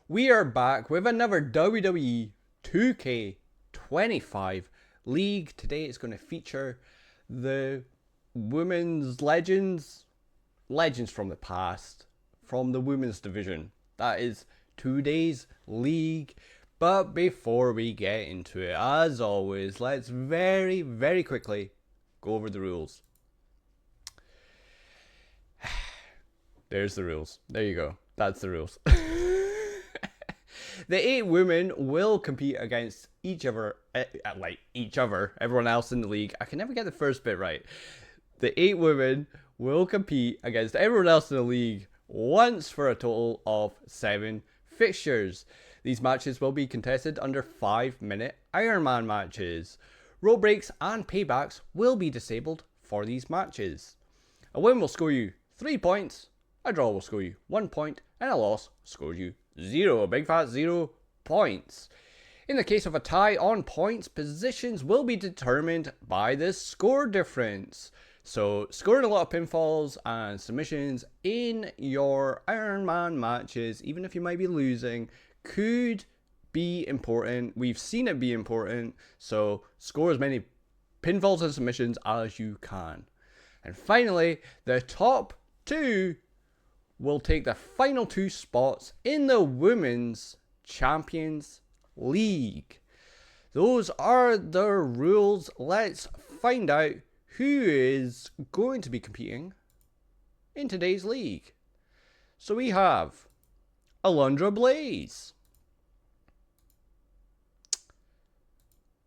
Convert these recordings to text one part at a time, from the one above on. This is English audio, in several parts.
We are back with another WWE 2K25 League. Today it's going to feature the women's legends from the past, from the women's division. That is today's league. But before we get into it, as always, let's very quickly go over the rules. There's the rules. There you go. That's the rules. The 8 women will compete against everyone else in the league. I can never get the first bit right. The 8 women will compete against everyone else in the league once for a total of 7 fixtures. These matches will be contested under 5-minute Ironman matches. Rope breaks and paybacks will be disabled for these matches. A win will score you 3 points, a draw will score you 1 point, and a loss scores you 0. A big fat 0 points. In the case of a tie on points, positions will be determined by the score difference. So scoring a lot of pinfalls and submissions in your Ironman matches, even if you might be losing, could be important. We've seen it be important. So score as many pinfalls and submissions as you can. And finally, the top 2 will take the final 2 spots in the Women's Champions League. Those are the rules. Let's find out who is going to be competing in today's league. So we have Alundra Blaze,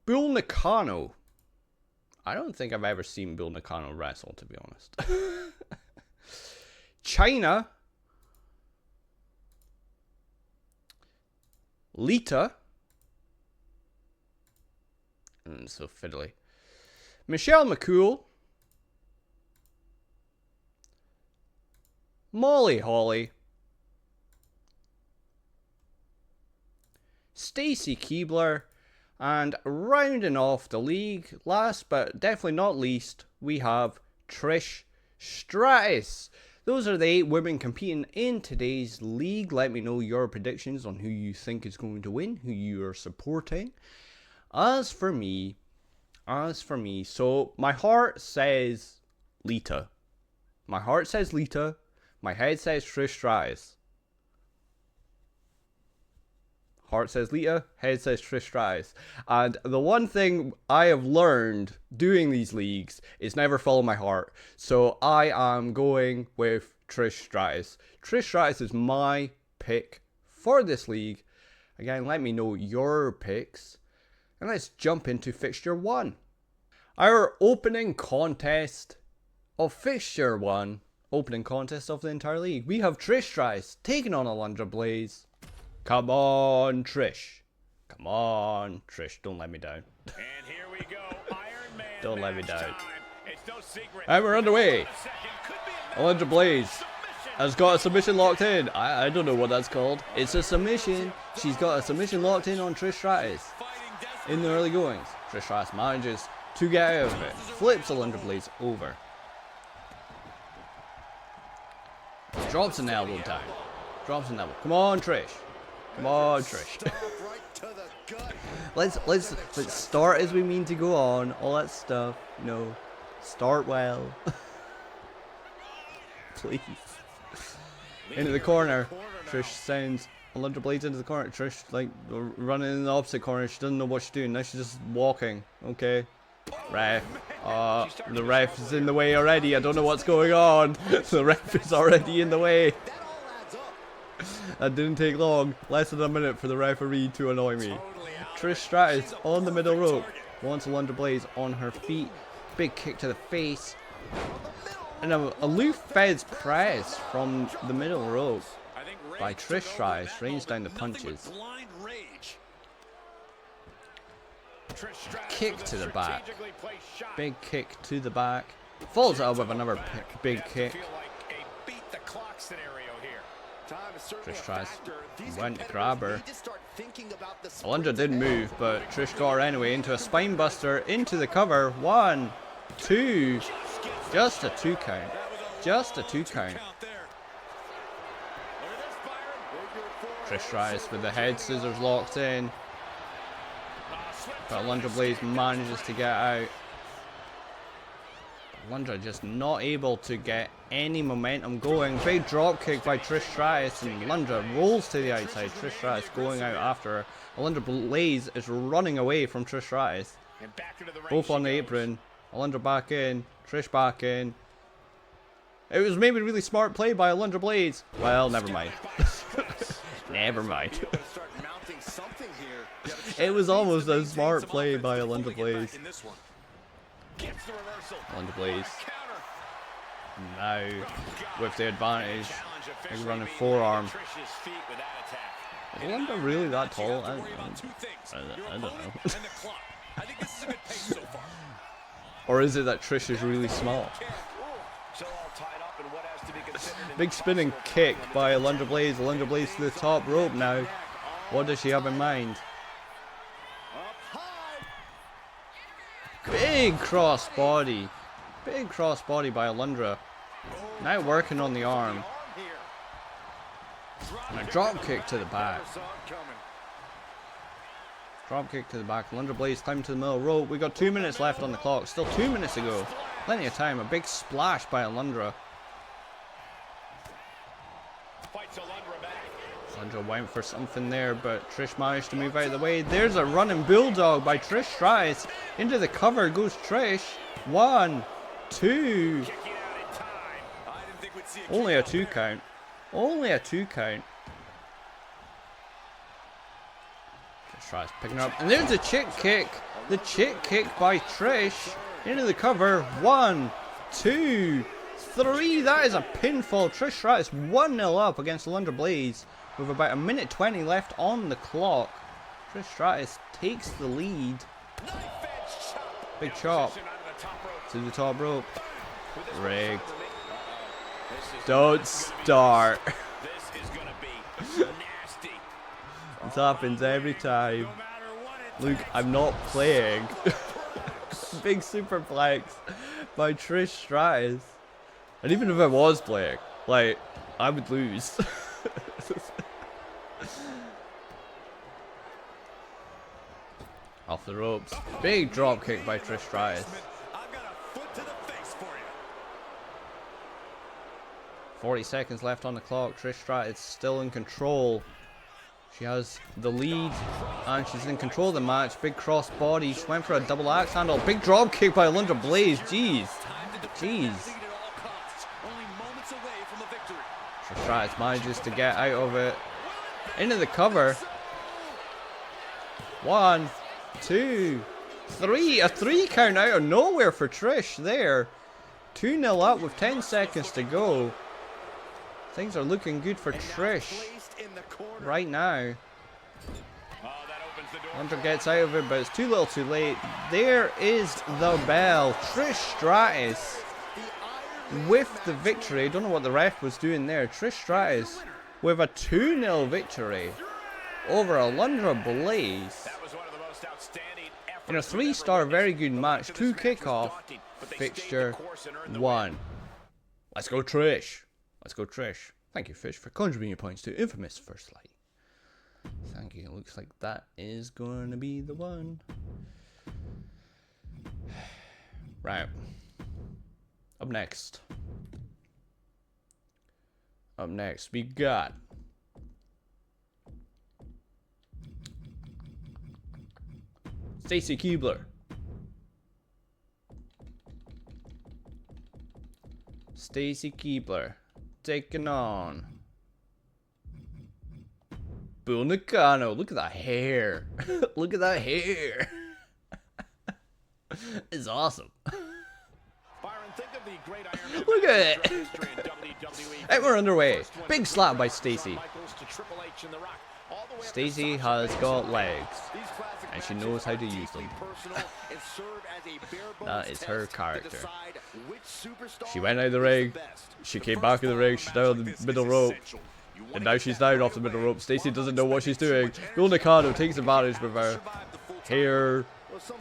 Bull Nakano. I don't think I've ever seen Bull Nakano wrestle, to be honest. China, Lita, so fiddly, Michelle McCool, Molly Holly, Stacy Keebler, and rounding off the league, last but definitely not least, we have Trish Stratus. Those are the 8 women competing in today's league. Let me know your predictions on who you think is going to win, who you are supporting. As for me, so my heart says Lita. My heart says Lita. My head says Trish Stratus. Heart says Lita, head says Trish Stratus. And the one thing I have learned doing these leagues is never follow my heart. So I am going with Trish Stratus. Trish Stratus is my pick for this league. Again, let me know your picks. And let's jump into Fixture 1. Our opening contest of Fixture 1. Opening contest of the entire league. We have Trish Stratus taking on Alundra Blaze. Come on, Trish. Come on, Trish. Don't let me down. And here we go. Ironman Don't let me down. It's no secret. And we're underway. Alundra Blaze has got a submission locked in. I don't know what that's called. It's a submission. She's got a submission locked in on Trish Stratus. In the early goings, Trish Stratus manages to get out of it. Flips Alundra Blaze over. Drops an elbow down. Drops an elbow. Come on, Trish. Come on, Trish. let's start as we mean to go on. All that stuff. No. Start well. Please. Into the corner. Trish sends Alundra Blaze into the corner. Trish, like, running in the opposite corner. She doesn't know what she's doing. Now she's just walking. Okay. Ref. The ref is in the way already. I don't know what's going on. The ref is already in the way. That didn't take long. Less than a minute for the referee to annoy me. Trish Stratus on the middle rope. Wants Alundra Blaze on her feet. Big kick to the face. And a aloof Fez press from the middle rope by Trish Stratus. Rains down the punches. Kick to the back. Big kick to the back. Follows out with another big kick. Trish Stratus went to grab her. Alundra didn't move, but Trish got her anyway into a spine buster, into the cover. 1, 2. Just a 2 count. Just a 2 count. Trish Stratus with the head scissors locked in. But Alundra Blaze manages to get out. Alundra just not able to get any momentum going. Big drop kick by Trish Stratus, and Alundra rolls to the outside. Trish Stratus going out after her. Alundra Blaze is running away from Trish Stratus. Both on the apron. Alundra back in. Trish back in. It was maybe a really smart play by Alundra Blaze. Well, never mind. Never mind. It was almost a smart play by Alundra Blaze. Alundra Blaze. Now, with the advantage, big running forearm. Is Alundra really that tall? I don't know. Or is it that Trish is really small? Big spinning kick by Alundra Blaze. Alundra Blaze to the top rope now. What does she have in mind? Big cross body. Big cross body by Alundra. Now working on the arm. And a drop kick to the back. Drop kick to the back. Alundra Blaze climbing to the middle rope. We got 2 minutes left on the clock. Still 2 minutes to go. Plenty of time. A big splash by Alundra. Alundra went for something there, but Trish managed to move out of the way. There's a running bulldog by Trish Stratus. Into the cover goes Trish. 1, 2. Only a 2 count. Only a 2 count. Trish Stratus picking up. And there's the chick kick. The chick kick by Trish. Into the cover. 1, 2, 3. That is a pinfall. Trish Stratus 1-0 up against Alundra Blaze. With about 1:20 left on the clock. Trish Stratus takes the lead. Big chop to the top rope. Rigged. Don't start. This happens every time. Look, I'm not playing. Big superplex by Trish Stratus. And even if I was playing, like, I would lose. Off the ropes. Big drop kick by Trish Stratus. 40 seconds left on the clock. Trish Stratus still in control. She has the lead and she's in control of the match. Big cross body. She went for a double axe handle. Big drop kick by Alundra Blaze. Jeez. Jeez. Trish Stratus manages to get out of it. Into the cover. 1, 2, 3. A 3 count out of nowhere for Trish there. 2-0 up with 10 seconds to go. Things are looking good for Trish right now. Alundra gets out of it, but it's too little too late. There is the bell. Trish Stratus with the victory. I don't know what the ref was doing there. Trish Stratus with a 2-0 victory over Alundra Blaze. In a 3-star very good match. 2 kickoff. Fixture 1. Let's go Trish. Let's go Trish. Thank you Fish for contributing your points to Infamous First Light. Thank you. It looks like that is going to be the one. Right. Up next. Up next we got Stacy Keibler. Stacy Keibler taking on Bull Nakano. Look at that hair. Look at that hair. It's awesome. Look at it. And we're underway. Big slap by Stacy. Stacy has got legs, and she knows how to use them. That is her character. She went out of the ring, she came back in the ring, she's down the middle rope, and now she's down off the middle rope. Stacy doesn't know what she's doing. Bull Nakano takes advantage with her hair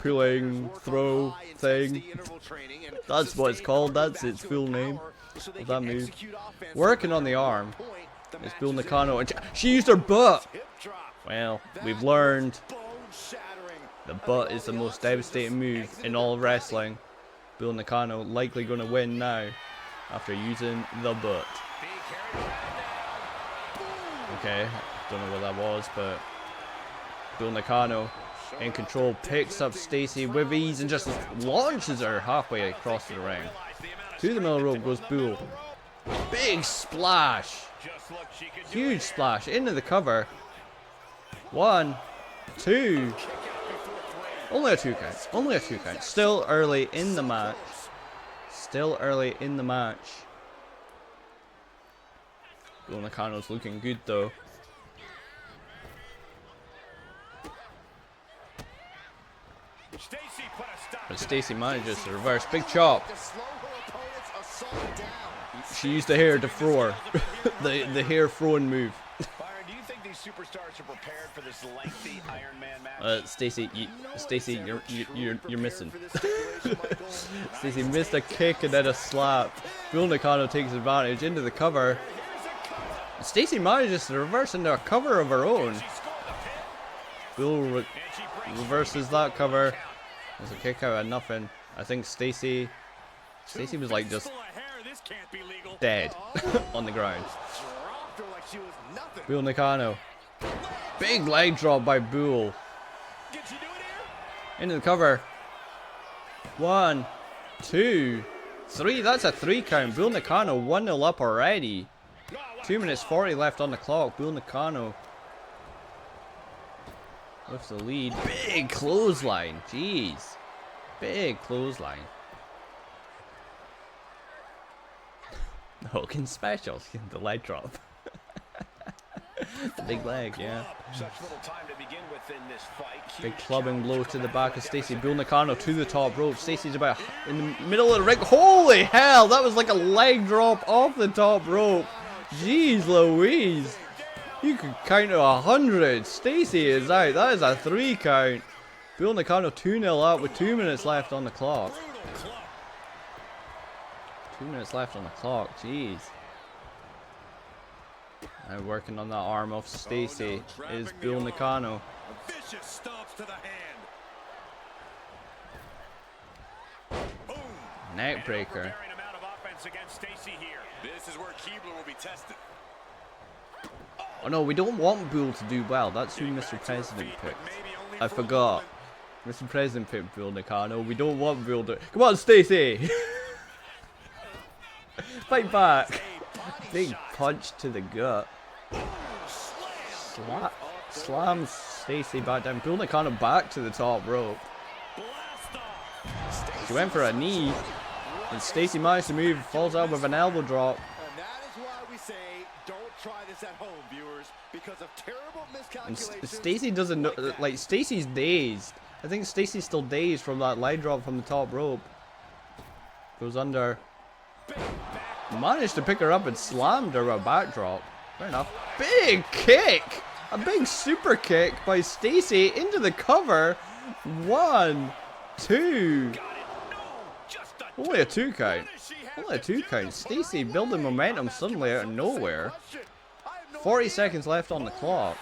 pulling throw thing. That's what it's called. That's its full name of that move. Working on the arm. It's Bull Nakano, and she used her butt. Well, we've learned the butt is the most devastating move in all of wrestling. Bull Nakano likely going to win now after using the butt. Okay, don't know what that was, but Bull Nakano in control, picks up Stacy with ease and just launches her halfway across the ring. To the middle rope goes Bull. Big splash. Huge splash into the cover. 1, 2. Only a 2 count. Only a 2 count. Still early in the match. Still early in the match. Bull Nakano's looking good though. But Stacy manages to reverse. Big chop. She used the hair to throw her. the hair throwing move. Byron, do you think these superstars are prepared for this lengthy Ironman match? Stacy, you're missing. Stacy missed a kick and then a slap. Bull Nakano takes advantage into the cover. Stacy manages to reverse into a cover of her own. Bull reverses that cover. There's a kick out of nothing. I think Stacy was like just dead on the ground. Bull Nakano. Big leg drop by Bull. Into the cover. 1, 2, 3. That's a 3 count. Bull Nakano 1-0 up already. 2 minutes 40 left on the clock. Bull Nakano with the lead. Big clothesline. Jeez. Big clothesline. Hogan special. The leg drop. The big leg, yeah. Big clubbing blow to the back of Stacy. Bull Nakano to the top rope. Stacy's about in the middle of the ring. Holy hell! That was like a leg drop off the top rope. Jeez Louise. You could count to 100. Stacy is out. That is a 3 count. Bull Nakano 2-0 up with 2 minutes left on the clock. 2 minutes left on the clock. Jeez. Now working on that arm of Stacy is Bull Nakano. Neck breaker. This is where Keebler will be tested. Oh no, we don't want Bull to do well. That's who Mr. President picked. I forgot. Mr. President picked Bull Nakano. We don't want Bull to... Come on, Stacy! Fight back! Big punch to the gut. Slams Stacy back down. Bull Nakano back to the top rope. She went for a knee. And Stacy managed to move, falls out with an elbow drop. And that is why we say don't try this at home, viewers, because of terrible miscalculations. And Stacy doesn't know, like, Stacy's dazed. I think Stacy's still dazed from that leg drop from the top rope. Goes under. Managed to pick her up and slammed her with a backdrop. Fair enough. Big kick! A big super kick by Stacy into the cover. 1, 2. Only a 2 count. Only a 2 count. Stacy building momentum suddenly out of nowhere. 40 seconds left on the clock.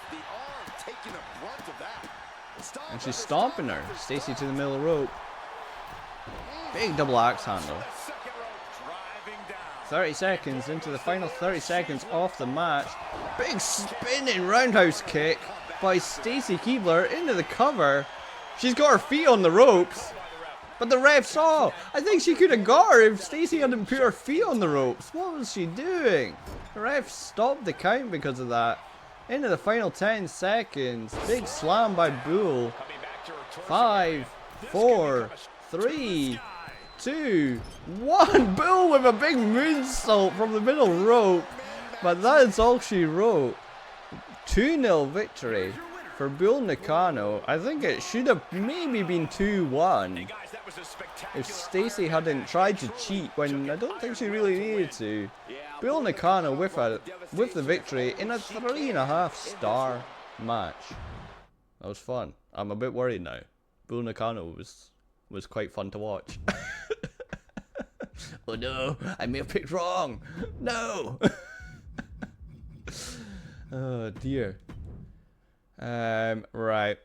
And she's stomping her. Stacy to the middle rope. Big double axe handle. 30 seconds into the final 30 seconds off the match. Big spinning roundhouse kick by Stacy Keebler into the cover. She's got her feet on the ropes. But the ref saw. I think she could have got her if Stacy hadn't put her feet on the ropes. What was she doing? The ref stopped the count because of that. Into the final 10 seconds. Big slam by Bull. 5, 4, 3, 2, 1. Bull with a big moonsault from the middle rope. But that's all she wrote. 2-0 victory for Bull Nakano. I think it should have maybe been 2-1 if Stacy hadn't tried to cheat when I don't think she really needed to. Bull Nakano with the victory in a 3.5 star match. That was fun. I'm a bit worried now. Bull Nakano was quite fun to watch. Oh no, I may have picked wrong. No. Oh dear. Right.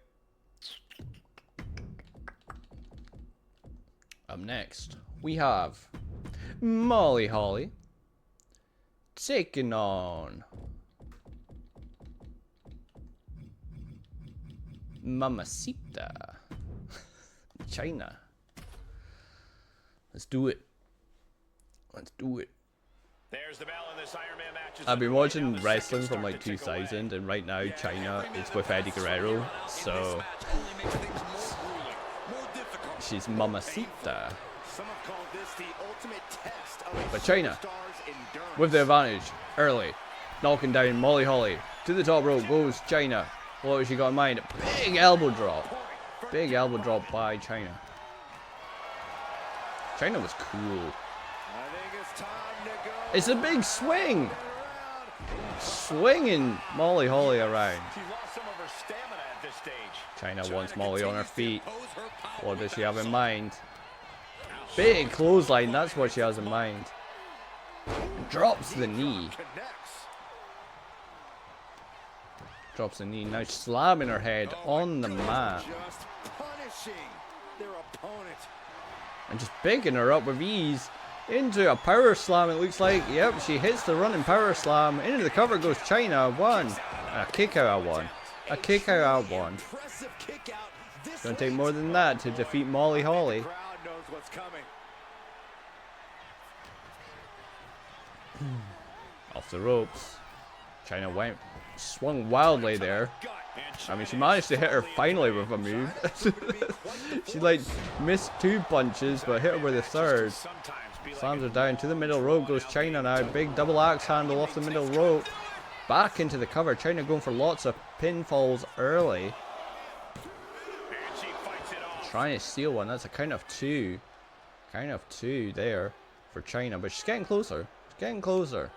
Up next, we have Molly Holly taking on Mamacita China. Let's do it. Let's do it. There's the bell in this Ironman Matches. I've been watching wrestling from like 2000, and right now China is with Eddie Guerrero, so she's Mamacita. But China, with the advantage, early, knocking down Molly Holly. To the top rope goes China. What has she got in mind? Big elbow drop. Big elbow drop by China. China was cool. It's a big swing. Swinging Molly Holly around. China wants Molly on her feet. What does she have in mind? Big clothesline, that's what she has in mind. Drops the knee. Drops the knee. Now she's slamming her head on the mat. And just picking her up with ease into a power slam, it looks like. Yep, she hits the running power slam. Into the cover goes China. One. A kick out at one. A kick out at one. It's going to take more than that to defeat Molly Holly. Off the ropes. China swung wildly there. I mean, she managed to hit her finally with a move. She like missed 2 punches, but hit her with a third. Slams her down to the middle rope. Goes China now. Big double axe handle off the middle rope. Back into the cover. China going for lots of pinfalls early. Trying to steal one. That's a count of 2. Count of 2 there for China, but she's getting closer. She's getting closer.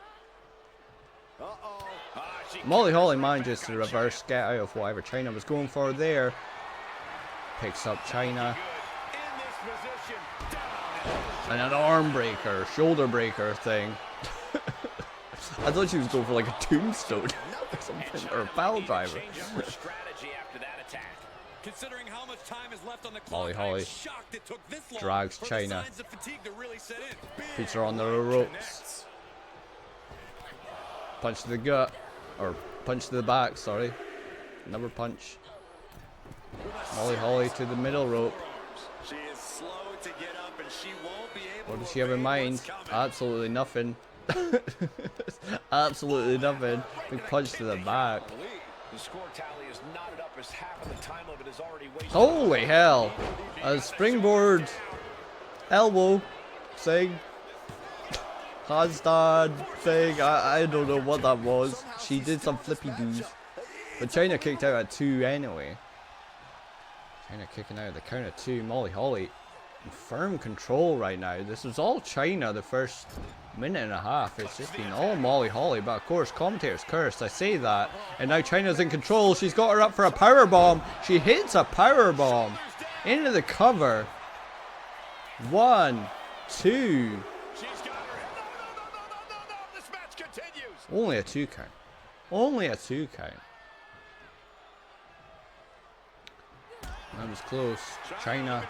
Molly Holly manages to reverse, get out of whatever China was going for there. Picks up China. And an arm breaker, shoulder breaker thing. I thought she was going for like a tombstone or something, or a pile driver. Molly Holly drags China. Puts her on the ropes. Punch to the gut. Or punch to the back, sorry. Another punch. Molly Holly to the middle rope. What does she have in mind? Absolutely nothing. Absolutely nothing. Big punch to the back. Holy hell! A springboard elbow thing. Handstand thing, I don't know what that was. She did some flippy doos. But China kicked out at 2 anyway. China kicking out at the count of 2. Molly Holly in firm control right now. This was all China the first minute and a half. It's just been all Molly Holly. But of course, commentators cursed. I say that. And now China's in control. She's got her up for a power bomb. She hits a power bomb into the cover. 1, 2. Only a 2 count. Only a 2 count. That was close. China.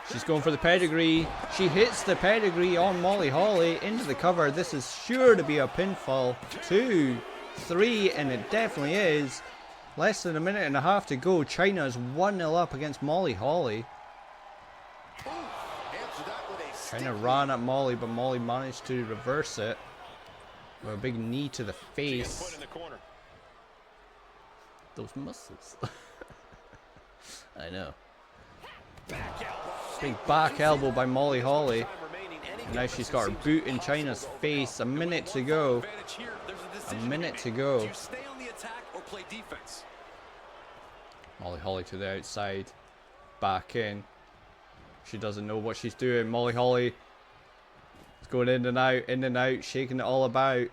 She's going for the pedigree. She hits the pedigree on Molly Holly into the cover. This is sure to be a pinfall. 2, 3, and it definitely is. Less than a minute and a half to go. China's 1-0 up against Molly Holly. China ran at Molly, but Molly managed to reverse it. With a big knee to the face. Those muscles. I know. Big back elbow by Molly Holly. And now she's got her boot in China's face. A minute to go. A minute to go. Molly Holly to the outside. Back in. She doesn't know what she's doing. Molly Holly going in and out, shaking it all about.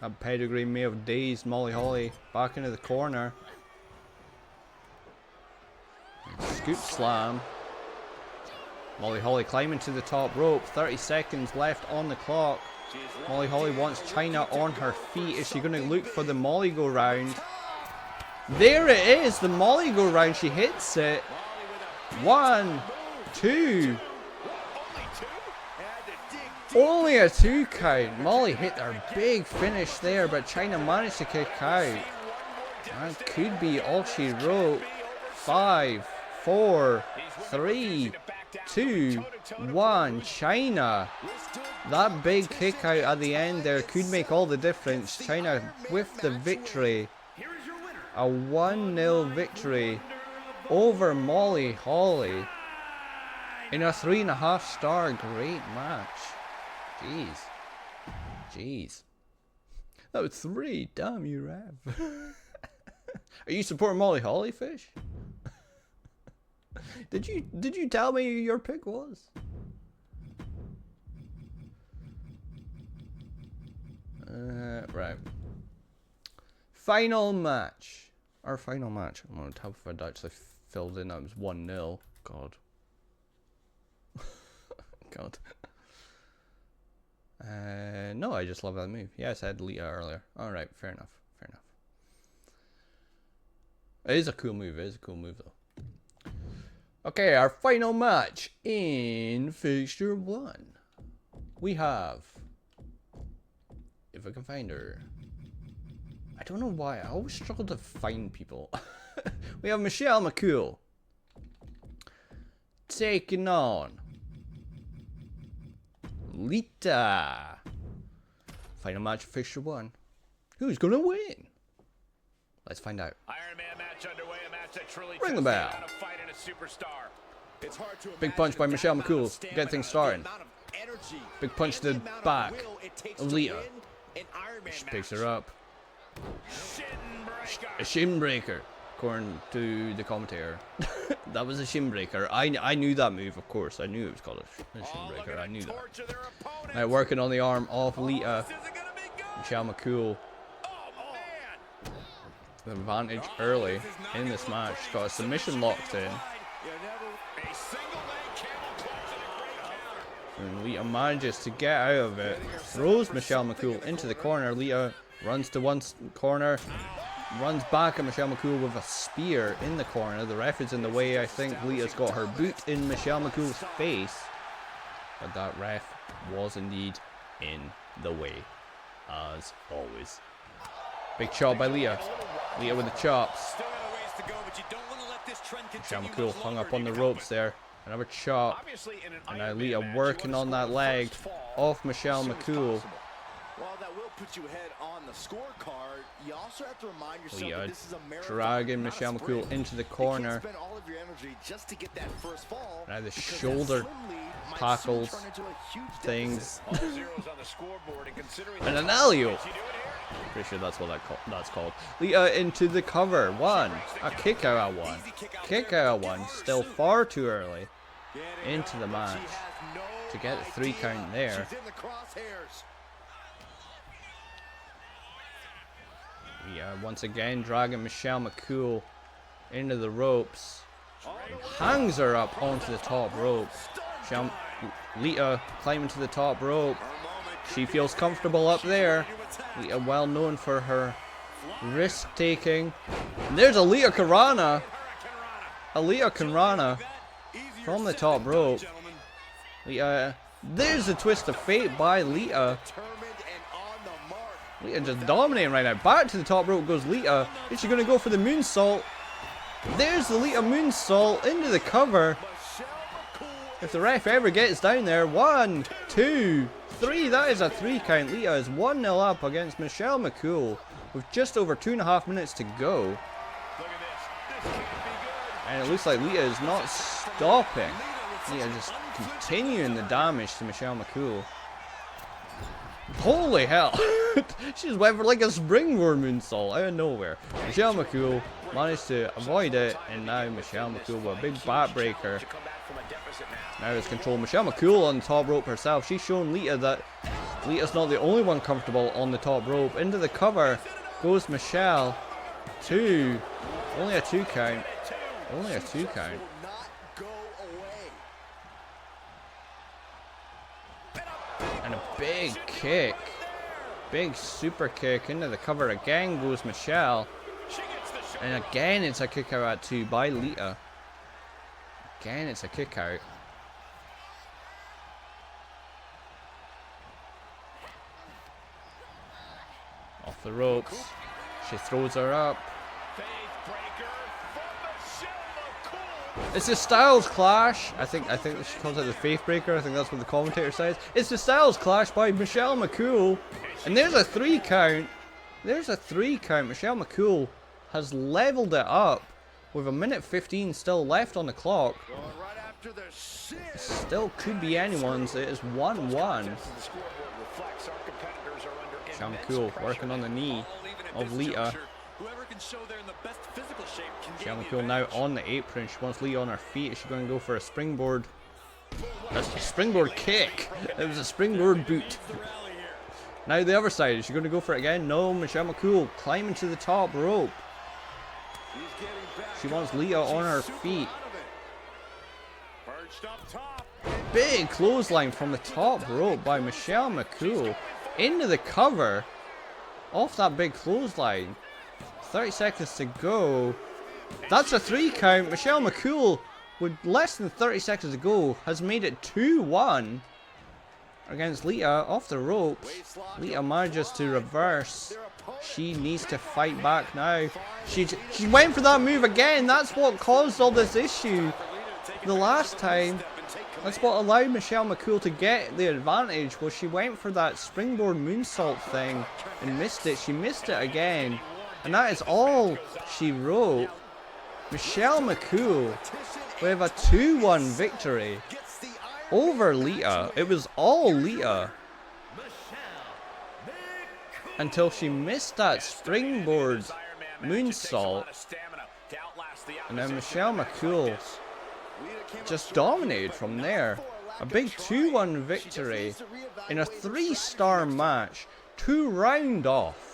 That pedigree may have dazed Molly Holly. Back into the corner. Scoop slam. Molly Holly climbing to the top rope. 30 seconds left on the clock. Molly Holly wants China on her feet. Is she going to look for the Molly go round? There it is, the Molly go round. She hits it. 1, 2. Only a 2 count. Molly hit her big finish there, but China managed to kick out. That could be all she wrote. 5, 4, 3, 2, 1. China. That big kick out at the end there could make all the difference. China with the victory. A 1-0 victory over Molly Holly in a 3.5 star. Great match. Jeez. Jeez. That was 3. Damn you, Rev. Are you supporting Molly Holly, Fish? Did you tell me who your pick was? Right. Final match. Our final match. I'm gonna tell if I'd actually filled in that was 1-0. God. God. No, I just love that move. Yeah, I said Lita earlier. Alright, fair enough. Fair enough. It is a cool move. It is a cool move, though. Okay, our final match in Fixture 1. We have... If I can find her. I don't know why. I always struggle to find people. We have Michelle McCool taking on Lita. Final match of Fixture 1. Who's gonna win? Let's find out. Ironman match underway, a match that truly Ring the bell. tests the fight in a superstar. It's hard to Big punch by Michelle McCool. Get things started. energy. Big punch to the back of Lita. She picks her up. A shin breaker, according to the commentator. That was a shin breaker. I knew that move, of course. I knew it was called a shin breaker. I knew that. Now working on the arm of Lita. Michelle McCool. The advantage early in this match. She's got a submission locked in. And Lita manages to get out of it. Throws Michelle McCool into the corner. Lita runs to one corner. Runs back at Michelle McCool with a spear in the corner. The ref is in the way. I think Lita's got her boot in Michelle McCool's face. But that ref was indeed in the way. As always. Big chop by Lita. Lita with the chops. Michelle McCool hung up on the ropes there. Another chop. And now Lita working on that leg off Michelle McCool. While that will put you ahead on the scorecard, you also have to remind yourself that this is a marathon, dragging Michelle McCool into the corner. spend all of your energy just to get that first fall. Now the shoulder tackles things. And an alley-oop. Pretty sure that's what that's called. Lita into the cover. 1. A kick out at 1. Kick out at 1. Still far too early into the match to get a 3 count there. Yeah, once again dragging Michelle McCool into the ropes. And hangs her up onto the top rope. Lita climbing to the top rope. She feels comfortable up there. Lita well known for her risk taking. And there's a Lita Karana. A Lita Karana from the top rope. Lita. There's a twist of fate by Lita. Lita just dominating right now. Back to the top rope goes Lita. Is she going to go for the moonsault? There's the Lita moonsault into the cover. If the ref ever gets down there. 1, 2, 3. That is a 3 count. Lita is 1-0 up against Michelle McCool with just over 2.5 minutes to go. And it looks like Lita is not stopping. Lita just continuing the damage to Michelle McCool. Holy hell. She just went for like a springboard moonsault out of nowhere. Michelle McCool managed to avoid it, and now Michelle McCool with a big backbreaker. Now it's control. Michelle McCool on the top rope herself. She's shown Lita that Lita's not the only one comfortable on the top rope. Into the cover goes Michelle. 2. Only a 2 count. Only a 2 count. And a big Big kick. Big super kick into the cover. Again goes Michelle. And again it's a kick out at 2 by Lita. Again it's a kick out. Off the ropes. She throws her up. It's a Styles Clash. I think she calls it the Faith Breaker. I think that's what the commentator says. It's the Styles Clash by Michelle McCool. And there's a 3 count. There's a 3 count. Michelle McCool has leveled it up with 1:15 still left on the clock. Still could be anyone's. It is 1-1. Michelle McCool working on the knee of Lita. Michelle McCool now on the apron. She wants Lita on her feet. Is she going to go for a springboard? That's a springboard kick. It was a springboard boot. Now the other side. Is she going to go for it again? No. Michelle McCool climbing to the top rope. She wants Lita on her feet. Big clothesline from the top rope by Michelle McCool. Into the cover. Off that big clothesline. 30 seconds to go. That's a 3 count. Michelle McCool, with less than 30 seconds to go, has made it 2-1 against Lita off the ropes. Lita manages to reverse. She needs to fight back now. She went for that move again. That's what caused all this issue the last time. That's what allowed Michelle McCool to get the advantage, was she went for that springboard moonsault thing and missed it. She missed it again. And that is all she wrote. Michelle McCool with a 2-1 victory over Lita. It was all Lita until she missed that springboard moonsault. And then Michelle McCool just dominated from there. A big 2-1 victory in a 3-star match to round off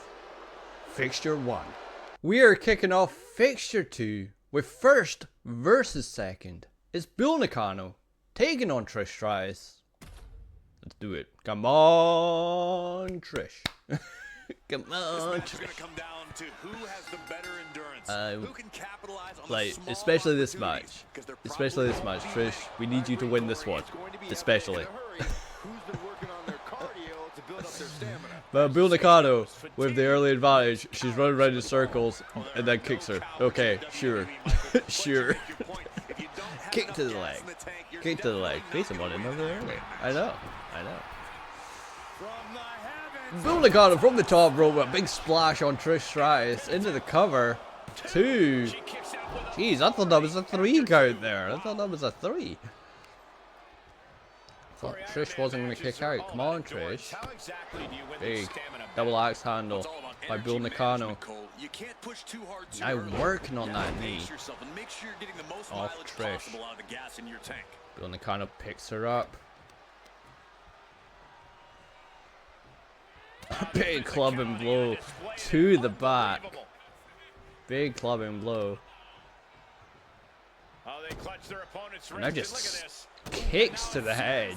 Fixture 1. We are kicking off Fixture 2 with first versus second. It's Bull Nakano taking on Trish Stratus. Let's do it. Come on, Trish. Come on, Trish. Come down to who has the better endurance. Who can capitalize on like, especially this match. Especially this match, Trish. We need you to win this one. Especially. But Bull Nakano with the early advantage. She's running around in circles and then kicks her. Okay, sure. Sure. Kick to the leg. Kick to the leg. Face him on it another early. I know. Bull Nakano from the top rope, a big splash on Trish Stratus into the cover. 2. Jeez, I thought that was a 3 count there. I thought that was a 3. Thought Trish wasn't going to kick out. Come on, Trish. Big double axe handle by Bull Nakano. Now working on that knee off Trish. Bull Nakano picks her up. Big clubbing blow to the back. Big clubbing blow. And now just kicks to the head.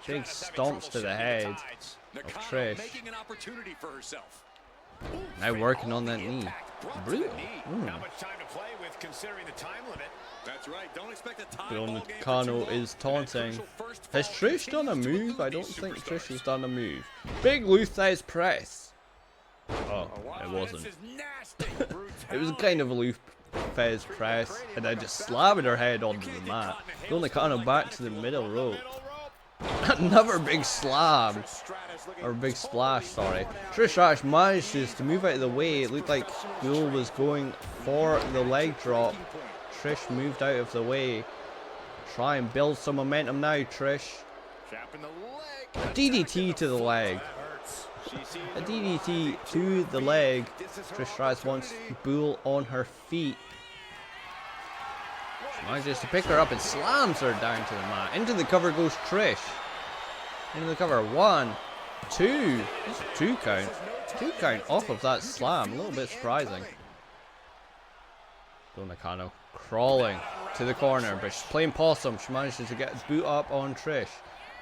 Big stomps to the head of Trish. Now working on that knee. Brutal. Bull Nakano is taunting. Has Trish done a move? I don't think Trish has done a move. Big Luthez press. Oh, it wasn't. It was kind of a Luthez press, and then just slamming her head onto the mat. Bull Nakano back to the middle rope. Another big slam. Or big splash, sorry. Trish Stratus manages to move out of the way. It looked like Bull was going for the leg drop. Trish moved out of the way. Try and build some momentum now, Trish. A DDT to the leg. A DDT to the leg. Trish Stratus wants Bull on her feet. She manages to pick her up and slams her down to the mat. Into the cover goes Trish. Into the cover. 1, 2. This is 2 count. 2 count off of that slam. A little bit surprising. Bull Nakano crawling to the corner, but she's playing possum. She manages to get a boot up on Trish.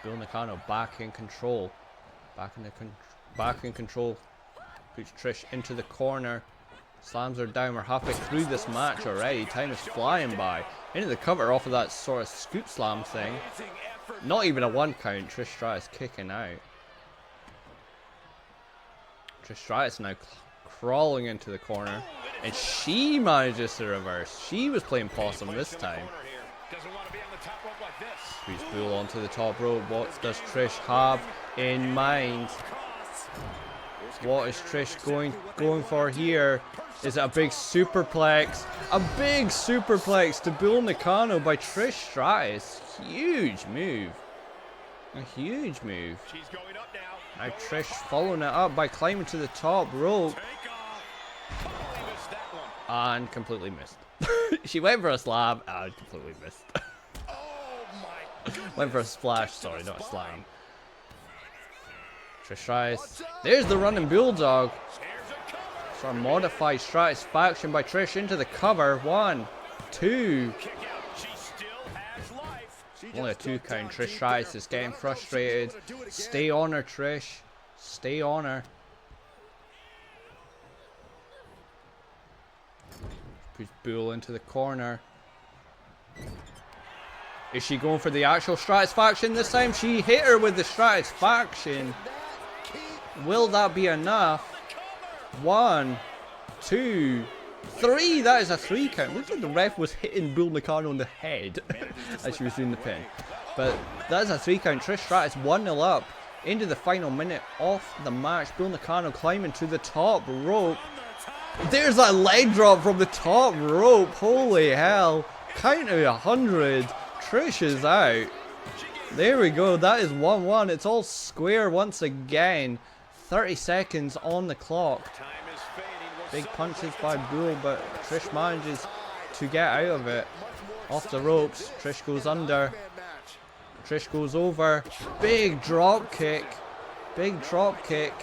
Bill Nakano back in control. Back in control. Puts Trish into the corner. Slams her down. We're halfway through this match already. Time is flying by. Into the cover off of that sort of scoop slam thing. Not even a 1 count. Trish Stratus kicking out. Trish Stratus now crawling into the corner. And she manages to reverse. She was playing possum this time. Squeeze Bull onto the top rope. What does Trish have in mind? What is Trish going for here? Is it a big superplex? A big superplex to Bull Nakano by Trish Stratus. Huge move. A huge move. Now Trish following it up by climbing to the top rope. And completely missed. She went for a slam and completely missed. Went for a splash, sorry, not a slam. Trish Stratus. There's the running bulldog. Sort of modified Stratus faction by Trish into the cover. 1, 2. Only a 2 count. Trish Stratus is getting frustrated. Stay on her, Trish. Stay on her. Puts Bull into the corner. Is she going for the actual Stratus faction this time? She hit her with the Stratus faction. Will that be enough? 1, 2, 3. That is a 3 count. Looks like the ref was hitting Bull Nakano on the head as she was doing the pin. But that is a 3 count. Trish Stratus 1-0 up into the final minute of the match. Bull Nakano climbing to the top rope. There's that leg drop from the top rope. Holy hell. Count to 100. Trish is out. There we go. That is 1-1. It's all square once again. 30 seconds on the clock. Big punches by Bull, but Trish manages to get out of it. Off the ropes. Trish goes under. Trish goes over. Big drop kick. Big drop kick.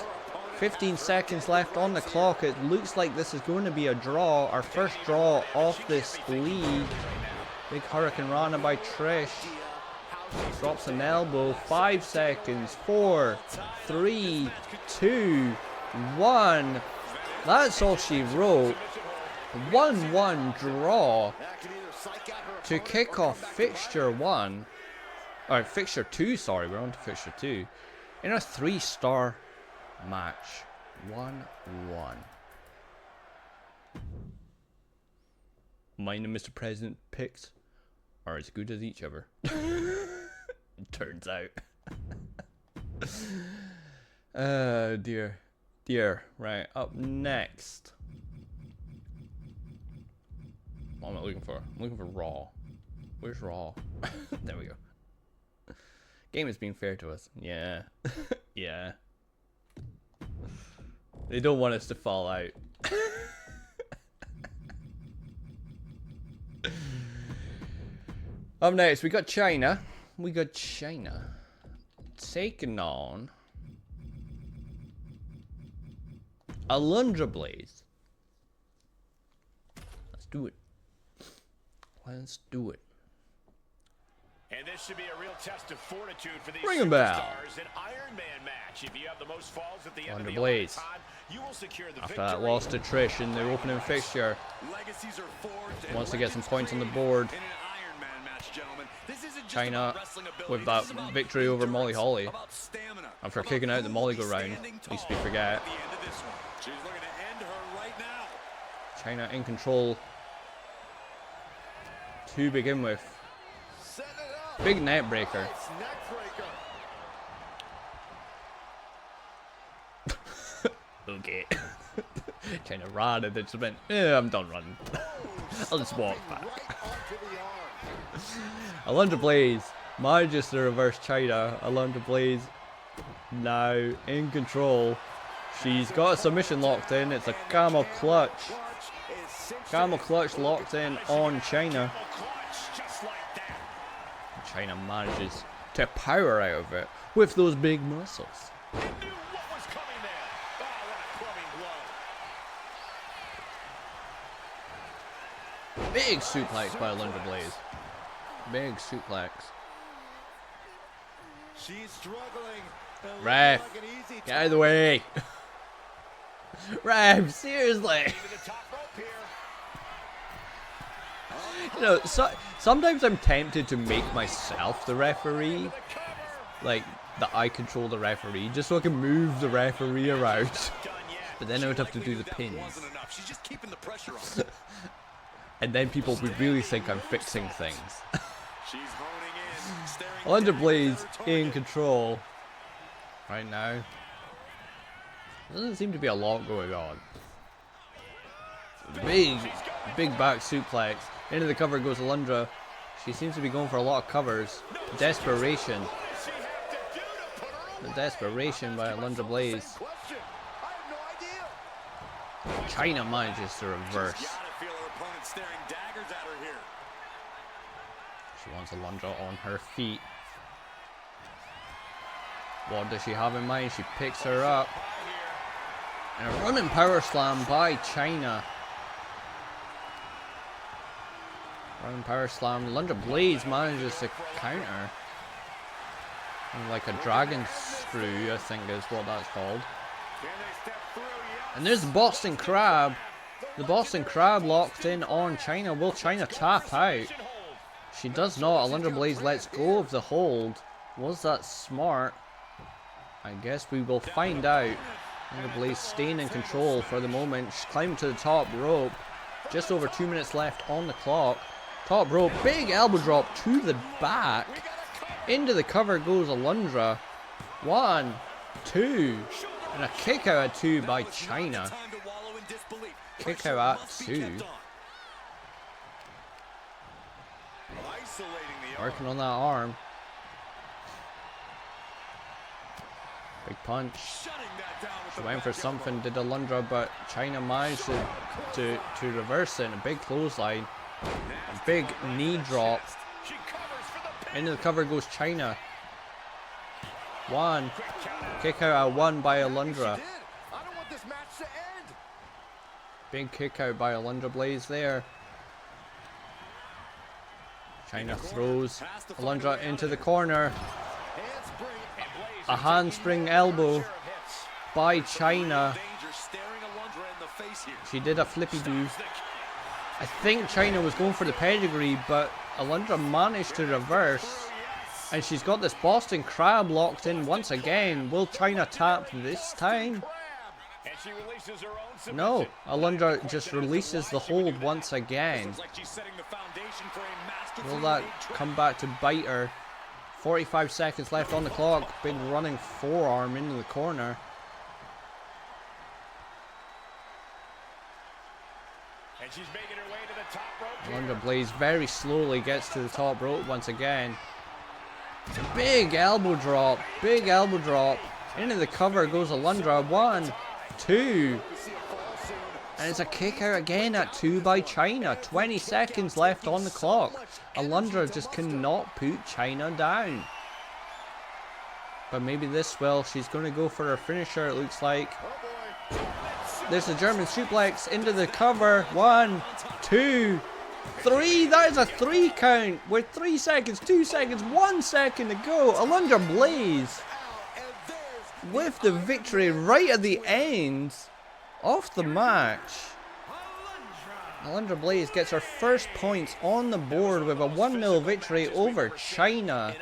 15 seconds left on the clock. It looks like this is going to be a draw. Our first draw of this league. Big Hurricane Rana by Trish. Drops an elbow. 5 seconds. 4, 3, 2, 1. That's all she wrote. 1-1 draw to kick off Fixture 1. Or Fixture 2, sorry. We're on to Fixture 2. In a 3-star match. 1-1. Mine and Mr. President picks are as good as each other. Turns out. Oh dear. Dear. Right, up next. What am I looking for? I'm looking for Raw. Where's Raw? There we go. Game is being fair to us. Yeah. Yeah. They don't want us to fall out. Up next, we got China. We got China taking on Alundra Blaze. Let's do it. Let's do it. And this should be a real test of fortitude for these Ring a bell. superstars. An Ironman match. If you have the most falls at the end of the Blaze. time, you will secure the After victory. that loss to Trish in the opening fixture, Legacies are forged and wants to get some legends points on the created board. in an Ironman match, gentlemen. This isn't just China about wrestling ability. with that This is about victory over Molly Holly. about stamina, After about kicking out the Molly go literally round, standing least we tall forget. at the end of this one. She's looking to end her right now. China in control to begin with. Set it up. Big net breaker. Nice neck breaker. Okay. China ran and then just went, I'm done running. I'll just walk back. Right onto the arm. Alundra Blaze manages to reverse China. Alundra Blaze now in control. She's got a submission locked in. It's a camel clutch. Camel clutch locked in on China. China manages to power out of it with those big muscles. Big suplex by Alundra Blaze. Big suplex. She's struggling. Ref, Like an easy get out of the way. Ref, seriously. To the top rope here. You know, sometimes I'm tempted to make myself the referee. Like, that I control the referee, just so I can move the referee around. But then I would have to do the pins. She's just keeping the pressure on. And then people would really think I'm fixing things. She's honing in, staring Alundra down Blaze at her in target. control right now. There doesn't seem to be a lot going on. Big back suplex. Into the cover goes Alundra. She seems to be going for a lot of covers. Desperation. The desperation by Alundra Blaze. Question. I have no idea. China manages to reverse. She's gotta feel her opponent staring daggers at her here. She wants Alundra on her feet. What does she have in mind? She picks her up. And a running power slam by China. Running power slam. Alundra Blaze manages to counter. And like a dragon screw, I think is what that's called. Can they step through? Yes. And there's the Boston Crab. The Boston Crab locked in on China. Will China tap out? She does not. Alundra Blaze lets go of the hold. Was that smart? I guess we will find out. Alundra Blaze staying in control for the moment. She's climbing to the top rope. Just over 2 minutes left on the clock. Top rope. Big elbow drop to the back. Into the cover goes Alundra. 1, 2. And a kick out at 2 by China. Kick out at 2. Working on that arm. Big punch. She went for something, did Alundra, but China managed to reverse it in a big clothesline. A big knee drop. Into the cover goes China. 1. Kick out at 1 by Alundra. Big kick out by Alundra Blaze there. China throws Alundra into the corner. A handspring elbow by China. She did a flippy do. I think China was going for the pedigree, but Alundra managed to reverse. And she's got this Boston Crab locked in once again. Will China tap this time? No, Alundra just releases the hold once again. Will that come back to bite her? 45 seconds left on the clock. Big running forearm into the corner. And she's making her way to the top rope. Alundra Blaze very slowly gets to the top rope once again. Big elbow drop. Big elbow drop. Into the cover goes Alundra. 1, 2. And it's a kick out again at 2 by China. 20 seconds left on the clock. Alundra just cannot put China down. But maybe this will. She's going to go for her finisher, it looks like. There's a German suplex into the cover. 1, 2, 3. That is a 3 count with 3 seconds, 2 seconds, 1 second to go. Alundra Blaze with the victory right at the end of the match. Alundra Blaze gets her first points on the board with a 1-0 victory over China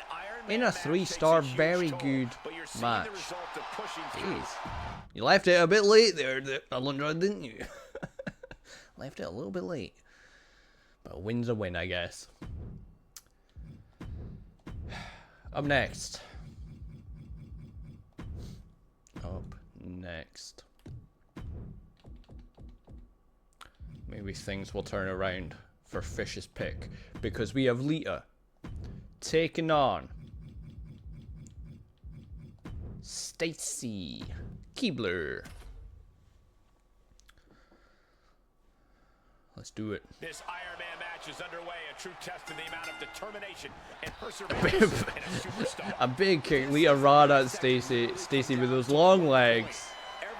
in a 3-star, very good match. Jeez. You left it a bit late there, Alundra, didn't you? Left it a little bit late. But a win's a win, I guess. Up next. Maybe things will turn around for Fish's pick. Because we have Lita taking on Stacy Keibler. Let's do it. This Ironman match is underway, a true test of the amount of determination and perseverance in a superstar. A big kick. Lita rod at Stacy. Stacy with those long legs,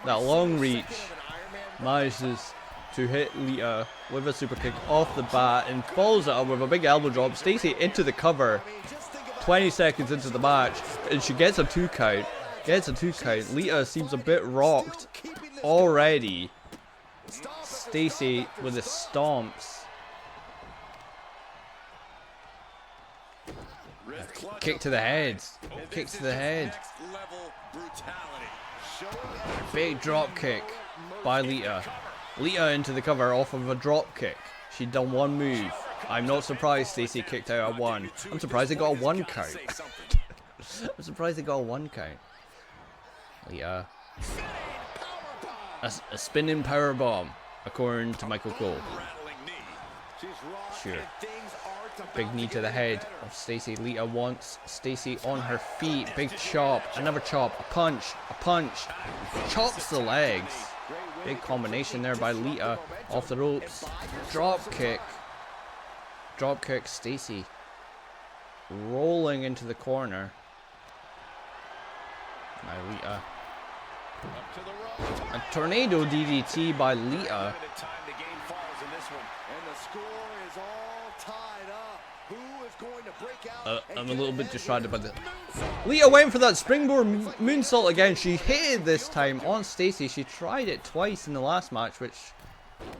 that long reach, manages to hit Lita with a super kick off the bat and follows it up with a big elbow drop. Stacy into the cover. 20 seconds into the match, and she gets a 2 count. Lita seems a bit rocked already. Stacy with the stomps. Kick to the head. Big drop kick by Lita. Lita into the cover off of a drop kick. She'd done one move. I'm not surprised Stacy kicked out at 1. I'm surprised it got a 1 count. Lita. A spinning power bomb, according to Michael Cole. Sure. Big knee to the head of Stacy. Lita wants Stacy on her feet. Big chop, another chop, a punch. Chops the legs. Big combination there by Lita. Off the ropes. Drop kick, Stacy. Rolling into the corner. Now Lita. A tornado DDT by Lita. I'm a little bit distracted by the... Lita went for that springboard moonsault again. She hit this time on Stacy. She tried it twice in the last match, which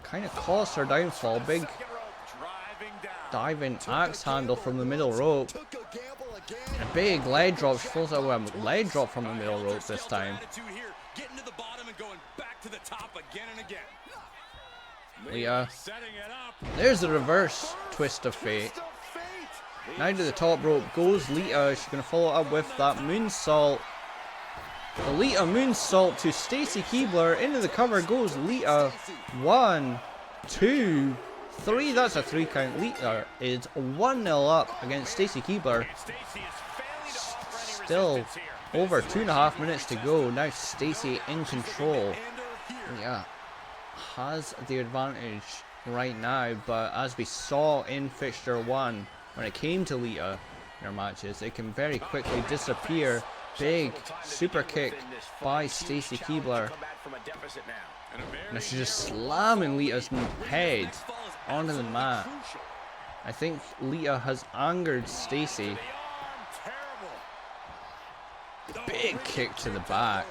kind of caused her downfall. Big diving axe handle from the middle rope. A big leg drop. She falls out with a leg drop from the middle rope this time. Lita. There's the reverse twist of fate. Now to the top rope goes Lita. She's going to follow up with that moonsault. The Lita moonsault to Stacy Keibler. Into the cover goes Lita. 1, 2, 3. That's a 3 count. Lita is 1-0 up against Stacy Keibler. Still over 2.5 minutes to go. Now Stacy in control. Yeah, has the advantage right now, but as we saw in Fixture 1, when it came to Lita in her matches, it can very quickly disappear. Big super kick by Stacy Keibler. Now she's just slamming Lita's head onto the mat. I think Lita has angered Stacy. Big kick to the back.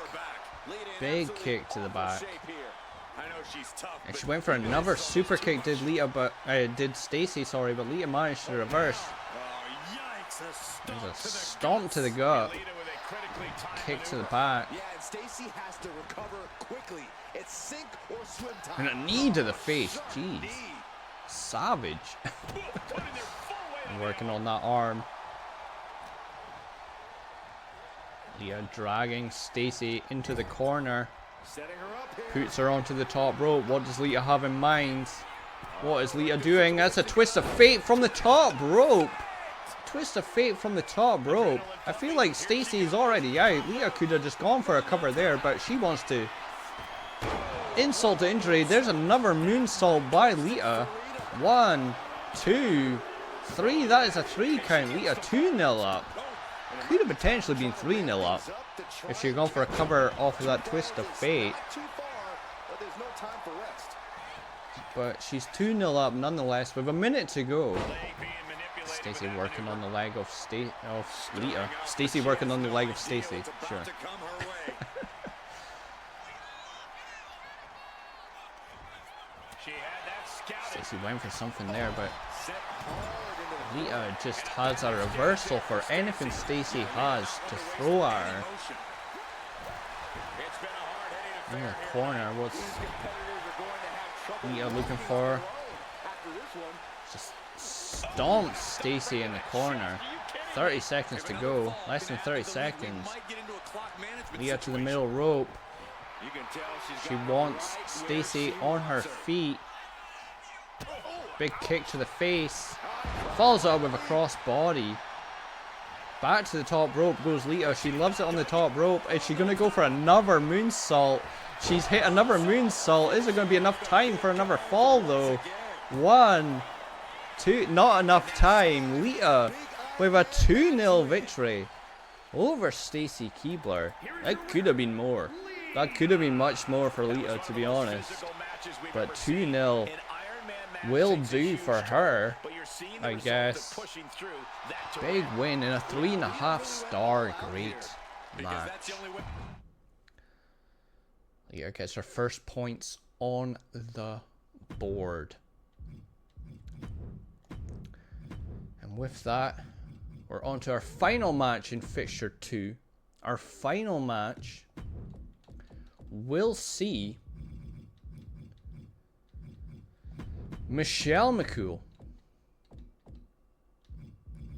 And she went for another super kick, did Stacy, sorry, but Lita managed to reverse. There's a stomp to the gut. Kick to the back. And a knee to the face. Jeez. Savage. Working on that arm. Lita dragging Stacy into the corner. Puts her onto the top rope. What does Lita have in mind? What is Lita doing? That's a twist of fate from the top rope. Twist of fate from the top rope. I feel like Stacy is already out. Lita could have just gone for a cover there, but she wants to insult to injury. There's another moonsault by Lita. 1, 2, 3. That is a 3 count. Lita 2-0 up. Could have potentially been 3-0 up if she had gone for a cover off of that twist of fate. But she's 2-0 up nonetheless with a minute to go. Stacy working on the leg of Lita. Stacy working on the leg of Stacy. Sure. Stacy went for something there, but Lita just has a reversal for anything Stacy has to throw at her. In the corner, what's Lita looking for? Just stomps Stacy in the corner. 30 seconds to go. Less than 30 seconds. Lita to the middle rope. She wants Stacy on her feet. Big kick to the face. Follows up with a cross body. Back to the top rope goes Lita. She loves it on the top rope. Is she going to go for another moonsault? She's hit another moonsault. Is it going to be enough time for another fall though? 1, 2. Not enough time. Lita with a 2-0 victory over Stacy Keibler. That could have been more. That could have been much more for Lita, to be honest. But 2-0 will do for her. seeing the I result of guess. pushing through that Big terrain. win in a 3.5-star great Because match. that's the only way. Leah gets her first points on the board. And with that, we're on to our final match in Fixture 2. Our final match will see Michelle McCool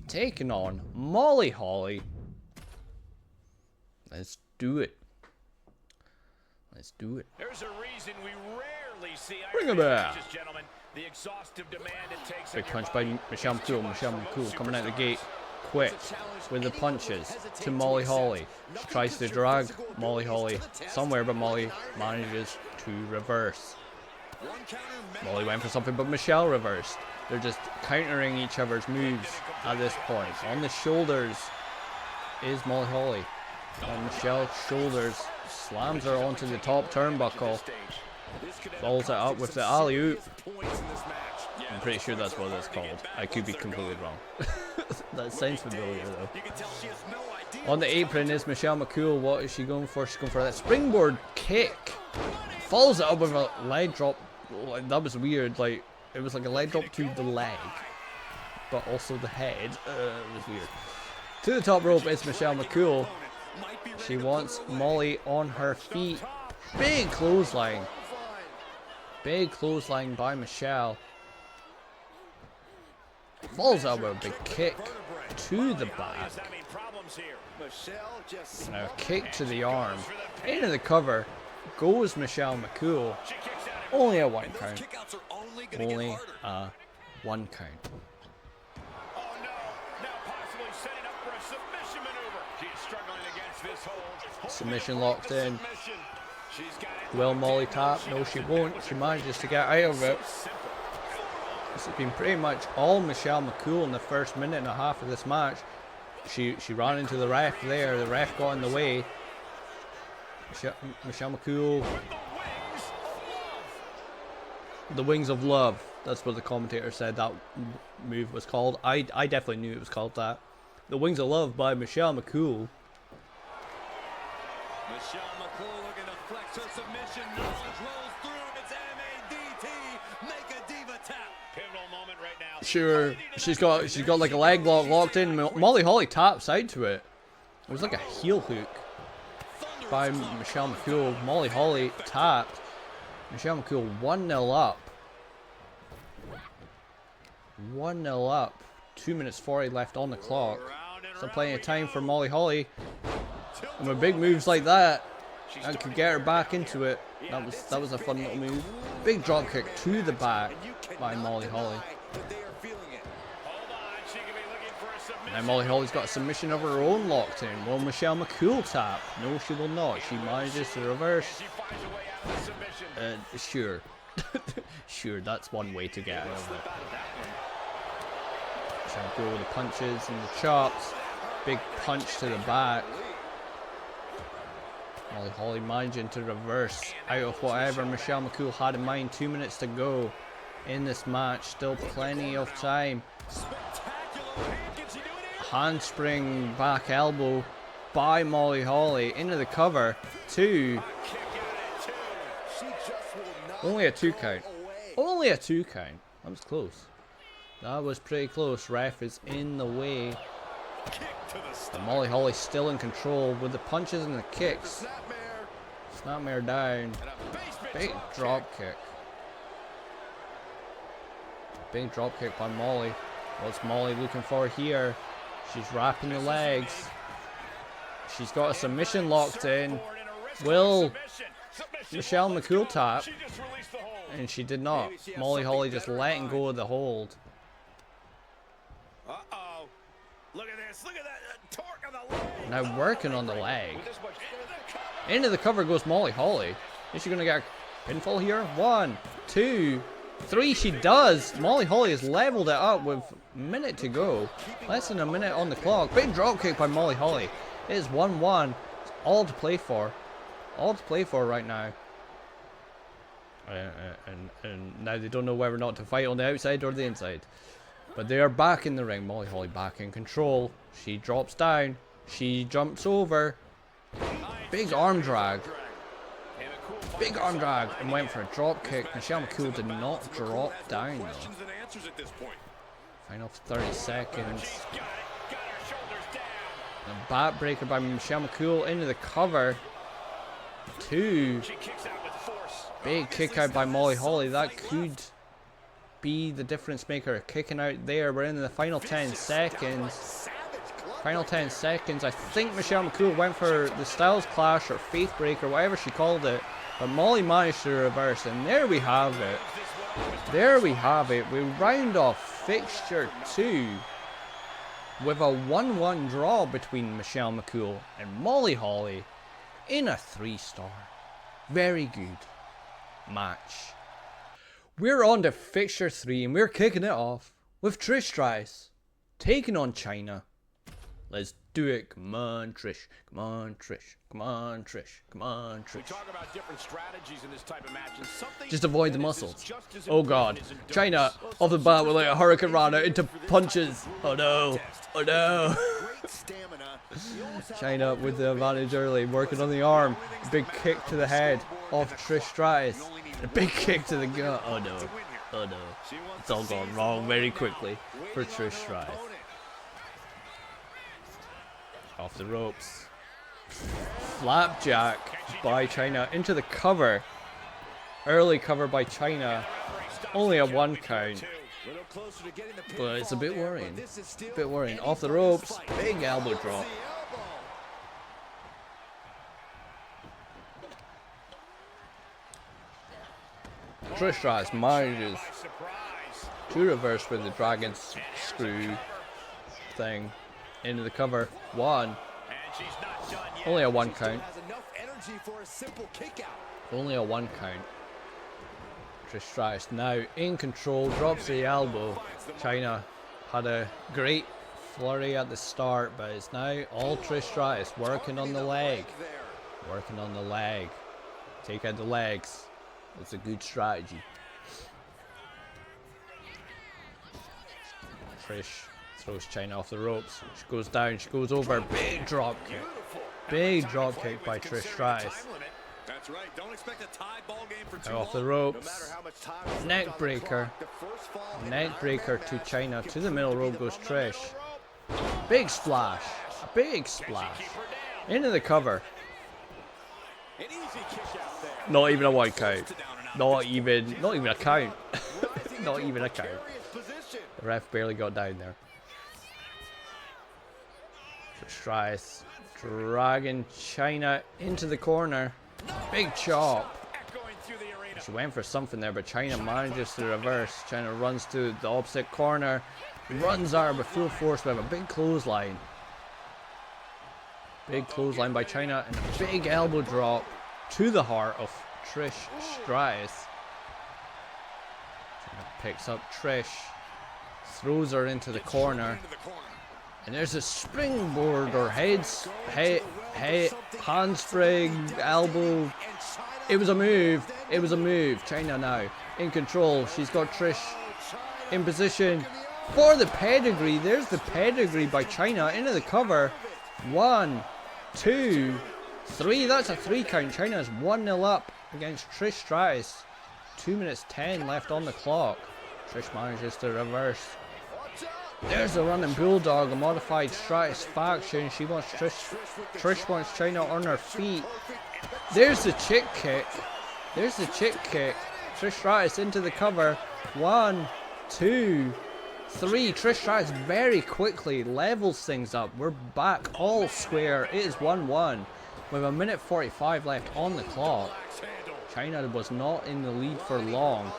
taking on Molly Holly. Let's do it. Let's do it. There's a reason we rarely see Bring Ironman it back. matches, gentlemen. The exhaustive demand it takes. Big of your punch body by Michelle makes too McCool. much Michelle for McCool most coming out the superstars. gate quick with the punches to Molly Holly. She tries to drag Molly Holly somewhere, but Molly manages to reverse. Molly went for something, but Michelle reversed. They're just countering each other's moves at this point. On the shoulders is Molly Holly. On Michelle's shoulders, slams her onto the top turnbuckle. Follows it up with the alley-oop. I'm pretty sure that's what it's called. I could be completely wrong. That sounds familiar though. On the apron is Michelle McCool. What is she going for? She's going for that springboard kick. Follows it up with a leg drop. Like, that was weird. Like, it was like a leg drop to the leg, but also the head. It was weird. To the top rope is Michelle McCool. She wants Molly on her feet. Big clothesline. Big clothesline by Michelle. Falls out with a big kick to the back. Now a kick to the arm. Into the cover goes Michelle McCool. Only a 1 count. Only a 1 count. Submission locked in. Will Molly tap? No, she won't. She manages to get out of it. This has been pretty much all Michelle McCool in the first minute and a half of this match. She ran into the ref there. The ref got in the way. Michelle McCool. The Wings of Love. That's what the commentator said that move was called. I definitely knew it was called that. The Wings of Love by Michelle McCool. Michelle McCool looking to flex her submission. Knowledge rolls through, and it's MADT. Make a diva tap. Pivotal moment right now. Sure, she's got like a leg lock locked in. Molly Holly taps out to it. It was like a heel hook by Michelle McCool. Molly Holly tapped. Michelle McCool 1-0 up. 1-0 up. 2 minutes 40 left on the clock. So plenty of time for Molly Holly. And with big moves like that, I could get her back into it. That was a fun little move. Big drop kick to the back by Molly Holly. Now Molly Holly's got a submission of her own locked in. Will Michelle McCool tap? No, she will not. She manages to reverse. Sure. Sure, that's one way to get out of it. Michelle McCool with the punches and the chops. Big punch to the back. Molly Holly managing to reverse out of whatever Michelle McCool had in mind. 2 minutes to go in this match. Still plenty of time. Handspring back elbow by Molly Holly into the cover. 2. Only a 2 count. Only a 2 count. That was close. That was pretty close. Ref is in the way. And Molly Holly still in control with the punches and the kicks. Snapmare down. Big drop kick. Big drop kick by Molly. What's Molly looking for here? She's wrapping the legs. She's got a submission locked in. Will Michelle McCool tap? And she did not. Molly Holly just letting go of the hold. Uh-oh. Look at this. Look at that torque on the leg. Now working on the leg. Into the cover goes Molly Holly. Is she going to get a pinfall here? 1, 2, 3. She does. Molly Holly has leveled it up with a minute to go. Less than a minute on the clock. Big drop kick by Molly Holly. It is 1-1. It's all to play for. All to play for right now. And now they don't know whether or not to fight on the outside or the inside. But they are back in the ring. Molly Holly back in control. She drops down. She jumps over. Big arm drag. Big arm drag. And went for a drop kick. Michelle McCool did not drop down though. Final 30 seconds. A backbreaker by Michelle McCool into the cover. 2. Big kick out by Molly Holly. That could be the difference maker. Kicking out there. We're in the final 10 seconds. Final 10 seconds. I think Michelle McCool went for the Styles Clash or Faith Breaker, whatever she called it. But Molly managed to reverse. And there we have it. There we have it. We round off Fixture 2 with a 1-1 draw between Michelle McCool and Molly Holly in a 3-star. Very good match. We're on to Fixture 3 and we're kicking it off with Trish Stratus taking on Chyna. Let's do it. Come on, Trish. Come on, Trish. Come on, Trish. Come on, Trish. We talk about different strategies in this type of match, and something just avoid the muscles. Oh god. Chyna off the bat with like a Hurricane Rana into punches. Oh no. Oh no. Chyna with the advantage early, working on the arm. Big kick to the head of Trish Stratus. A big kick to the gut. Oh no. Oh no. It's all gone wrong very quickly for Trish Stratus. Off the ropes. Flapjack by Chyna into the cover. Early cover by Chyna. Only a 1 count. But it's a bit worrying. A bit worrying. Off the ropes. Big elbow drop. Trish Stratus manages to reverse with the dragon screw thing. Into the cover. 1. Only a 1 count. Only a 1 count. Trish Stratus now in control. Drops the elbow. Chyna had a great flurry at the start, but it's now all Trish Stratus working on the leg. Working on the leg. Take out the legs. It's a good strategy. Trish throws Chyna off the ropes. She goes down. She goes over. Big drop kick. Big drop kick by Trish Stratus. Now off the ropes. Neck breaker. Neck breaker to Chyna. To the middle rope goes Trish. Big splash. Big splash. Into the cover. Not even a 1 count. Not even a count. Not even a count. The ref barely got down there. Stratus dragging Chyna into the corner. Big chop. She went for something there, but Chyna manages to reverse. Chyna runs to the opposite corner. Runs out with full force. We have a big clothesline. Big clothesline by Chyna and a big elbow drop to the heart of Trish Stratus. Chyna picks up Trish. Throws her into the corner. And there's a springboard or handspring, elbow. It was a move. It was a move. Chyna now in control. She's got Trish in position for the pedigree. There's the pedigree by Chyna into the cover. 1, 2, 3. That's a 3 count. Chyna's 1-0 up against Trish Stratus. 2 minutes 10 left on the clock. Trish manages to reverse. There's the running bulldog, a modified Stratus faction. She wants Trish wants Chyna on her feet. There's the chick kick. There's the chick kick. Trish Stratus into the cover. 1, 2, 3. Trish Stratus very quickly levels things up. We're back all square. It is 1-1 with 1:45 left on the clock. Chyna was not in the lead for long.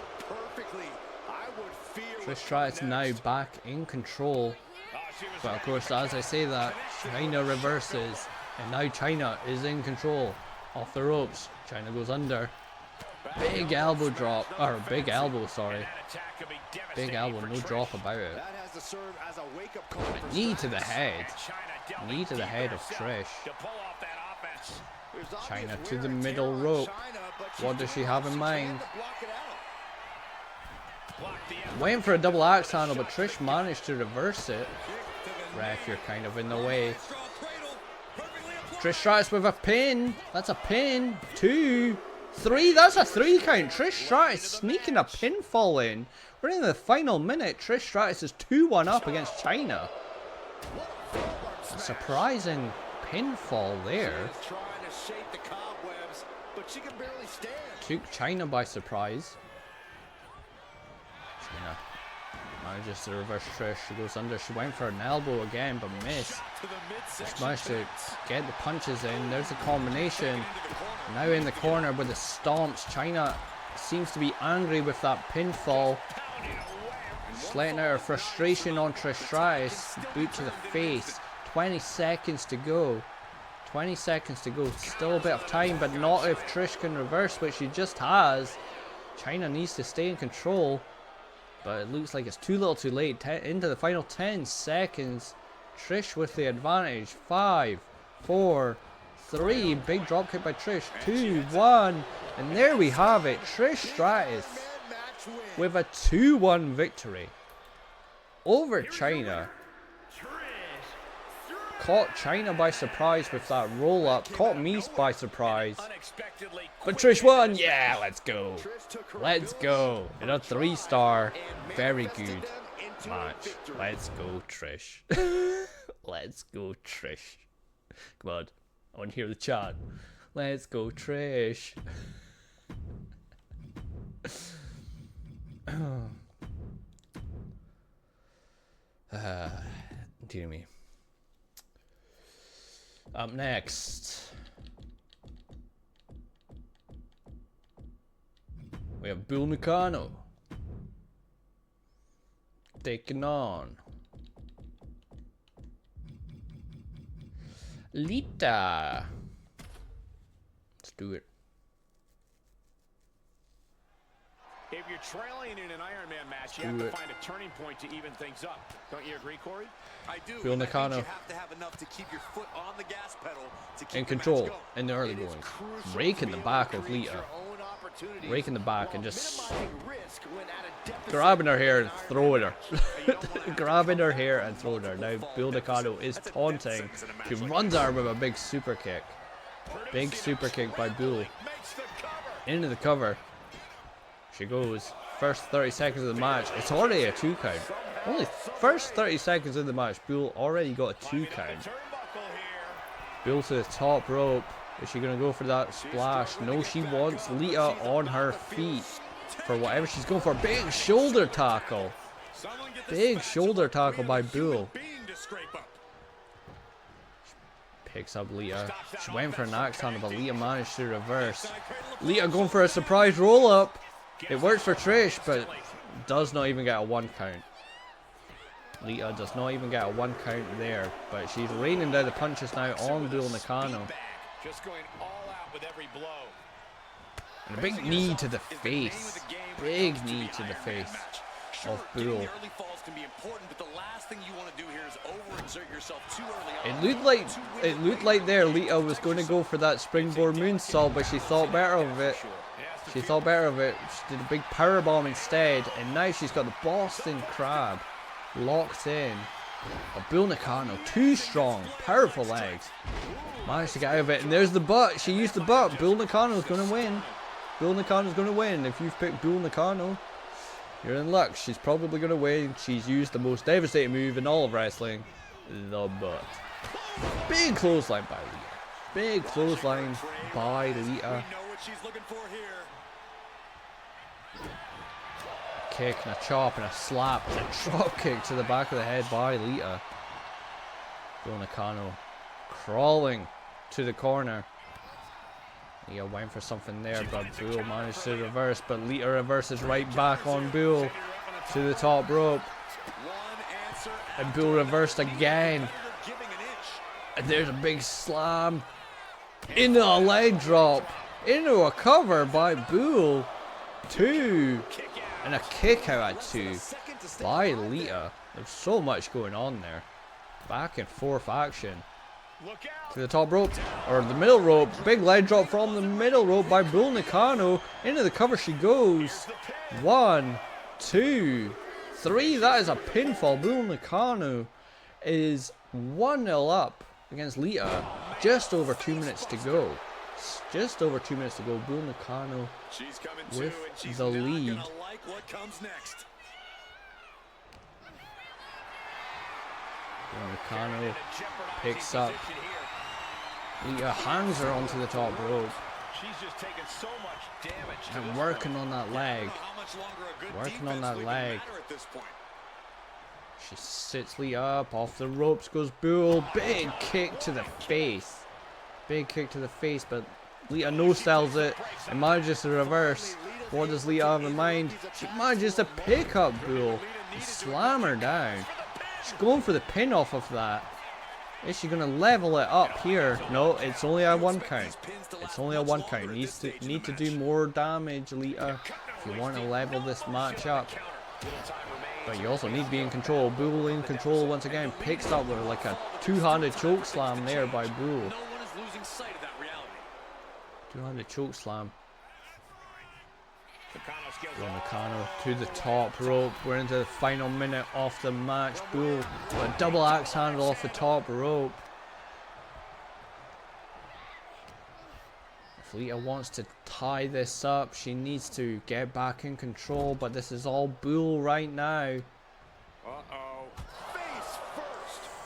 Trish Stratus now back in control. But of course, as I say that, Chyna reverses. And now Chyna is in control. Off the ropes. Chyna goes under. Big elbow drop. Or big elbow, sorry. Big elbow, no drop about it. Knee to the head. Knee to the head of Trish. Chyna to the middle rope. What does she have in mind? Went for a double axe handle, but Trish managed to reverse it. Ref, you're kind of in the way. Trish Stratus with a pin. That's a pin. 2, 3. That's a 3 count. Trish Stratus sneaking a pinfall in. We're in the final minute. Trish Stratus is 2-1 up against China. A surprising pinfall there. Took China by surprise. China manages to reverse Trish. She goes under. She went for an elbow again, but missed. Just managed to get the punches in. There's a combination. Now in the corner with the stomps. China seems to be angry with that pinfall. She's letting out her frustration on Trish Stratus. Boot to the face. 20 seconds to go. 20 seconds to go. Still a bit of time, but not if Trish can reverse, which she just has. China needs to stay in control, but it looks like it's too little too late. Into the final 10 seconds. Trish with the advantage. 5, 4, 3. Big drop kick by Trish. 2, 1. And there we have it. Trish Stratus with a 2-1 victory over China. Caught China by surprise with that roll up. Caught me by surprise. But Trish won. Yeah, let's go. Let's go. In a 3-star. Very good match. Let's go, Trish. Let's go, Trish. Come on. I want to hear the chant. Let's go, Trish. Dear me. Up next, we have Bull Nakano taking on Lita. Let's do it. If you're trailing in an Ironman match, you have to find a turning point to even things up. Don't you agree, Corey? I do. Bull Nakano you have to have enough to keep your foot on the gas pedal to keep in control in the early going. Raking the back of Lita. Raking the back and just grabbing her hair and throwing her. Grabbing her hair and throwing her. Now Bull Nakano is taunting. She runs at her with a big super kick. Big super kick by Bull. Into the cover. She goes. First 30 seconds of the match. It's already a 2 count. Only first 30 seconds of the match. Bull already got a 2 count. Bull to the top rope. Is she going to go for that splash? No, she wants Lita on her feet. For whatever she's going for. Big shoulder tackle. Big shoulder tackle by Bull. Picks up Lita. She went for an axe handle, but Lita managed to reverse. Lita going for a surprise roll up. It works for Trish, but does not even get a 1 count. Lita does not even get a 1 count there, but she's raining down the punches now on Bull Nakano. Just going all out with every blow. And a big knee to the face. Big knee to the face of Bull. It looked like there Lita was going to go for that springboard moonsault, but she thought better of it. She thought better of it. She did a big powerbomb instead, and now she's got the Boston Crab locked in. But Bull Nakano, too strong, powerful legs. Managed to get out of it, and there's the butt. She used the butt. Bull Nakano's going to win. Bull Nakano's going to win. If you've picked Bull Nakano, you're in luck. She's probably going to win. She's used the most devastating move in all of wrestling, the butt. Big clothesline by Lita. Big clothesline by Lita. Kick and a chop and a slap and a drop kick to the back of the head by Lita. Bull Nakano crawling to the corner. Lita went for something there, but Bull managed to reverse, but Lita reverses right back on Bull to the top rope. And Bull reversed again. And there's a big slam into a leg drop, into a cover by Bull. 2. And a kick out at 2 by Lita. There's so much going on there. Back and forth action. To the top rope, or the middle rope. Big leg drop from the middle rope by Bull Nakano. Into the cover she goes. 1, 2, 3. That is a pinfall. Bull Nakano is 1-0 up against Lita. Just over 2 minutes to go. Just over 2 minutes to go. Bull Nakano with the lead. Bull Nakano picks up. Lita hands her onto the top rope. She's just taken so much damage. And working on that leg. Working on that leg. She sits Lita up. Off the ropes goes Bull. Big kick to the face. Big kick to the face, but Lita no-styles it and manages to reverse. What does Lita have in mind? She manages to pick up Bull and slam her down. She's going for the pin off of that. Is she gonna level it up here? No, it's only a 1 count. It's only a 1 count. Need to do more damage, Lita, if you want to level this match up. But you also need to be in control. Bull in control once again. Picks up with like a two-handed choke slam there by Bull. Two-handed choke slam. Nakano to the top rope. We're into the final minute of the match. Bull with a double axe handle off the top rope. If Lita wants to tie this up, she needs to get back in control, but this is all Bull right now.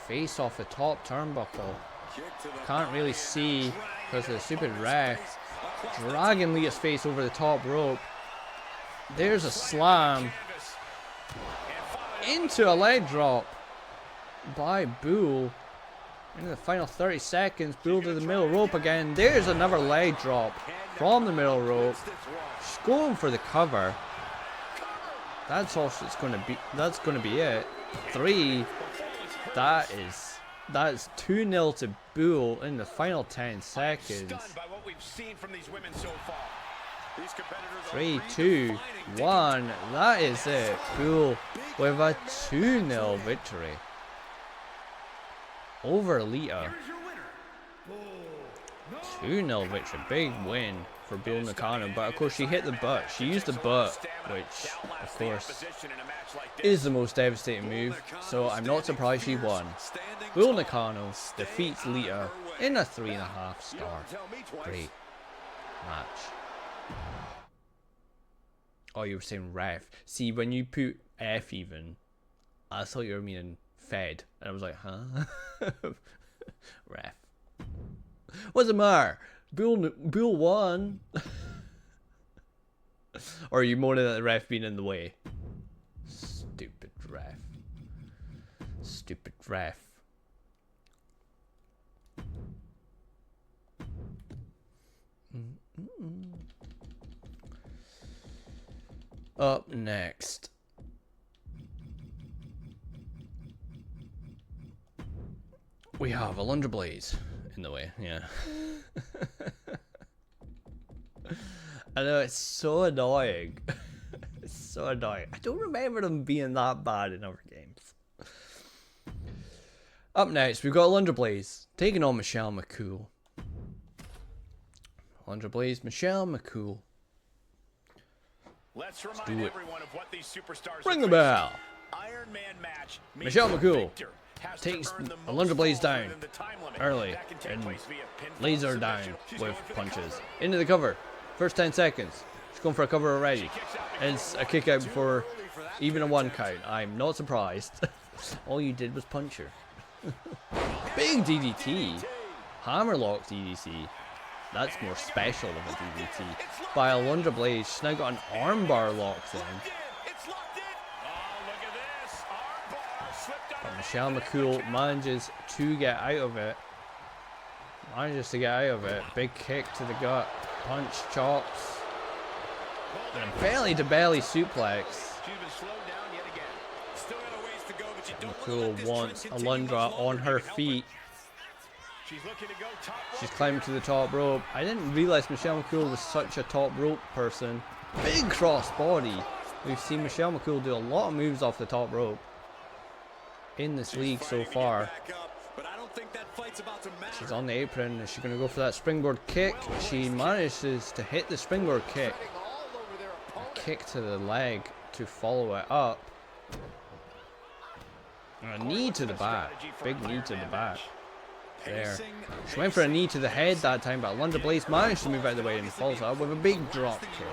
Face off the top turnbuckle. Can't really see because of the stupid ref. Dragging Lita's face over the top rope. There's a slam into a leg drop by Bull. Into the final 30 seconds, Bull to the middle rope again. There's another leg drop from the middle rope. She's going for the cover. That's all it's going to be. That's going to be it. 3. That's 2-0 to Bull in the final 10 seconds. 3, 2, 1. That is it. Bull with a 2-0 victory over Lita. 2-0 victory. Big win for Bull Nakano. But of course she hit the butt. She used the butt, which of course is the most devastating move. So I'm not surprised she won. Bull Nakano defeats Lita in a 3.5 star. Great match. Oh, you were saying ref. See, when you put F even, I thought you were meaning fed. And I was like, huh? Ref. What's the matter? Bull won. Or are you moaning at the ref being in the way? Stupid ref. Stupid ref. Up next, we have Alundra Blaze in the way. Yeah. I know, it's so annoying. It's so annoying. I don't remember them being that bad in other games. Up next, we've got Alundra Blaze taking on Michelle McCool. Alundra Blaze, Michelle McCool. Let's remind everyone of what these superstars Ring the bell. Ironman match. Michelle McCool takes Alundra Blaze down early and lays her down with punches. Into the cover. First 10 seconds. She's going for a cover already. And it's a kick out before even a 1 count. I'm not surprised. All you did was punch her. Big DDT. Hammerlock DDT. That's more special than a DDT. By Alundra Blaze, she's now got an armbar locked in. But Michelle McCool manages to get out of it. Big kick to the gut. Punch, chops. And a belly to belly suplex. McCool wants Alundra on her feet. She's climbing to the top rope. I didn't realize Michelle McCool was such a top rope person. Big cross body. We've seen Michelle McCool do a lot of moves off the top rope in this league so far. She's on the apron. Is she going to go for that springboard kick? She manages to hit the springboard kick. A kick to the leg to follow it up. And a knee to the back. Big knee to the back. There. She went for a knee to the head that time, but Alundra Blaze managed to move out of the way and follows up with a big drop kick.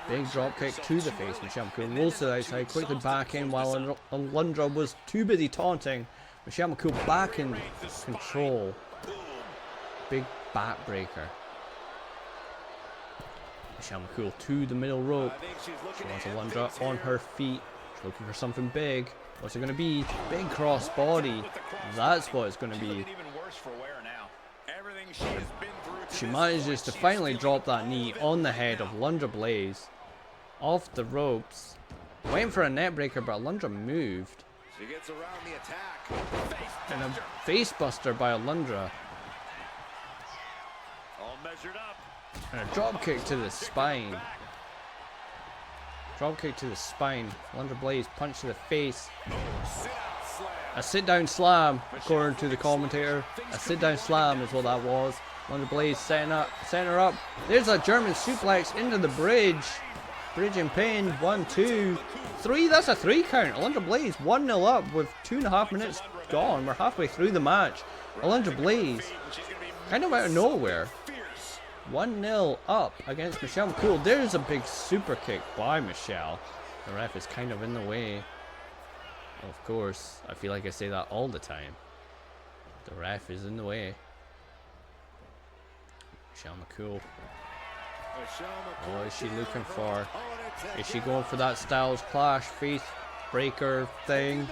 Big drop kick to the face. Michelle McCool rolls to the outside, quickly back in while Alundra was too busy taunting. Michelle McCool back in control. Big backbreaker. Michelle McCool to the middle rope. She wants Alundra on her feet. She's looking for something big. What's it going to be? Big cross body. That's what it's going to be. She manages to finally drop that knee on the head of Alundra Blaze. Off the ropes. Went for a net breaker, but Alundra moved. She gets around the attack. And a face buster by Alundra. All measured up. And a drop kick to the spine. Drop kick to the spine. Alundra Blaze punch to the face. A sit down slam, according to the commentator. A sit down slam is what that was. Alundra Blaze setting her up. There's a German suplex into the bridge. Bridge and pin. 1, 2, 3. That's a 3 count. Alundra Blaze 1-0 up with 2.5 minutes gone. We're halfway through the match. Alundra Blaze, kind of out of nowhere, 1-0 up against Michelle McCool. There's a big super kick by Michelle. The ref is kind of in the way. Of course, I feel like I say that all the time. The ref is in the way. Michelle McCool. What is she looking for? Is she going for that Styles Clash face breaker thing?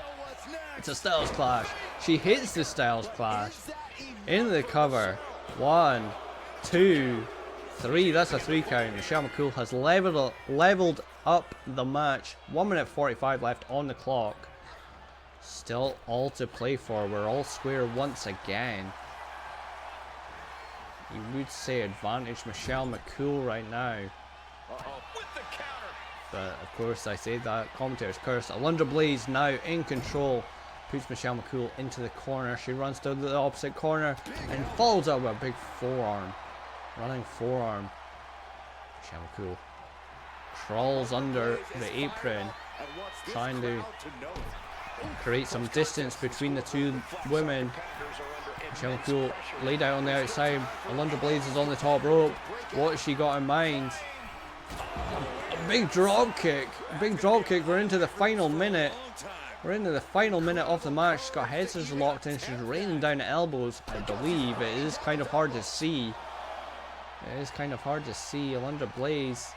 It's a Styles Clash. She hits the Styles Clash in the cover. 1, 2, 3. That's a 3 count. Michelle McCool has leveled up the match. 1 minute 45 left on the clock. Still all to play for. We're all square once again. You would say advantage Michelle McCool right now. But of course I say that. Commentator's curse. Alundra Blaze now in control. Puts Michelle McCool into the corner. She runs to the opposite corner and follows up with a big forearm. Running forearm. Michelle McCool crawls under the apron, trying to create some distance between the two women. Michelle McCool laid out on the outside. Alundra Blaze is on the top rope. What has she got in mind? A big drop kick. A big drop kick. We're into the final minute. We're into the final minute of the match. She's got head scissors locked in. She's raining down the elbows, I believe. It is kind of hard to see. It is kind of hard to see. Alundra Blaze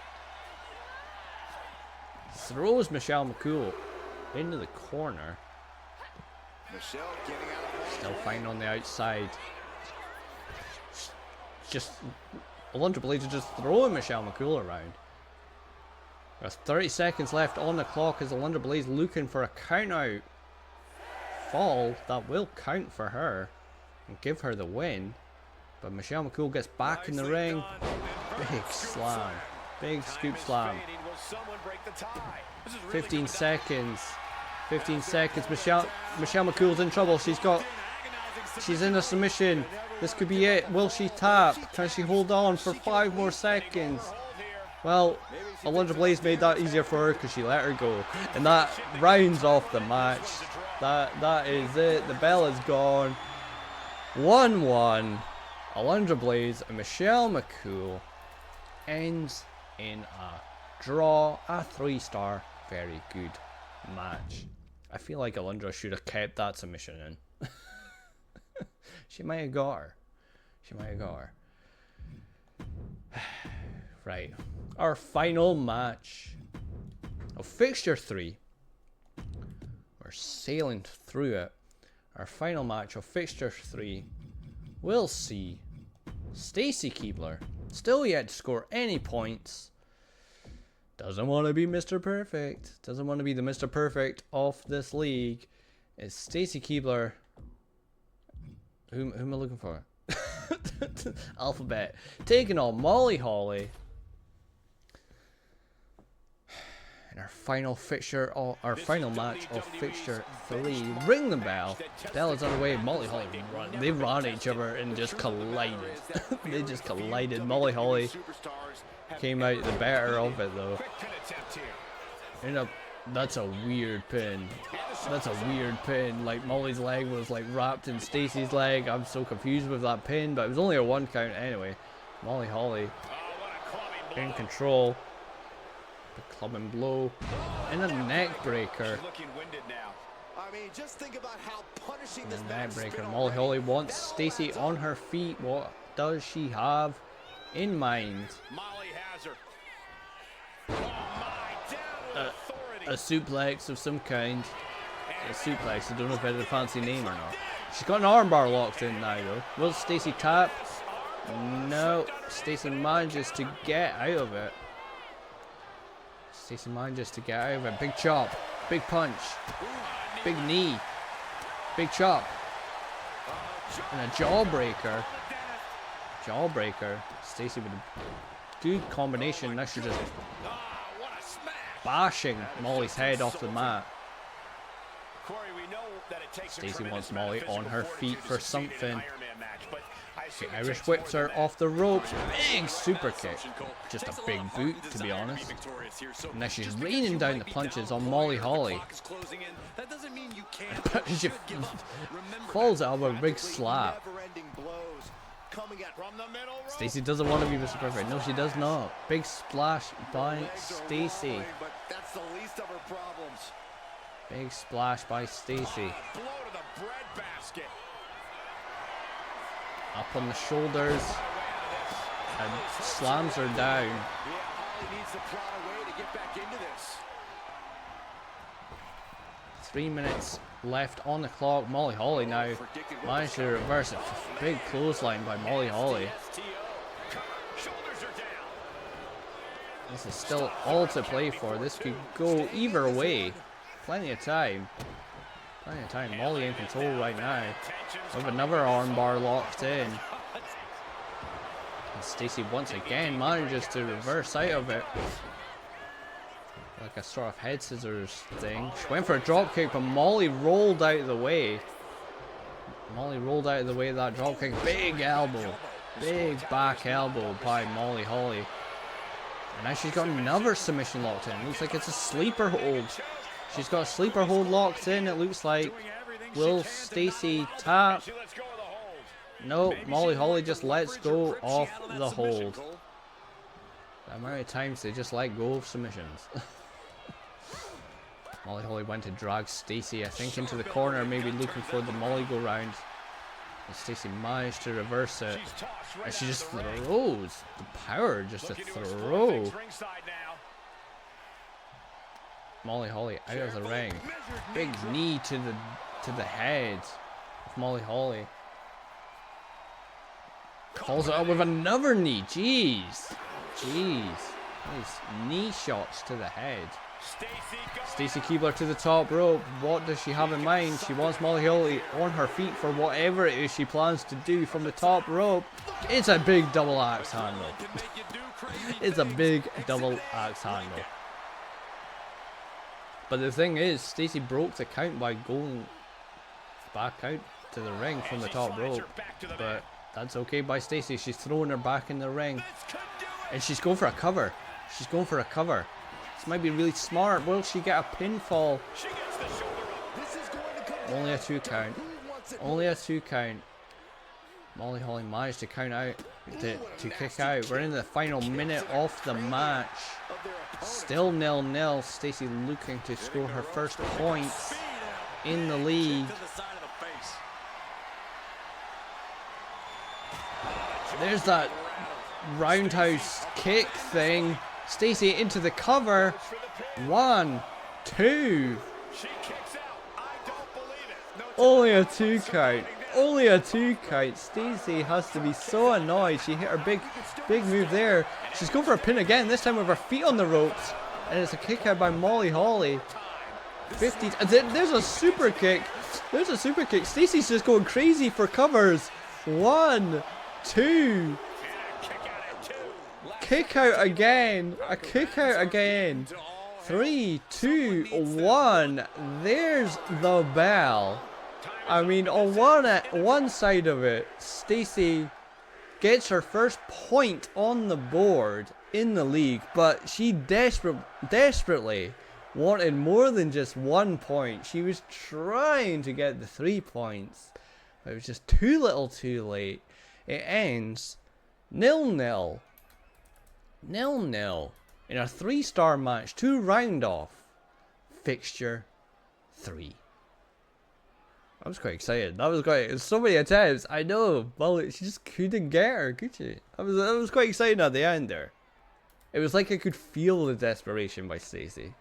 throws Michelle McCool into the corner. Still fighting on the outside. Just Alundra Blaze is just throwing Michelle McCool around. There's 30 seconds left on the clock as Alundra Blaze looking for a count out fall that will count for her and give her the win. But Michelle McCool gets back in the ring. Big slam. Big scoop slam. 15 seconds. 15 seconds. Michelle McCool's in trouble. She's in a submission. This could be it. Will she tap? Can she hold on for 5 more seconds? Well, Alundra Blaze made that easier for her because she let her go. And that rounds off the match. That is it. The bell is gone. 1-1. Alundra Blaze and Michelle McCool ends in a draw. A 3-star. Very good match. I feel like Alundra should have kept that submission in. She might have got her. She might have got her. Right. Our final match of Fixture 3. We're sailing through it. Our final match of Fixture 3 will see Stacy Keibler, still yet to score any points. Doesn't want to be Mr. Perfect. Doesn't want to be the Mr. Perfect of this league. It's Stacy Keibler. Who am I looking for? Alphabet. Taking on Molly Holly. And our final fixture, our final match of Fixture 3. Ring the bell. Bell is underway. Molly Holly run. They ran each other and just collided. They just collided. Molly Holly came out the better of it though. That's a weird pin. That's a weird pin. Like, Molly's leg was like wrapped in Stacy's leg. I'm so confused with that pin, but it was only a 1 count anyway. Molly Holly in control. The clubbing blow and a neck breaker. I mean, just think about how punishing this neck breaker. Molly Holly wants Stacy on her feet. What does she have in mind? Molly has her. Oh my, down with authority. A suplex of some kind. A suplex. I don't know if it had a fancy name or not. She's got an armbar locked in now though. Will Stacy tap? No. Stacy manages to get out of it. Stacy manages to get out of it. Big chop. Big punch. Big knee. Big chop. And a jawbreaker. Jawbreaker. Stacy with a good combination. Now she's just bashing Molly's head off the mat. Stacy wants Molly on her feet for something. She Irish whips her off the ropes. Big super kick. Just a big boot, to be honest. And now she's raining down the punches on Molly Holly. She falls out of a big slap. Stacy doesn't want to be Mr. Perfect. No, she does not. Big splash by Stacy. Big splash by Stacy. Up on the shoulders and slams her down. 3 minutes left on the clock. Molly Holly now managed to reverse it. Big clothesline by Molly Holly. This is still all to play for. This could go either way. Plenty of time. Plenty of time. Molly in control right now. With another armbar locked in. And Stacy once again manages to reverse out of it. Like a sort of head scissors thing. She went for a drop kick, but Molly rolled out of the way. Molly rolled out of the way of that drop kick. Big elbow. Big back elbow by Molly Holly. And now she's got another submission locked in. Looks like it's a sleeper hold. She's got a sleeper hold locked in, it looks like. Will Stacy tap? No, Molly Holly just lets go of the hold. The amount of times they just let go of submissions. Molly Holly went to drag Stacy, I think, into the corner, maybe looking for the Molly go round. And Stacy managed to reverse it. And she just throws. The power just to throw. Molly Holly out of the ring. Big knee to the head of Molly Holly. Calls it up with another knee. Jeez. Jeez. Nice knee shots to the head. Stacy Keibler to the top rope. What does she have in mind? She wants Molly Holly on her feet for whatever it is she plans to do from the top rope. It's a big double axe handle. It's a big double axe handle. But the thing is, Stacy broke the count by going back out to the ring from the top rope. But that's okay by Stacy. She's throwing her back in the ring. And she's going for a cover. She's going for a cover. This might be really smart. Will she get a pinfall? Only a 2 count. Only a 2 count. Molly Holly managed to count out, to kick out. We're in the final minute of the match. Still 0-0. Stacy looking to score her first points in the league. There's that roundhouse kick thing. Stacy into the cover. 1, 2. Only a 2 count. Only a 2 count. Stacy has to be so annoyed. She hit her big move there. She's going for a pin again, this time with her feet on the ropes. And it's a kick out by Molly Holly. 50. There's a super kick. There's a super kick. Stacy's just going crazy for covers. 1, 2. Kick out again. A kick out again. 3, 2, 1. There's the bell. I mean, on one side of it, Stacy gets her first point on the board in the league, but she desperately wanted more than just 1 point. She was trying to get the 3 points. But it was just too little too late. It ends 0-0. 0-0. In a 3-star match to round off Fixture 3. I was quite excited. That was quite so many attempts. I know. Well, she just couldn't get her, could she? I was quite excited at the end there. It was like I could feel the desperation by Stacey.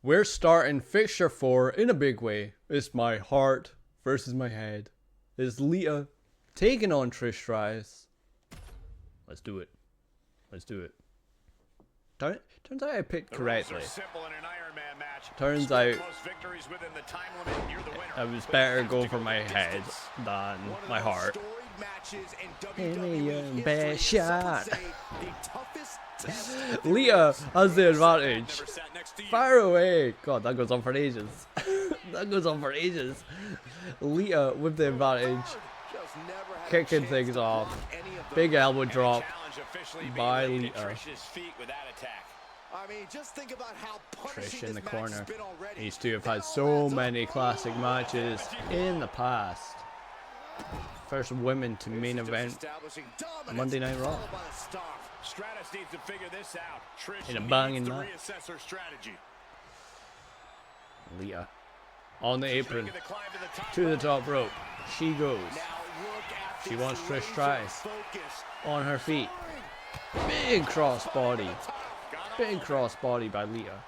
We're starting Fixture 4 in a big way. It's my heart versus my head. It's Lita taking on Trish Stratus. Let's do it. Let's do it. Turns out I picked correctly. Turns out I was better going for my head than my heart. Give me your best shot. Lita has the advantage. Fire away. God, that goes on for ages. That goes on for ages. Lita with the advantage. Kicking things off. Big elbow drop by Lita. I mean, just think about how Trish in the corner. These two have had so many classic matches in the past. First women to main event Monday Night Raw. In a banging match. Lita on the apron to the top rope. She goes. She wants Trish Stratus on her feet. Big crossbody. Big crossbody by Lita.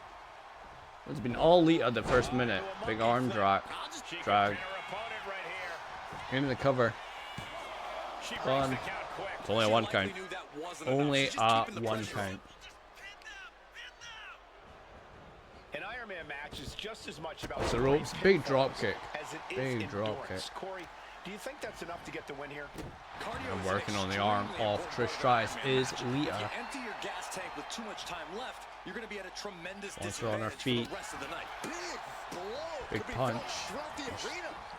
It's been all Lita the first minute. Big arm drag. Into the cover. One. It's only a 1 count. Only a 1 count. An Ironman match is just as much about the ropes. Big drop kick. Big drop kick. Corey, do you think that's enough to get the win here? And working on the arm of Trish Stratus is Lita. Empty your gas tank with too much time left. You're going to be at a tremendous Once her on her feet. Big punch.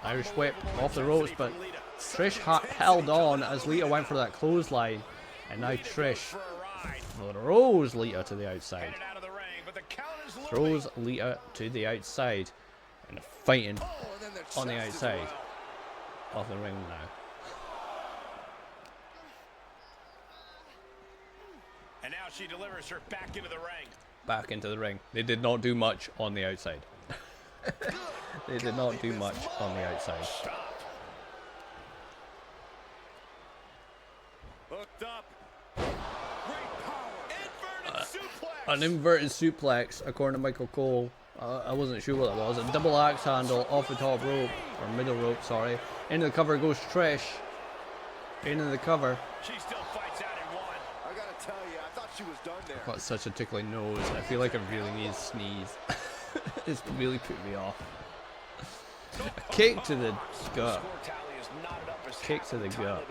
Irish whip off the ropes, but Trish held on as Lita went for that clothesline. And now Trish throws Lita to the outside. Throws Lita to the outside. And fighting on the outside of the ring now. And now she delivers her back into the ring. Back into the ring. They did not do much on the outside. They did not do much on the outside. Hooked up. An inverted suplex, according to Michael Cole. I wasn't sure what it was. A double axe handle off the top rope, or middle rope, sorry. Into the cover goes Trish. Into the cover. She still fights out in one. I gotta tell you, I thought she was done there. I've got such a tickling nose. I feel like I really need to sneeze. It's really put me off. A kick to the gut. Kick to the gut.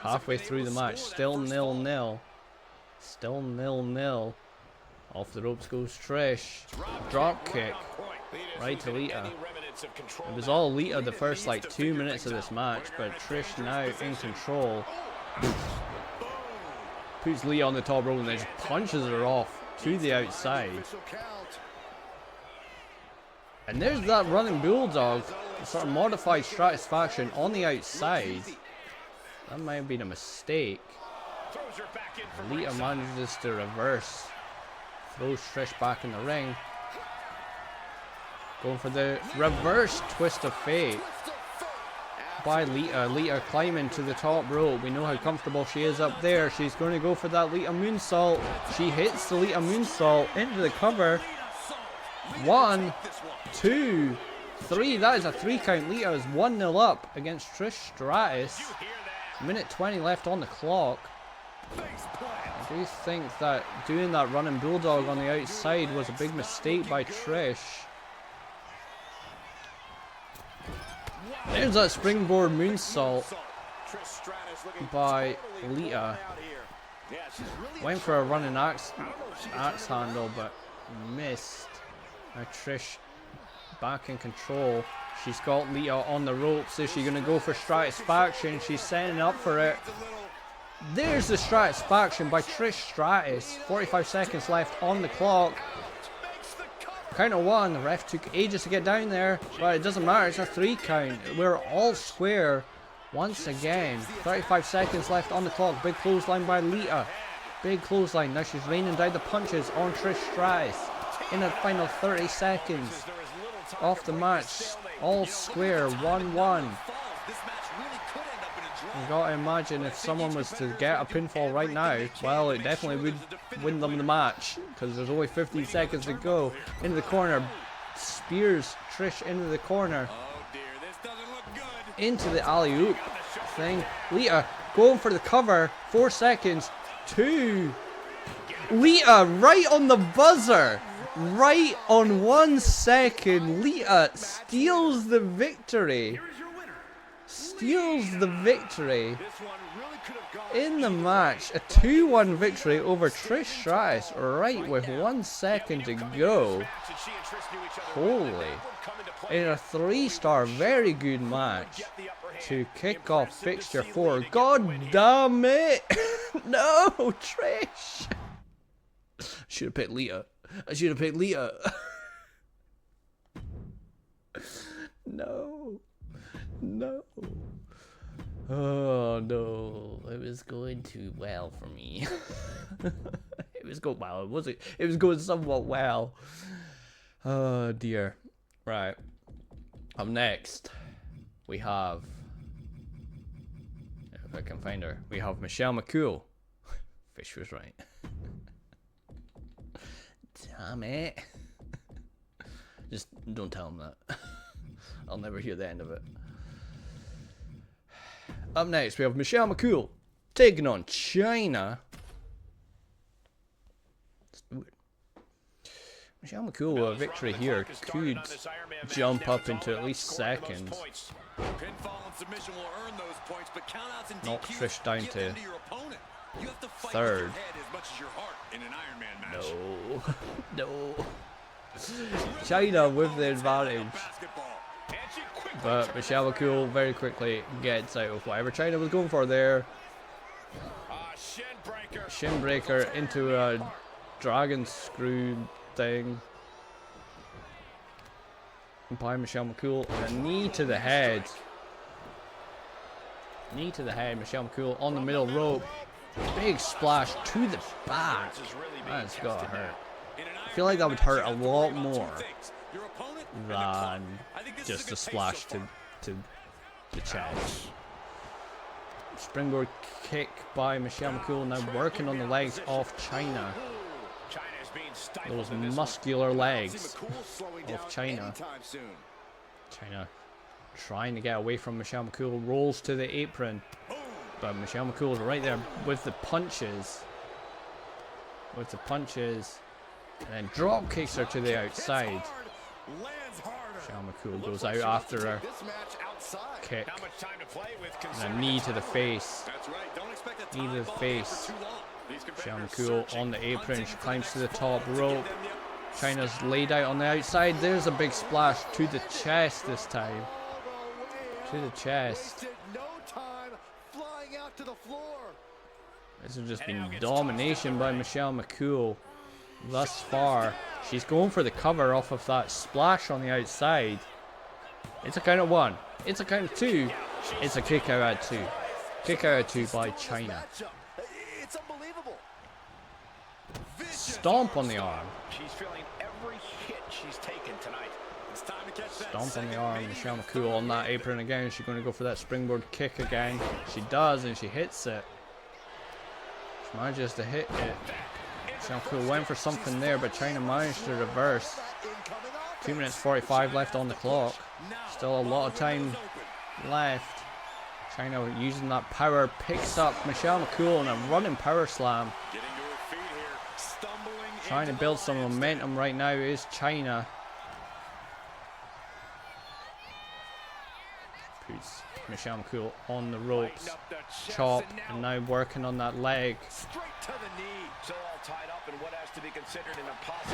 Halfway through the match, still 0-0. Still 0-0. Off the ropes goes Trish. Drop kick. Right to Lita. It was all Lita the first like 2 minutes of this match, but Trish now in control. Puts Lita on the top rope and then just punches her off to the outside. And there's that running bulldog, sort of modified Stratusfaction on the outside. That might have been a mistake. Lita manages to reverse. Throws Trish back in the ring. Going for the reverse twist of fate by Lita. Lita climbing to the top rope. We know how comfortable she is up there. She's going to go for that Lita moonsault. She hits the Lita moonsault into the cover. 1, 2, 3. That is a 3 count. Lita is 1-0 up against Trish Stratus. Minute 20 left on the clock. I do think that doing that running bulldog on the outside was a big mistake by Trish. There's that springboard moonsault by Lita. Went for a running axe handle, but missed. Now Trish back in control. She's got Lita on the ropes. Is she going to go for Stratusfaction? She's setting up for it. There's the satisfaction by Trish Stratus. 45 seconds left on the clock. Count of one. The ref took ages to get down there, but it doesn't matter. It's a 3 count. We're all square once again. 35 seconds left on the clock. Big clothesline by Lita. Big clothesline. Now she's raining down the punches on Trish Stratus. In the final 30 seconds of the match. All square. 1-1. You gotta imagine if someone was to get a pinfall right now, well, it definitely would win them the match, because there's only 15 seconds to go. Into the corner, spears Trish into the corner, into the alley-oop thing. Lita going for the cover, 4 seconds, 2. Lita right on the buzzer, right on 1 second. Lita steals the victory. Steals the victory in the match. A 2-1 victory over Trish Stratus right with 1 second to go. Holy. In a 3-star, very good match to kick off Fixture 4. God damn it. No, Trish. I should have picked Lita. I should have picked Lita. No. No. Oh no. It was going too well for me. It was going well. It was going somewhat well. Oh dear. Right. Up next, we have, if I can find her, we have Michelle McCool. Fish was right. Damn it. Just don't tell him that. I'll never hear the end of it. Up next, we have Michelle McCool taking on China. Michelle McCool with a victory here could jump up into at least seconds. Knock Trish down to 3rd. No. No. China with the advantage. But Michelle McCool very quickly gets out of whatever China was going for there. Shin breaker into a dragon screw thing by Michelle McCool, and a knee to the head. Knee to the head. Michelle McCool on the middle rope. Big splash to the back. That's gotta hurt. I feel like that would hurt a lot more than just a splash to the chest. Springboard kick by Michelle McCool, now working on the legs of China. Those muscular legs of China. China trying to get away from Michelle McCool, rolls to the apron, but Michelle McCool's right there with the punches. And then drop kicks her to the outside. Michelle McCool goes out after her kick. And a knee to the face. Knee to the face. Michelle McCool on the apron. She climbs to the top rope. China's laid out on the outside. There's a big splash to the chest this time. To the chest. This has just been domination by Michelle McCool thus far. She's going for the cover off of that splash on the outside. It's a count of 1. It's a count of 2. It's a kick out at 2. Kick out at 2 by China. Stomp on the arm. She's feeling every hit she's taken tonight. It's time to catch that. Stomp on the arm. Michelle McCool on that apron again. She's going to go for that springboard kick again. She does, and she hits it. She manages to hit it. Michelle McCool went for something there, but China managed to reverse. 2 minutes 45 left on the clock. Still a lot of time left. China using that power picks up Michelle McCool in a running power slam. Trying to build some momentum right now is China. Puts Michelle McCool on the ropes. Chop, and now working on that leg.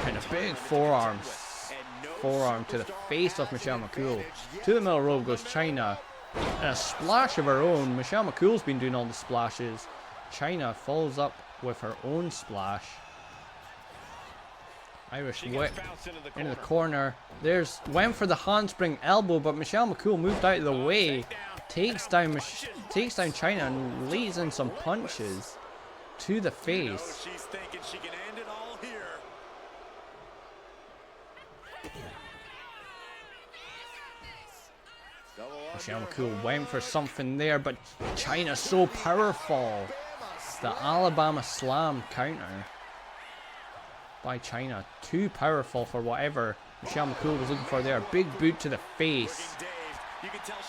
And a big forearm to the face of Michelle McCool. To the middle rope goes China. And a splash of her own. Michelle McCool's been doing all the splashes. China follows up with her own splash. Irish whip into the corner. Went for the handspring elbow, but Michelle McCool moved out of the way. Takes down China and lays in some punches to the face. She's thinking she can end it all here. Michelle McCool went for something there, but China's so powerful. The Alabama Slam counter by China. Too powerful for whatever Michelle McCool was looking for there. Big boot to the face.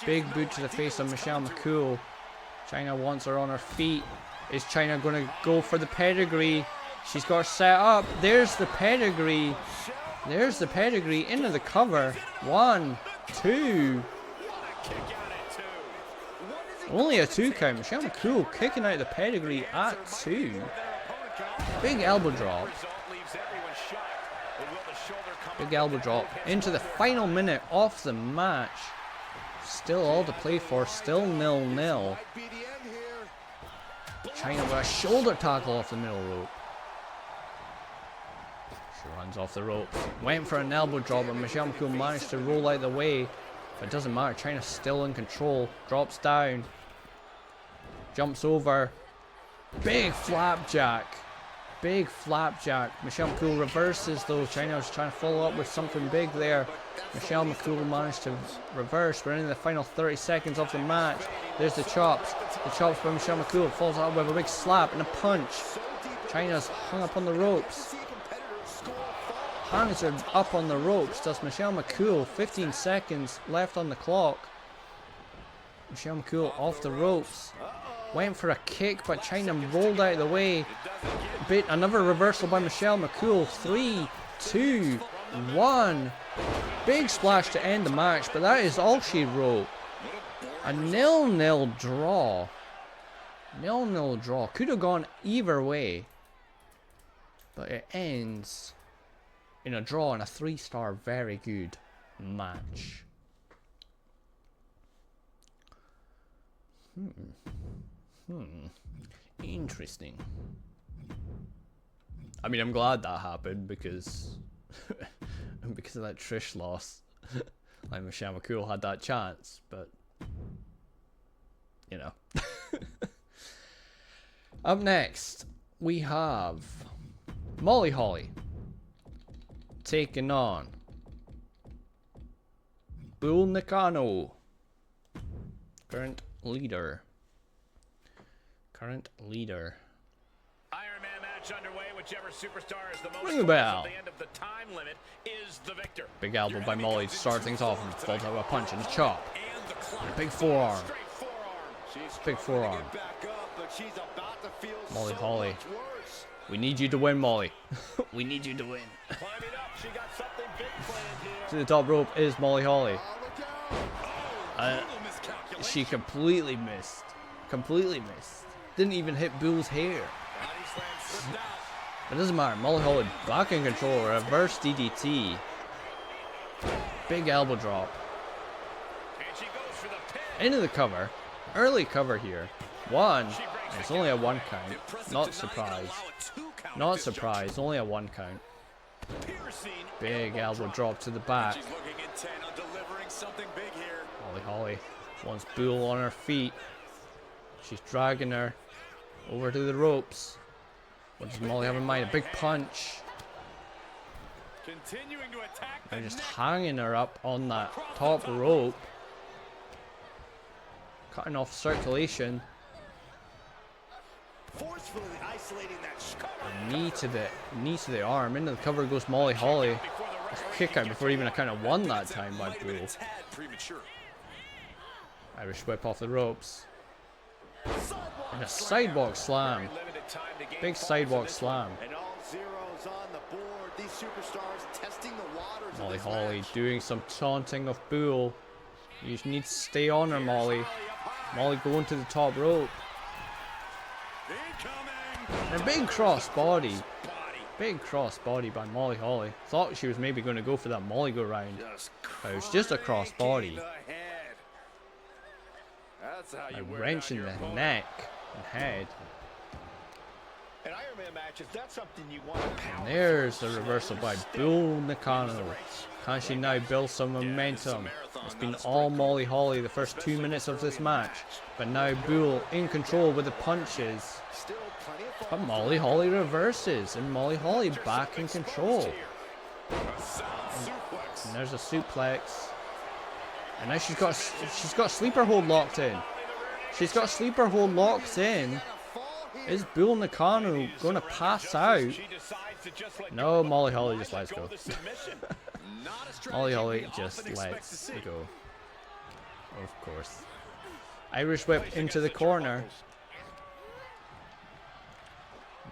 Big boot to the face of Michelle McCool. China wants her on her feet. Is China going to go for the pedigree? She's got her set up. There's the pedigree. There's the pedigree into the cover. 1, 2. Only a 2 count. Michelle McCool kicking out the pedigree at 2. Big elbow drop. Big elbow drop into the final minute of the match. Still all to play for. Still 0-0. China with a shoulder tackle off the middle rope. She runs off the ropes. Went for an elbow drop, but Michelle McCool managed to roll out the way. But it doesn't matter. China's still in control. Drops down. Jumps over. Big flapjack. Big flapjack. Michelle McCool reverses though. China was trying to follow up with something big there. Michelle McCool managed to reverse. We're in the final 30 seconds of the match. There's the chops. The chops by Michelle McCool. Falls out with a big slap and a punch. China's hung up on the ropes. Hangs her up on the ropes. Does Michelle McCool. 15 seconds left on the clock. Michelle McCool off the ropes. Went for a kick, but China rolled out of the way. Another reversal by Michelle McCool. 3, 2, 1. Big splash to end the match, but that is all she wrote. A 0-0 draw. 0-0 draw. Could have gone either way. But it ends in a draw and a 3-star very good match. Interesting. I mean, I'm glad that happened because because of that Trish loss. Like Michelle McCool had that chance, but you know. Up next, we have Molly Holly taking on Bull Nakano, current leader. Ironman match underway. Whichever superstar is the most Ring the bell. at the end of the time limit is the victor. Big elbow by Molly to start things off and falls out with a punch and a chop. And a big forearm. Big forearm. Molly Holly. We need you to win, Molly. We need you to win. To the top rope is Molly Holly. She completely missed. Didn't even hit Bull's hair. It doesn't matter. Molly Holly back in control. Reverse DDT. Big elbow drop. Into the cover. Early cover here. 1. It's only a 1 count. Not surprised. Not surprised. Only a 1 count. Big elbow drop to the back. Molly Holly wants Bull on her feet. She's dragging her over to the ropes. What does Molly have in mind? A big punch. They're just hanging her up on that top rope. Cutting off circulation. Knee to the arm. Into the cover goes Molly Holly. Kick out before even a kind of 1 that time by Bull. Irish whip off the ropes. And a sidewalk slam. Big sidewalk slam. Molly Holly doing some taunting of Bull. You need to stay on her, Molly. Molly going to the top rope. And a big cross body. Big cross body by Molly Holly. Thought she was maybe going to go for that Molly go round. But it was just a cross body. A wrench in the neck and head. Ironman matches, that's something you want to power. And there's the reversal by Bull Nakano. Can she now build some momentum? It's been all Molly Holly the first 2 minutes of this match, but now Bull in control with the punches. But Molly Holly reverses, and Molly Holly back in control. And there's a suplex. And now she's got sleeper hold locked in. She's got sleeper hold locked in. Is Bull Nakano gonna pass out? No, Molly Holly just lets go. Molly Holly just lets it go. Of course. Irish whip into the corner.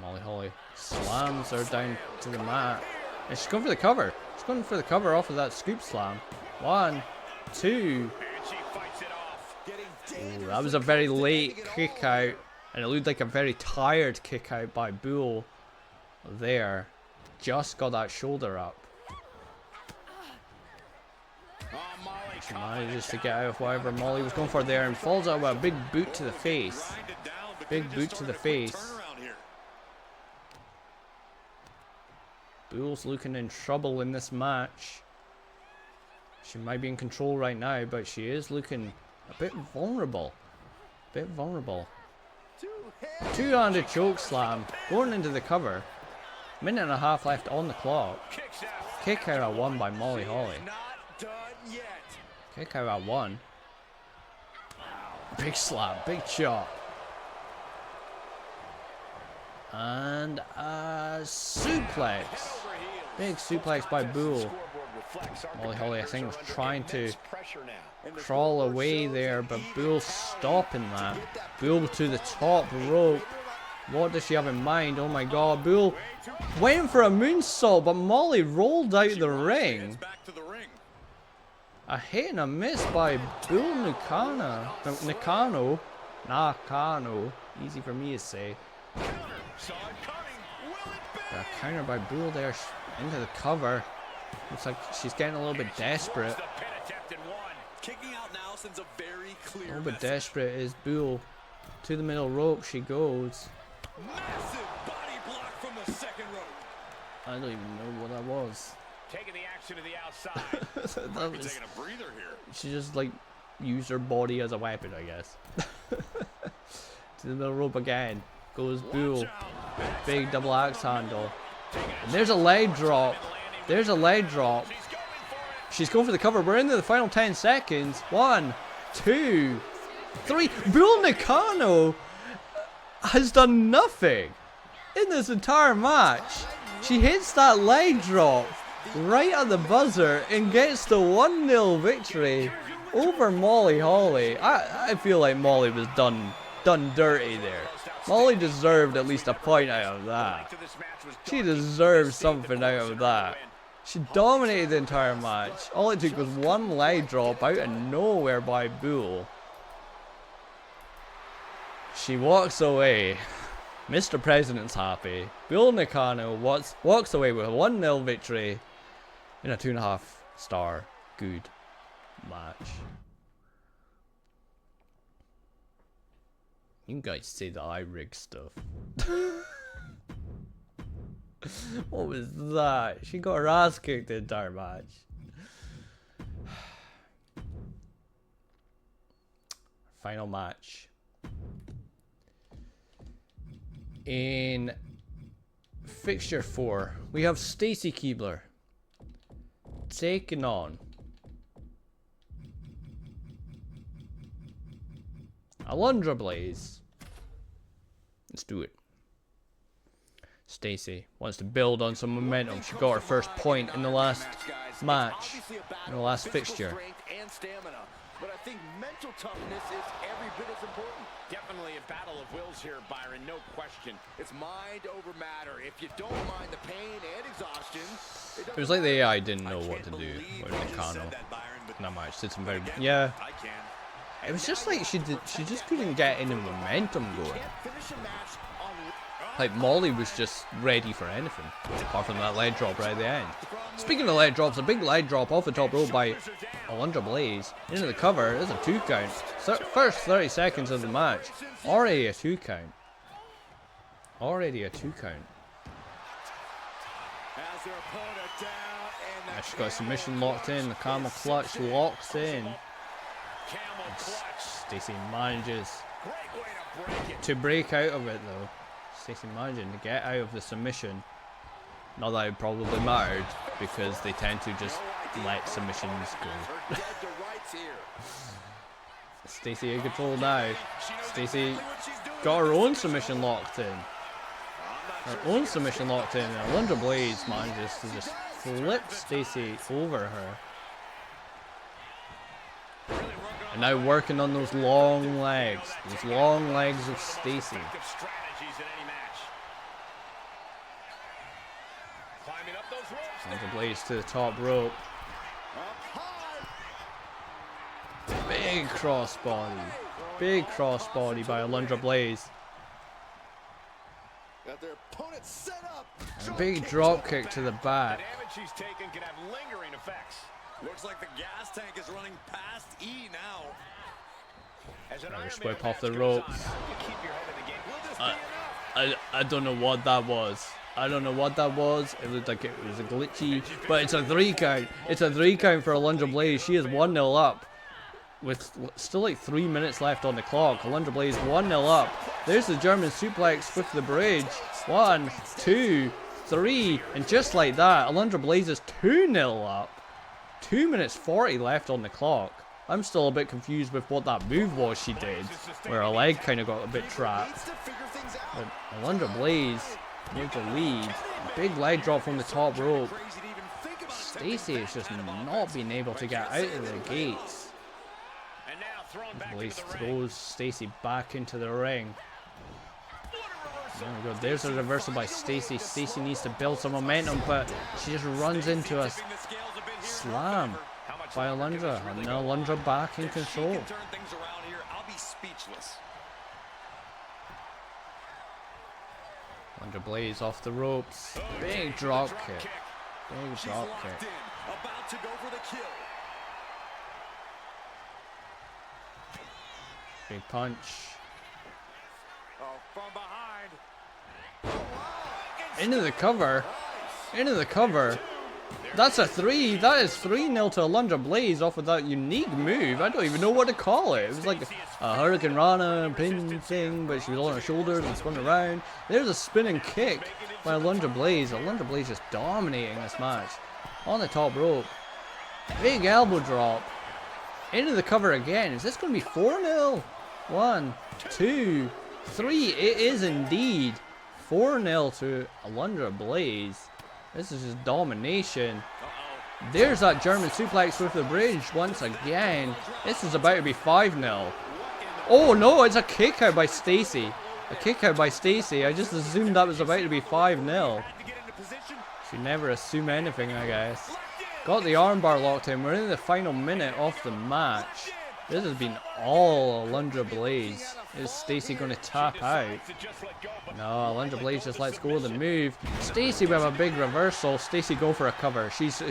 Molly Holly slams her down to the mat. And she's going for the cover. She's going for the cover off of that scoop slam. 1, 2. Ooh, that was a very late kick out. And it looked like a very tired kick out by Bull there. Just got that shoulder up. She manages to get out of whatever Molly was going for there and falls out with a big boot to the face. Big boot to the face. Bull's looking in trouble in this match. She might be in control right now, but she is looking a bit vulnerable. Two-handed choke slam going into the cover. Minute and a half left on the clock. Kick out at 1 by Molly Holly. Kick out at 1. Big slap, big chop. And a suplex. Big suplex by Bull. Molly Holly, I think, was trying to crawl away there, but Bull stopping that. Bull to the top rope. What does she have in mind? Oh my god, Bull went for a moonsault, but Molly rolled out the ring. A hit and a miss by Bull Nakano. Nakano. Easy for me to say. A counter by Bull there into the cover. Looks like she's getting a little bit desperate. A little bit desperate is Bull. To the middle rope she goes. Massive body block from the second rope. I don't even know what that was. Taking the action to the outside. That was, Taking a breather here. she just like used her body as a weapon, I guess. To the middle rope again. Goes Bull. Big double axe handle. And there's a leg drop. There's a leg drop. She's going for the cover. We're into the final 10 seconds. 1, 2, 3. Bull Nakano has done nothing in this entire match. She hits that leg drop right at the buzzer and gets the 1-0 victory over Molly Holly. I feel like Molly was done dirty there. Molly deserved at least a point out of that. She deserved something out of that. She dominated the entire match. All it took was one leg drop out of nowhere by Bull. She walks away. Mr. President's happy. Bull Nakano walks away with a 1-0 victory in a 2.5 star good match. You guys say that I rigged stuff. What was that? She got her ass kicked the entire match. Final match. In Fixture 4, we have Stacy Keibler taking on Alundra Blaze. Let's do it. Stacy wants to build on some momentum. She got her first point in the last match, in the last fixture. But I think mental toughness is every bit as important. Definitely a battle of wills here, Byron, no question. It's mind over matter. If you don't mind the pain and exhaustion, it was like the AI didn't know what to do with Nakano. Not much. Did some very It was just like she just couldn't get any momentum going. Like Molly was just ready for anything, apart from that leg drop right at the end. Speaking of leg drops, a big leg drop off the top rope by Alundra Blaze into the cover. There's a 2 count. First 30 seconds of the match, already a 2 count. Already a 2 count. Has their opponent down, and Now she's got a submission locked in. The camel clutch locks in. camel clutch. Stacey manages Great way to break it. to break out of it though. Stacey managing to get out of the submission. Not that it probably mattered, because they tend to just let submissions go. Stacey in control now. Stacey got her own submission locked in. Her own submission locked in, and Alundra Blaze manages to just flip Stacey over her. And now working on those long legs of Stacey. Alundra Blaze to the top rope. Big crossbody. Big crossbody by Alundra Blaze. Got their opponent set up. And a big drop kick to the back. The damage she's taken can have lingering effects. Looks like the gas tank is running past E now. As an Irish Ironman whip off the match ropes. goes on, how do you keep your head in the game? Will this be enough? I don't know what that was. I don't know what that was. It looked like it was a glitchy, but it's a 3 count. It's a 3 count for Alundra Blaze. She is 1-0 up with still like 3 minutes left on the clock. Alundra Blaze 1-0 up. There's the German suplex with the bridge. 1, 2, 3, and just like that, Alundra Blaze is 2-0 up. 2 minutes 40 left on the clock. I'm still a bit confused with what that move was she did, where her leg kind of got a bit trapped. But Alundra Blaze with the lead. Big leg drop from the top rope. Stacey is just not being able to get out of the gates. Blaze throws Stacey back into the ring. There we go. There's a reversal by Stacey. Stacey needs to build some momentum, but she just runs into a slam by Alundra. And now Alundra back in control. Alundra Blaze off the ropes. Big drop kick. Big drop kick. About to go for the kill. Big punch. Oh, from behind. Into the cover. Into the cover. That's a 3. That is 3-0 to Alundra Blaze off of that unique move. I don't even know what to call it. It was like a Hurricane Rana pin thing, but she was on her shoulders and spun around. There's a spinning kick by Alundra Blaze. Alundra Blaze just dominating this match. On the top rope. Big elbow drop. Into the cover again. Is this going to be 4-0? 1, 2, 3. It is indeed 4-0 to Alundra Blaze. This is just domination. There's that German suplex with the bridge once again. This is about to be 5-0. Oh no, it's a kick out by Stacey. A kick out by Stacey. I just assumed that was about to be 5-0. Should never assume anything, I guess. Got the armbar locked in. We're in the final minute of the match. This has been all Alundra Blaze. Is Stacey going to tap out? No, Alundra Blaze just lets go of the move. Stacey with a big reversal. Stacey go for a cover. She's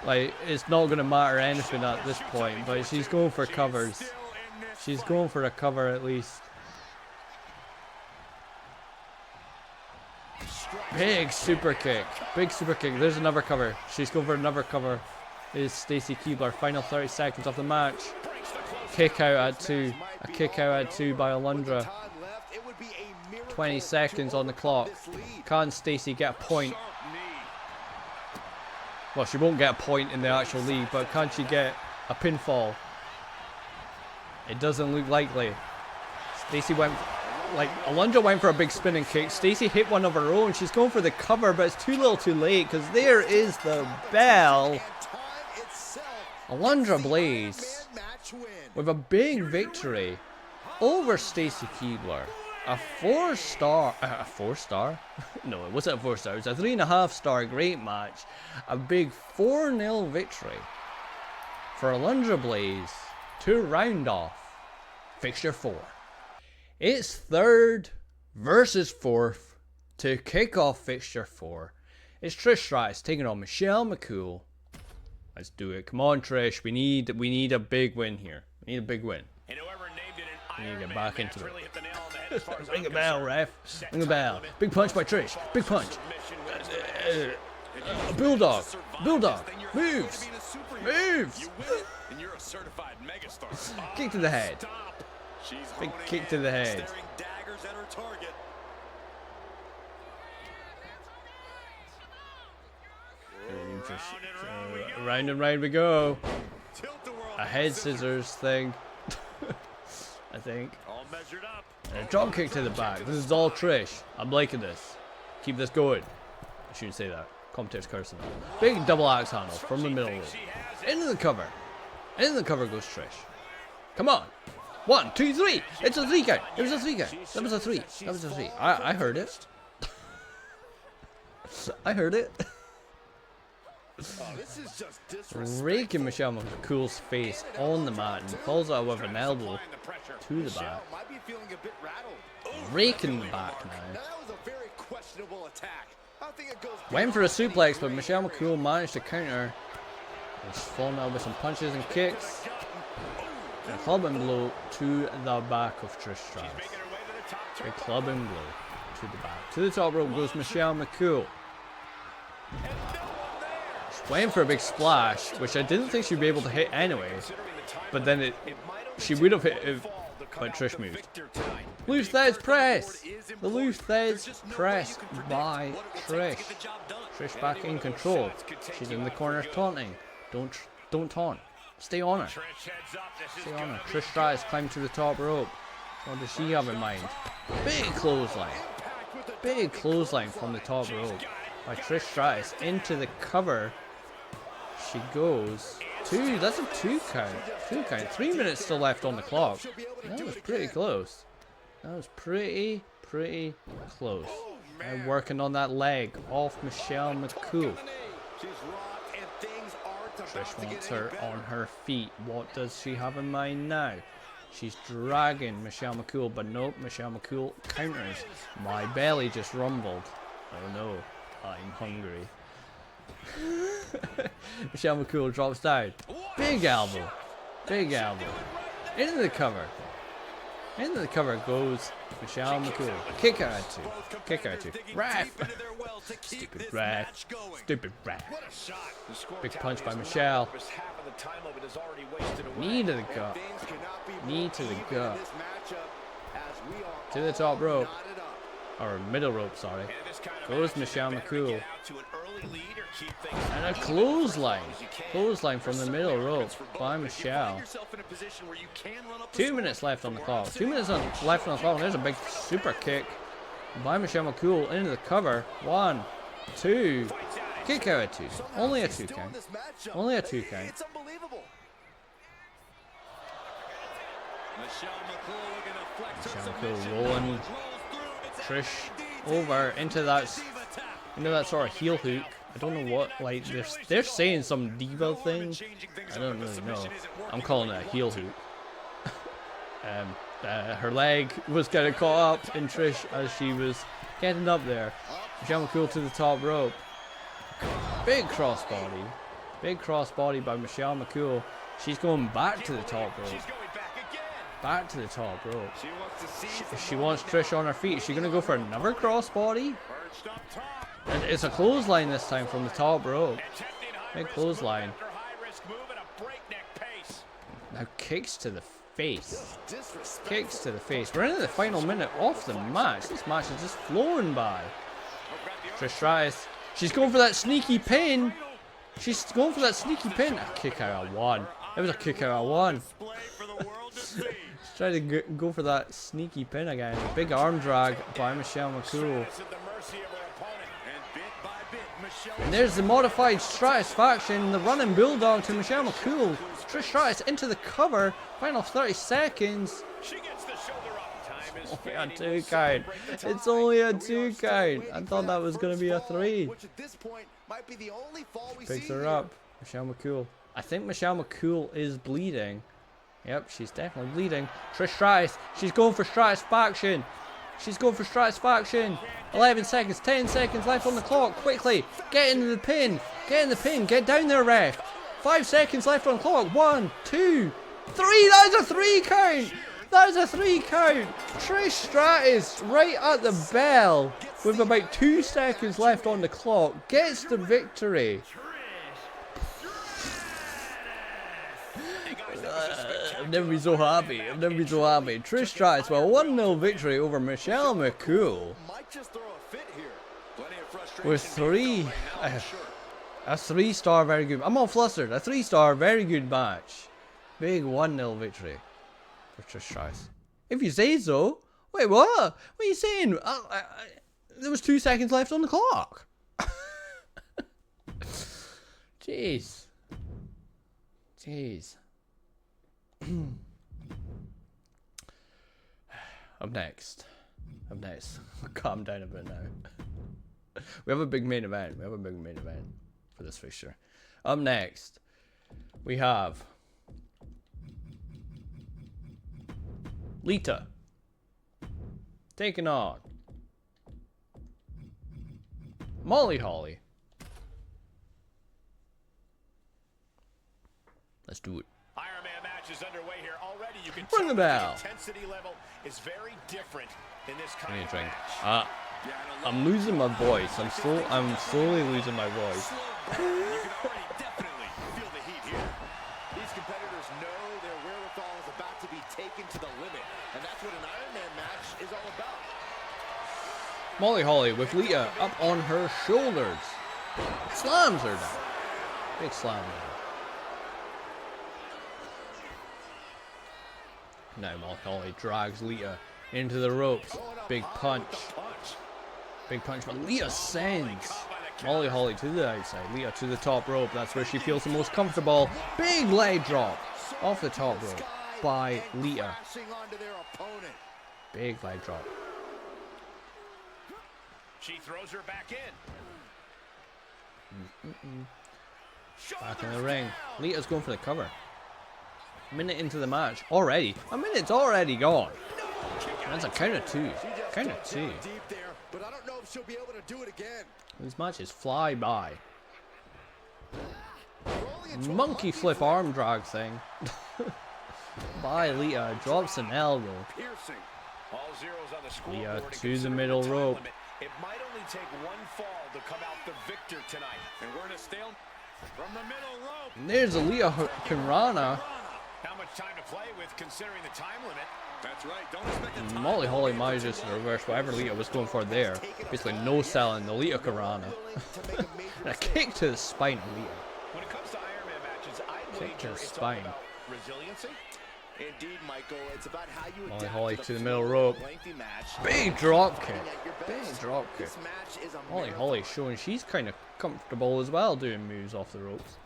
like, it's not going to matter anything at this point, but she's going for covers. She's going for a cover at least. Big super kick. Big super kick. There's another cover. She's going for another cover. Is Stacey Keibler. Final 30 seconds of the match. Kick out at 2. A kick out at 2 by Alundra. 20 seconds on the clock. Can Stacey get a point? Well, she won't get a point in the actual league, but can she get a pinfall? It doesn't look likely. Stacey went, like, Alundra went for a big spinning kick. Stacey hit one of her own. She's going for the cover, but it's too little too late, because there is the bell. Alundra Blaze with a big victory over Stacey Keibler. A 4-star, a 4-star? No, it wasn't a 4-star. It was a 3.5-star great match. A big 4-0 victory for Alundra Blaze to round off Fixture 4. It's 3rd versus 4th to kick off Fixture 4. It's Trish Stratus taking on Michelle McCool. Let's do it. Come on, Trish. We need a big win here. We need a big win. And whoever named it an We need to Ironman get back match into it. really hit the nail on the head. Ring a bell, ref. Ring a bell. Big punch by Trish. Big punch. Bulldog. Bulldog. Moves. Moves. Kick to the head. Big kick to the head. Round and round we go. A head scissors thing. I think. And a drop kick to the back. This is all Trish. I'm liking this. Keep this going. I shouldn't say that. Commentator's cursing. Big double axe handle from the middle rope. Into the cover. Into the cover goes Trish. Come on. 1, 2, 3. It's a 3 count. It was a 3 count. That was a 3. That was a 3. I heard it. I heard it. Raking Michelle McCool's face on the mat and falls out with an elbow to the back. Raking the back now. Went for a suplex, but Michelle McCool managed to counter. She's falling out with some punches and kicks. And a clubbing blow to the back of Trish Stratus. A clubbing blow to the back. To the top rope goes Michelle McCool. Went for a big splash, which I didn't think she'd be able to hit anyway, but then she would have hit if Trish moved. Loose Thesz press! The loose Thesz press by Trish. Trish back in control. She's in the corner taunting. Don't taunt. Stay on her. Stay on her. Trish Stratus climbed to the top rope. What does she have in mind? Big clothesline. Big clothesline from the top rope by Trish Stratus into the cover. She goes. That's a 2 count. 2 count. 3 minutes still left on the clock. That was pretty close. That was pretty close. And working on that leg off Michelle McCool. Trish wants her on her feet. What does she have in mind now? She's dragging Michelle McCool, but nope, Michelle McCool counters. My belly just rumbled. Oh no, I'm hungry. Michelle McCool drops down. Big elbow. Big elbow. Into the cover. Into the cover goes Michelle McCool. Kick out at 2. Kick out at 2. Ref! Stupid ref. Stupid ref. Big punch by Michelle. Knee to the gut. Knee to the gut. To the top rope. Or middle rope, sorry. Goes Michelle McCool. And a clothesline. Clothesline from the middle rope by Michelle. 2 minutes left on the clock. 2 minutes left on the clock. And there's a big super kick by Michelle McCool into the cover. 1, 2. Kick out at 2. Only a 2 count. Only a 2 count. Michelle McCool rolling Trish over into that sort of heel hook. I don't know what, like, they're saying some diva thing. I don't really know. I'm calling it a heel hook. Her leg was getting caught up in Trish as she was getting up there. Michelle McCool to the top rope. Big crossbody. Big crossbody by Michelle McCool. She's going back to the top rope. Back to the top rope. She wants Trish on her feet. Is she going to go for another crossbody? And it's a clothesline this time from the top rope. Big clothesline. Now kicks to the face. Kicks to the face. We're into the final minute of the match. This match is just flowing by. Trish Stratus. She's going for that sneaky pin. She's going for that sneaky pin. A kick out at 1. It was a kick out at 1. She's trying to go for that sneaky pin again. Big arm drag by Michelle McCool. And there's the modified Stratus faction, the running bulldog to Michelle McCool. Trish Stratus into the cover. Final 30 seconds. Only a 2 count. It's only a 2 count. I thought that was going to be a 3. Picks her up. Michelle McCool. I think Michelle McCool is bleeding. Yep, she's definitely bleeding. Trish Stratus. She's going for Stratus faction. She's going for Stratus faction. 11 seconds, 10 seconds left on the clock. Quickly, get into the pin. Get in the pin. Get down there, ref. 5 seconds left on the clock. 1, 2, 3. That is a 3 count. That is a 3 count. Trish Stratus right at the bell with about 2 seconds left on the clock gets the victory. I've never been so happy. I've never been so happy. Trish Stratus with a 1-0 victory over Michelle McCool. With a 3-star very good. I'm all flustered. A 3-star very good match. Big 1-0 victory for Trish Stratus. If you say so. Wait, what? What are you saying? There was 2 seconds left on the clock. Jeez. Jeez. Up next. Calm down a bit now. We have a big main event. For this fixture. Up next, we have Lita taking on Molly Holly. Let's do it. Ironman Matches underway here already. You can Ring the bell. The intensity level is very different in this I kind need a of drink. match. I'm losing my voice. I'm slowly losing my voice. You can already definitely feel the heat here. These competitors know their wherewithal is about to be taken to the limit, and that's what an Ironman match is all about. Molly Holly with Lita up on her shoulders. Slams her down. Big slam down. Now Molly Holly drags Lita into the ropes. Big punch. Big punch, but Lita sends Molly Holly to the outside. Lita to the top rope. That's where she feels the most comfortable. Big leg drop off the top rope by Lita. Big leg drop. She throws her back in. Back in the ring. Lita's going for the cover. Minute into the match already. A minute's already gone. That's a count of 2. Count of 2. But I don't know if she'll be able to do it again. These matches fly by. Monkey flip arm drag thing. By Lita. Drops an elbow. All zeros on the scoreboard Lita to to the consider middle time rope. limit. It might only take one fall to come out the victor tonight. And we're in a stalemate from the middle rope. And there's a Lita Hurricane. Not much time to play with considering the time limit. That's right. Don't expect the time Molly Holly manages to reverse whatever Lita was going for there. Basically no selling the Lita Hurricane. And a kick to the spine of Lita. When it comes to Ironman matches, I'd Kick to wager the it's all spine. about resiliency. Indeed, Michael, it's about how you Molly adapt Holly to to the the middle flow rope. of a lengthy match. Big drop kick. At your Big best. drop kick. This match is a Molly marathon. Holly showing she's kind of comfortable as well doing moves off the ropes.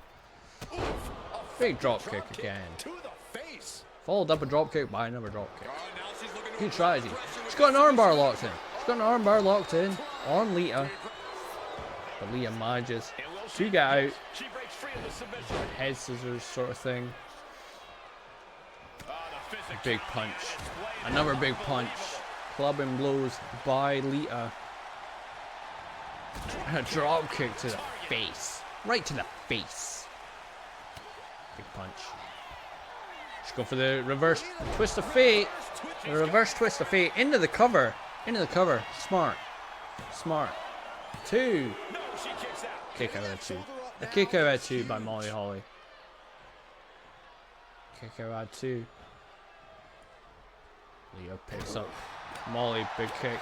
Big drop kick again. To the face. Followed up a drop kick by another drop kick. Oh, now she's looking Good strategy. She's got an armbar locked in. She's got an armbar locked in on Lita. But Lita manages to get out. She breaks free of the submission. Head scissors sort of thing. Oh, the physicality Big punch. displayed. Another big punch. Clubbing blows by Lita. And a drop kick to the face. Right to the face. Big punch. She's going for the reverse twist of fate. The reverse twist of fate into the cover. Into the cover. Smart. Smart. 2. No, she kicks out. Kick out at 2. A kick out at 2 by Molly Holly. Kick out at 2. Leo picks up Molly. Big kick.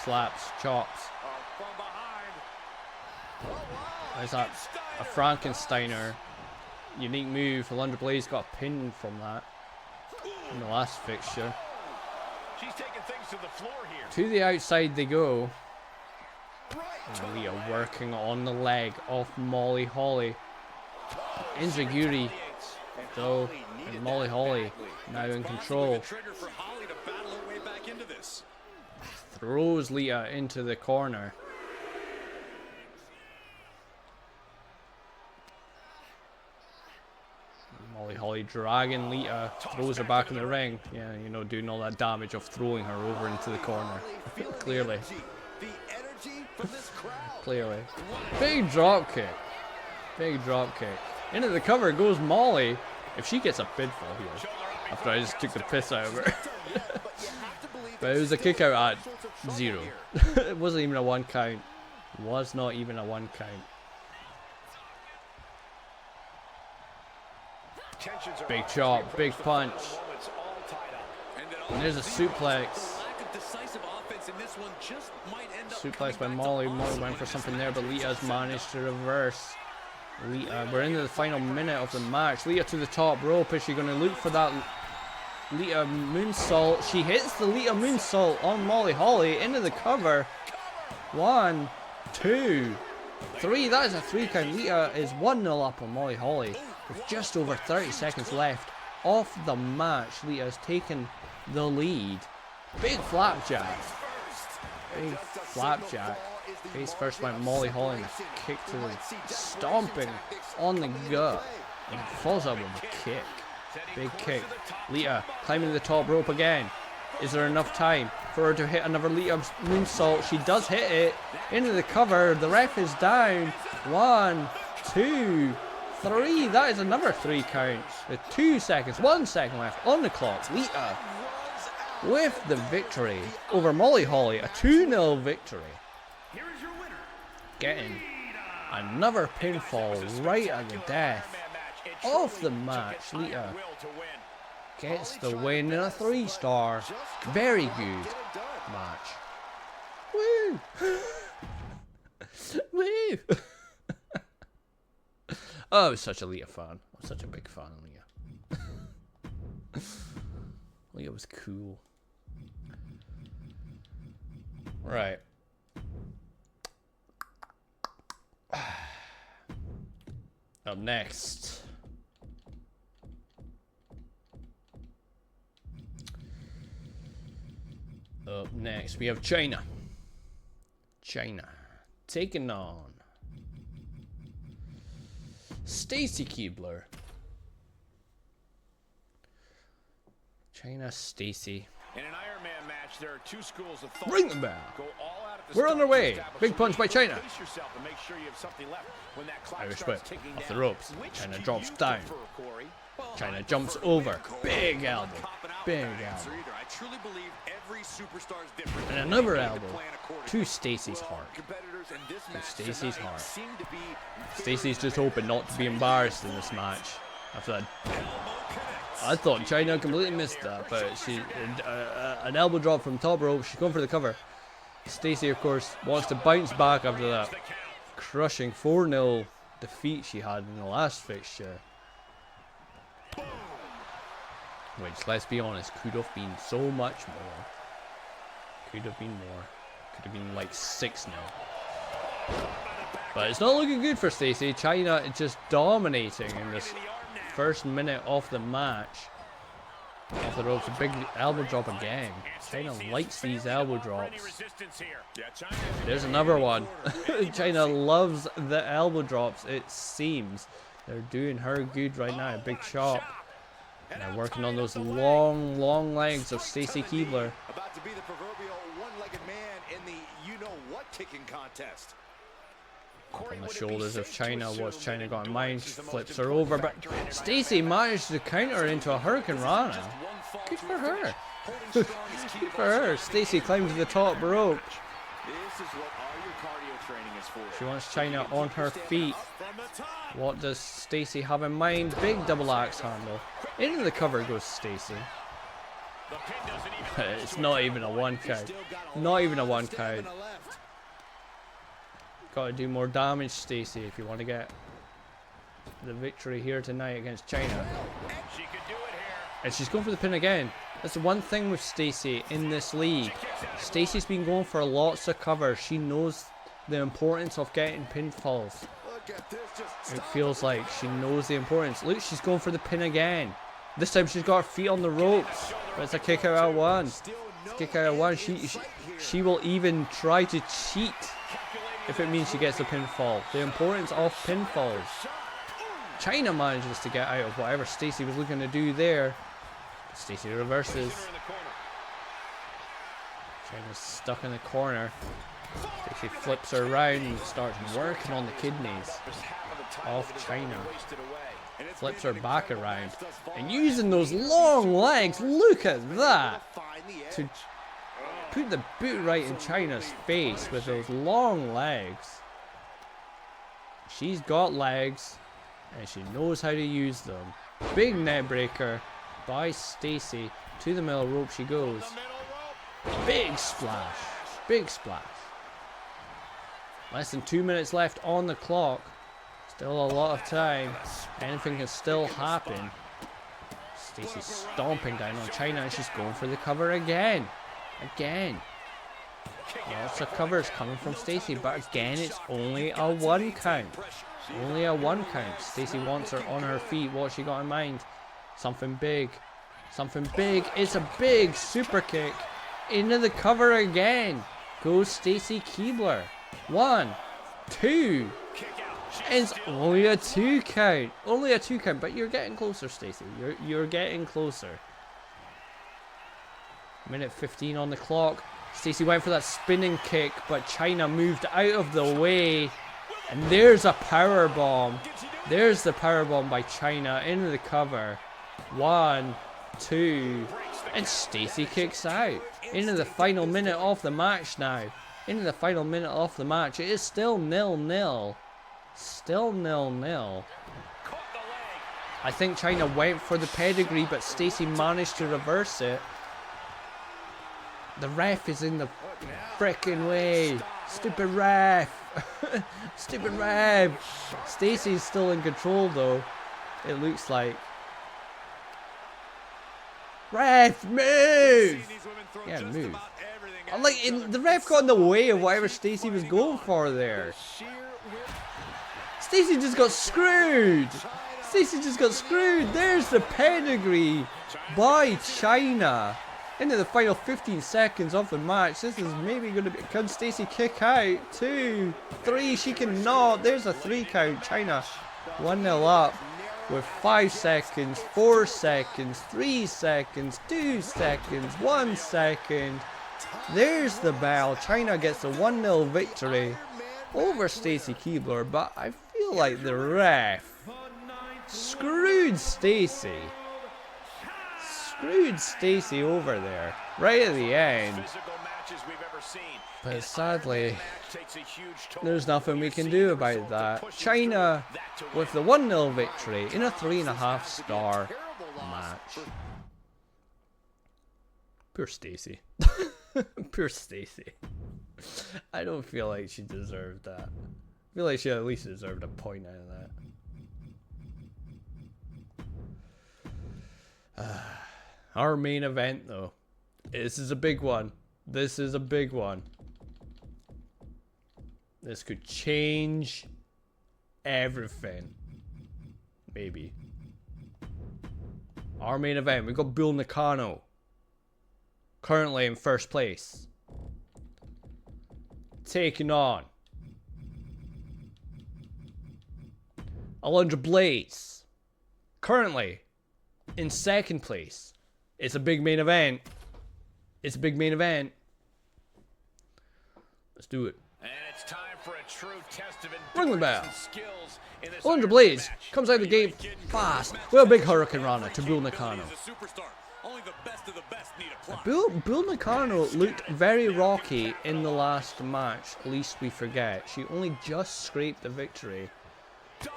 Slaps. Chops. From behind. There's that. A Frankensteiner. Unique move. Alundra Blaze got a pin from that in the last fixture. She's taking things to the floor here. To the outside they go. And Leo working on the leg of Molly Holly. Enziguri though, and Molly Holly now in control. Trigger for Holly to battle her way back into this. Throws Lita into the corner. Molly Holly dragging Lita, throws her back in the ring. Yeah, you know, doing all that damage of throwing her over into the corner. Clearly. The energy from this crowd. Clearly. Big drop kick. Big drop kick. Into the cover goes Molly. If she gets a pinfall here. after I just took the piss out of her. But it was a kick out at 0. It wasn't even a 1 count. Was not even a 1 count. Big chop, big punch. And there's a suplex. Suplex by Molly. Molly went for something there, but Lita's managed to reverse. Lita, we're into the final minute of the match. Lita to the top rope. Is she going to look for that Lita moonsault? She hits the Lita moonsault on Molly Holly into the cover. 1, 2, 3. That is a 3 count. Lita is 1-0 up on Molly Holly with just over 30 seconds left of the match. Lita has taken the lead. Big flapjack. Big flapjack. Face first went Molly Holly and a kick to the stomping on the gut. And falls up with a kick. Big kick. Lita climbing the top rope again. Is there enough time for her to hit another Lita moonsault? She does hit it into the cover. The ref is down. 1, 2, 3. That is another 3 counts with 2 seconds. 1 second left on the clock. Lita with the victory over Molly Holly. A 2-0 victory. Getting another pinfall right at the death of the match. Lita gets the win in a 3-star. Very good match. Woo! Woo! Oh, I was such a Lita fan. I was such a big fan of Lita. Lita was cool. Right. Up next. Up next, we have China. China taking on Stacy Keibler. China, Stacy. In an Ironman match, there are 2 schools of thought. Ring the bell. Go all out at the We're on our way. start. Big punch by China. Pace yourself and make sure you have something left when that clock Irish starts whip ticking off down. the ropes. Which China do drops you down. prefer, Corey? Well, China I jumps prefer over. Corey. Big elbow. Copping out Big with that answer elbow. either. I truly believe every superstar is different. And another They need to elbow plan accordingly. to Stacy's Well, heart. competitors in this match Stacy's tonight heart. seem to be Stacy's just hoping not to be embarrassed in this match. After that, I thought China completely missed that, but she an elbow drop from top rope. She's going for the cover. Stacy, of course, wants to bounce back after that crushing 4-0 defeat she had in the last fixture. Which, let's be honest, could have been so much more. Could have been more. Could have been like 6-0. But it's not looking good for Stacy. China is just dominating in this first minute of the match. Off the ropes, a big elbow drop again. China likes these elbow drops. There's another one. China loves the elbow drops, it seems. They're doing her good right now. A big chop. And they're working on those long legs of Stacy Keibler. About to be the proverbial one-legged man in the you-know-what kicking contest. On the shoulders of China. What's China got in mind? She flips her over, but Stacy managed to counter into a Hurricane Rana. Good for her. Good for her. Stacy climbs to the top rope. This is what all your cardio training is for. She wants China on her feet. What does Stacy have in mind? Big double axe handle. Into the cover goes Stacy. It's not even a 1 count. Not even a 1 count. Gotta do more damage, Stacy, if you want to get the victory here tonight against China. And she's going for the pin again. That's the one thing with Stacy in this league. Stacy's been going for lots of cover. She knows the importance of getting pinfalls. It feels like she knows the importance. Look, she's going for the pin again. This time she's got her feet on the ropes. But it's a kick out at 1. It's a kick out at 1. She will even try to cheat if it means she gets a pinfall. The importance of pinfalls. China manages to get out of whatever Stacy was looking to do there. Stacy reverses. China's stuck in the corner. Stacy flips her around and starts working on the kidneys of China. Flips her back around. And using those long legs, look at that! To put the boot right in Chyna's face with those long legs. She's got legs, and she knows how to use them. Big net breaker by Stacy. To the middle rope she goes. Big splash. Big splash. Less than 2 minutes left on the clock. Still a lot of time. Anything can still happen. Stacy's stomping down on Chyna, and she's going for the cover again. Again. Lots of covers coming from Stacy, but again it's only a 1 count. Only a 1 count. Stacy wants her on her feet. What's she got in mind? Something big. Something big. It's a big super kick. Into the cover again. Goes Stacy Keibler. 1, 2. It's only a 2 count. Only a 2 count, but you're getting closer, Stacy. You're getting closer. Minute 15 on the clock. Stacy went for that spinning kick, but Chyna moved out of the way. And there's a power bomb. There's the power bomb by Chyna into the cover. 1, 2, and Stacy kicks out. Into the final minute of the match now. Into the final minute of the match. It is still 0-0. Still 0-0. I think Chyna went for the pedigree, but Stacy managed to reverse it. The ref is in the frickin' way. Stupid ref. Stupid ref. Stacy's still in control though. It looks like. Ref, move! Yeah, move. The ref got in the way of whatever Stacy was going for there. Stacy just got screwed. Stacy just got screwed. There's the pedigree by Chyna. Into the final 15 seconds of the match. This is maybe going to be... Can Stacy kick out? 2, 3. She cannot. There's a 3 count. Chyna 1-0 up with 5 seconds, 4 seconds, 3 seconds, 2 seconds, 1 second. There's the bell. Chyna gets a 1-0 victory over Stacy Keibler, but I feel like the ref screwed Stacy. Screwed Stacy over there, right at the end. But sadly, there's nothing we can do about that. Chyna with the 1-0 victory in a 3.5 star match. Poor Stacy. Poor Stacy. I don't feel like she deserved that. I feel like she at least deserved a point out of that. Our main event though. This is a big one. This is a big one. This could change everything. Maybe. Our main event. We got Bull Nakano. Currently in first place. Taking on Alundra Blaze. Currently in second place. It's a big main event. It's a big main event. Let's do it. And it's time for a true test of Ring the bell. skills in this Alundra Ironman Blaze match. comes out the gate fast with a big Hurricane Rana to Bull Nakano. Bull Nakano looked very rocky in the last match, least we forget. She only just scraped the victory.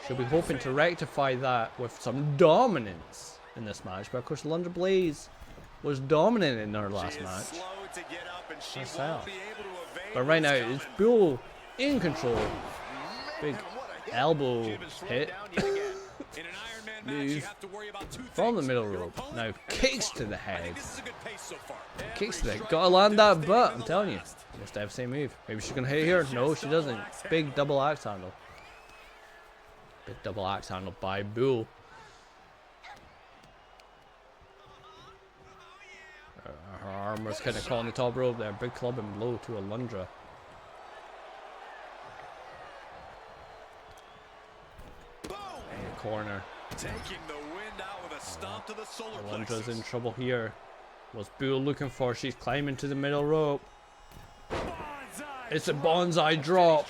She'll be hoping to rectify that with some dominance in this match, but of course Alundra Blaze was dominant in her last match. Herself. But right now it's Bull in control. Big elbow hit. Move from the middle rope. Now kicks to the head. Kicks to the head. Gotta land that butt, I'm telling you. She has to have the same move. Maybe she's gonna hit here. No, she doesn't. Big double axe handle. Big double axe handle by Bull. Her arm was kind of caught on the top rope there. Big club and blow to Alundra. In the corner. Taking the wind out with a stomp to the solar Alundra's plexus. in trouble here. What's Bull looking for? She's climbing to the middle rope. It's a bonsai drop.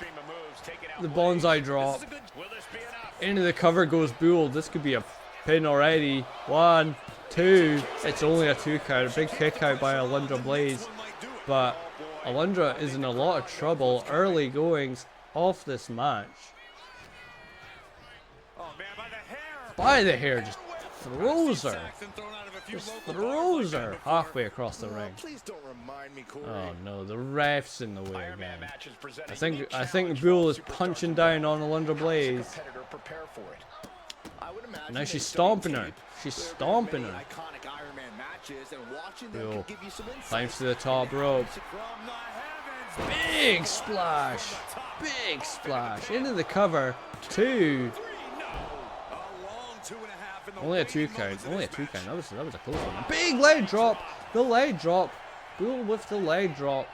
The bonsai drop. Into the cover goes Bull. This could be a pin already. 1, 2. It's only a 2 count. A big kick out by Alundra Blaze. But Alundra is in a lot of trouble early goings off this match. By the hair, just throws her. Just throws her halfway across the ring. Oh no, the ref's in the way again. I think Bull is punching down on Alundra Blaze. Now she's stomping her. She's stomping her. Bull climbs to the top rope. Big splash. Big splash. Into the cover. 2. Only a 2 count. Only a 2 count. That was a close one. A big leg drop. The leg drop. Bull with the leg drop.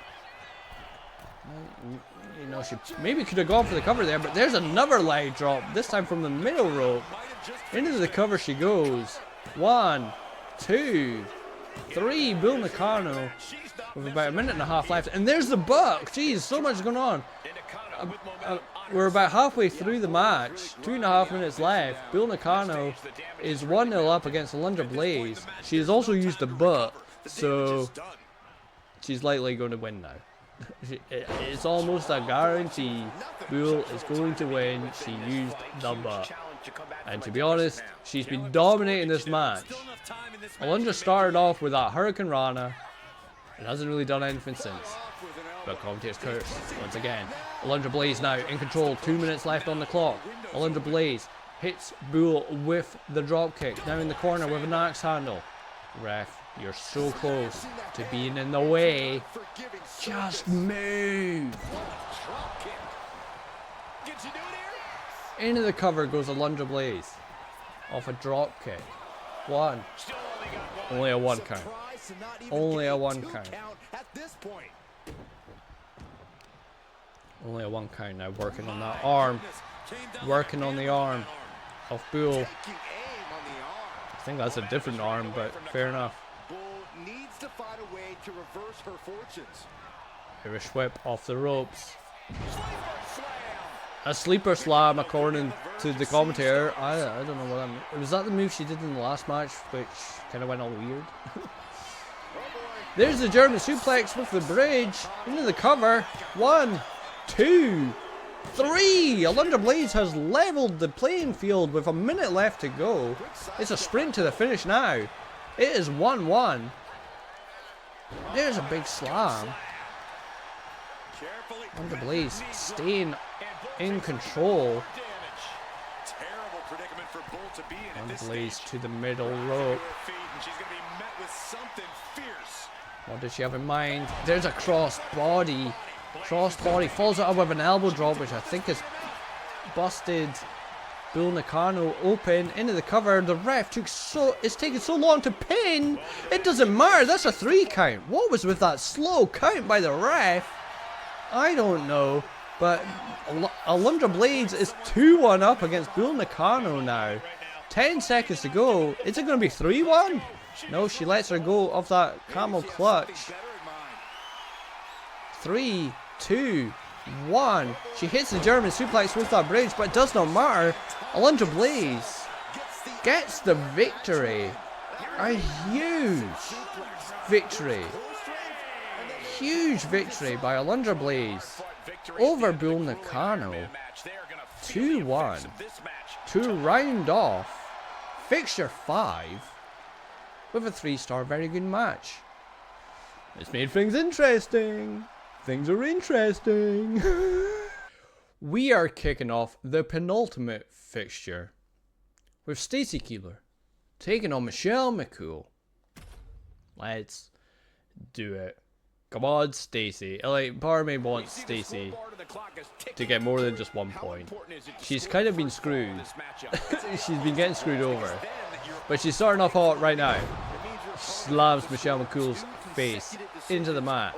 You know, she maybe could have gone for the cover there, but there's another leg drop. This time from the middle rope. Into the cover she goes. 1, 2, 3. Bull Nakano with about a minute and a half left. And there's the buck. Jeez, so much going on. We're about halfway through the match. 2.5 minutes left. Bull Nakano is 1-0 up against Alundra Blaze. She has also used the butt, so she's likely going to win now. It's almost a guarantee. Bull is going to win. She used the butt. And to be honest, she's been dominating this match. Alundra started off with that Hurricane Rana and hasn't really done anything since. But commentator's curse once again. Alundra Blaze now in control. 2 minutes left on the clock. Alundra Blaze hits Bull with the drop kick. Now in the corner with an axe handle. Ref, you're so close to being in the way. Just move. Into the cover goes Alundra Blaze. Off a drop kick. 1. Only a 1 count. Only a 1 count. Only a 1 count now, working on that arm. Working on the arm of Bull. I think that's a different arm, but fair enough. Irish whip off the ropes. A sleeper slam according to the commentator. I don't know what that means. Was that the move she did in the last match, which kind of went all weird? There's the German suplex with the bridge. Into the cover. 1, 2, 3. Alundra Blaze has leveled the playing field with a minute left to go. It's a sprint to the finish now. It is 1-1. There's a big slam. Alundra Blaze staying in control. Alundra Blaze to the middle rope. What does she have in mind? There's a cross body. Cross body falls out with an elbow drop, which I think has busted Bull Nakano open. Into the cover. The ref it's taking so long to pin. It doesn't matter. That's a 3 count. What was with that slow count by the ref? I don't know. But Alundra Blaze is 2-1 up against Bull Nakano now. 10 seconds to go. Is it going to be 3-1? No, she lets her go off that camel clutch. 3, 2, 1. She hits the German suplex with that bridge, but it does not matter. Alundra Blaze gets the victory. A huge victory. Huge victory by Alundra Blaze over Bull Nakano. 2-1 to round off Fixture 5 with a 3-star very good match. It's made things interesting. Things are interesting. We are kicking off the penultimate fixture with Stacy Keibler taking on Michelle McCool. Let's do it. Come on, Stacy. Like, part of me wants Stacy to get more than just 1 point. She's kind of been screwed. She's been getting screwed over. But she's starting off hot right now. Slams Michelle McCool's face into the mat.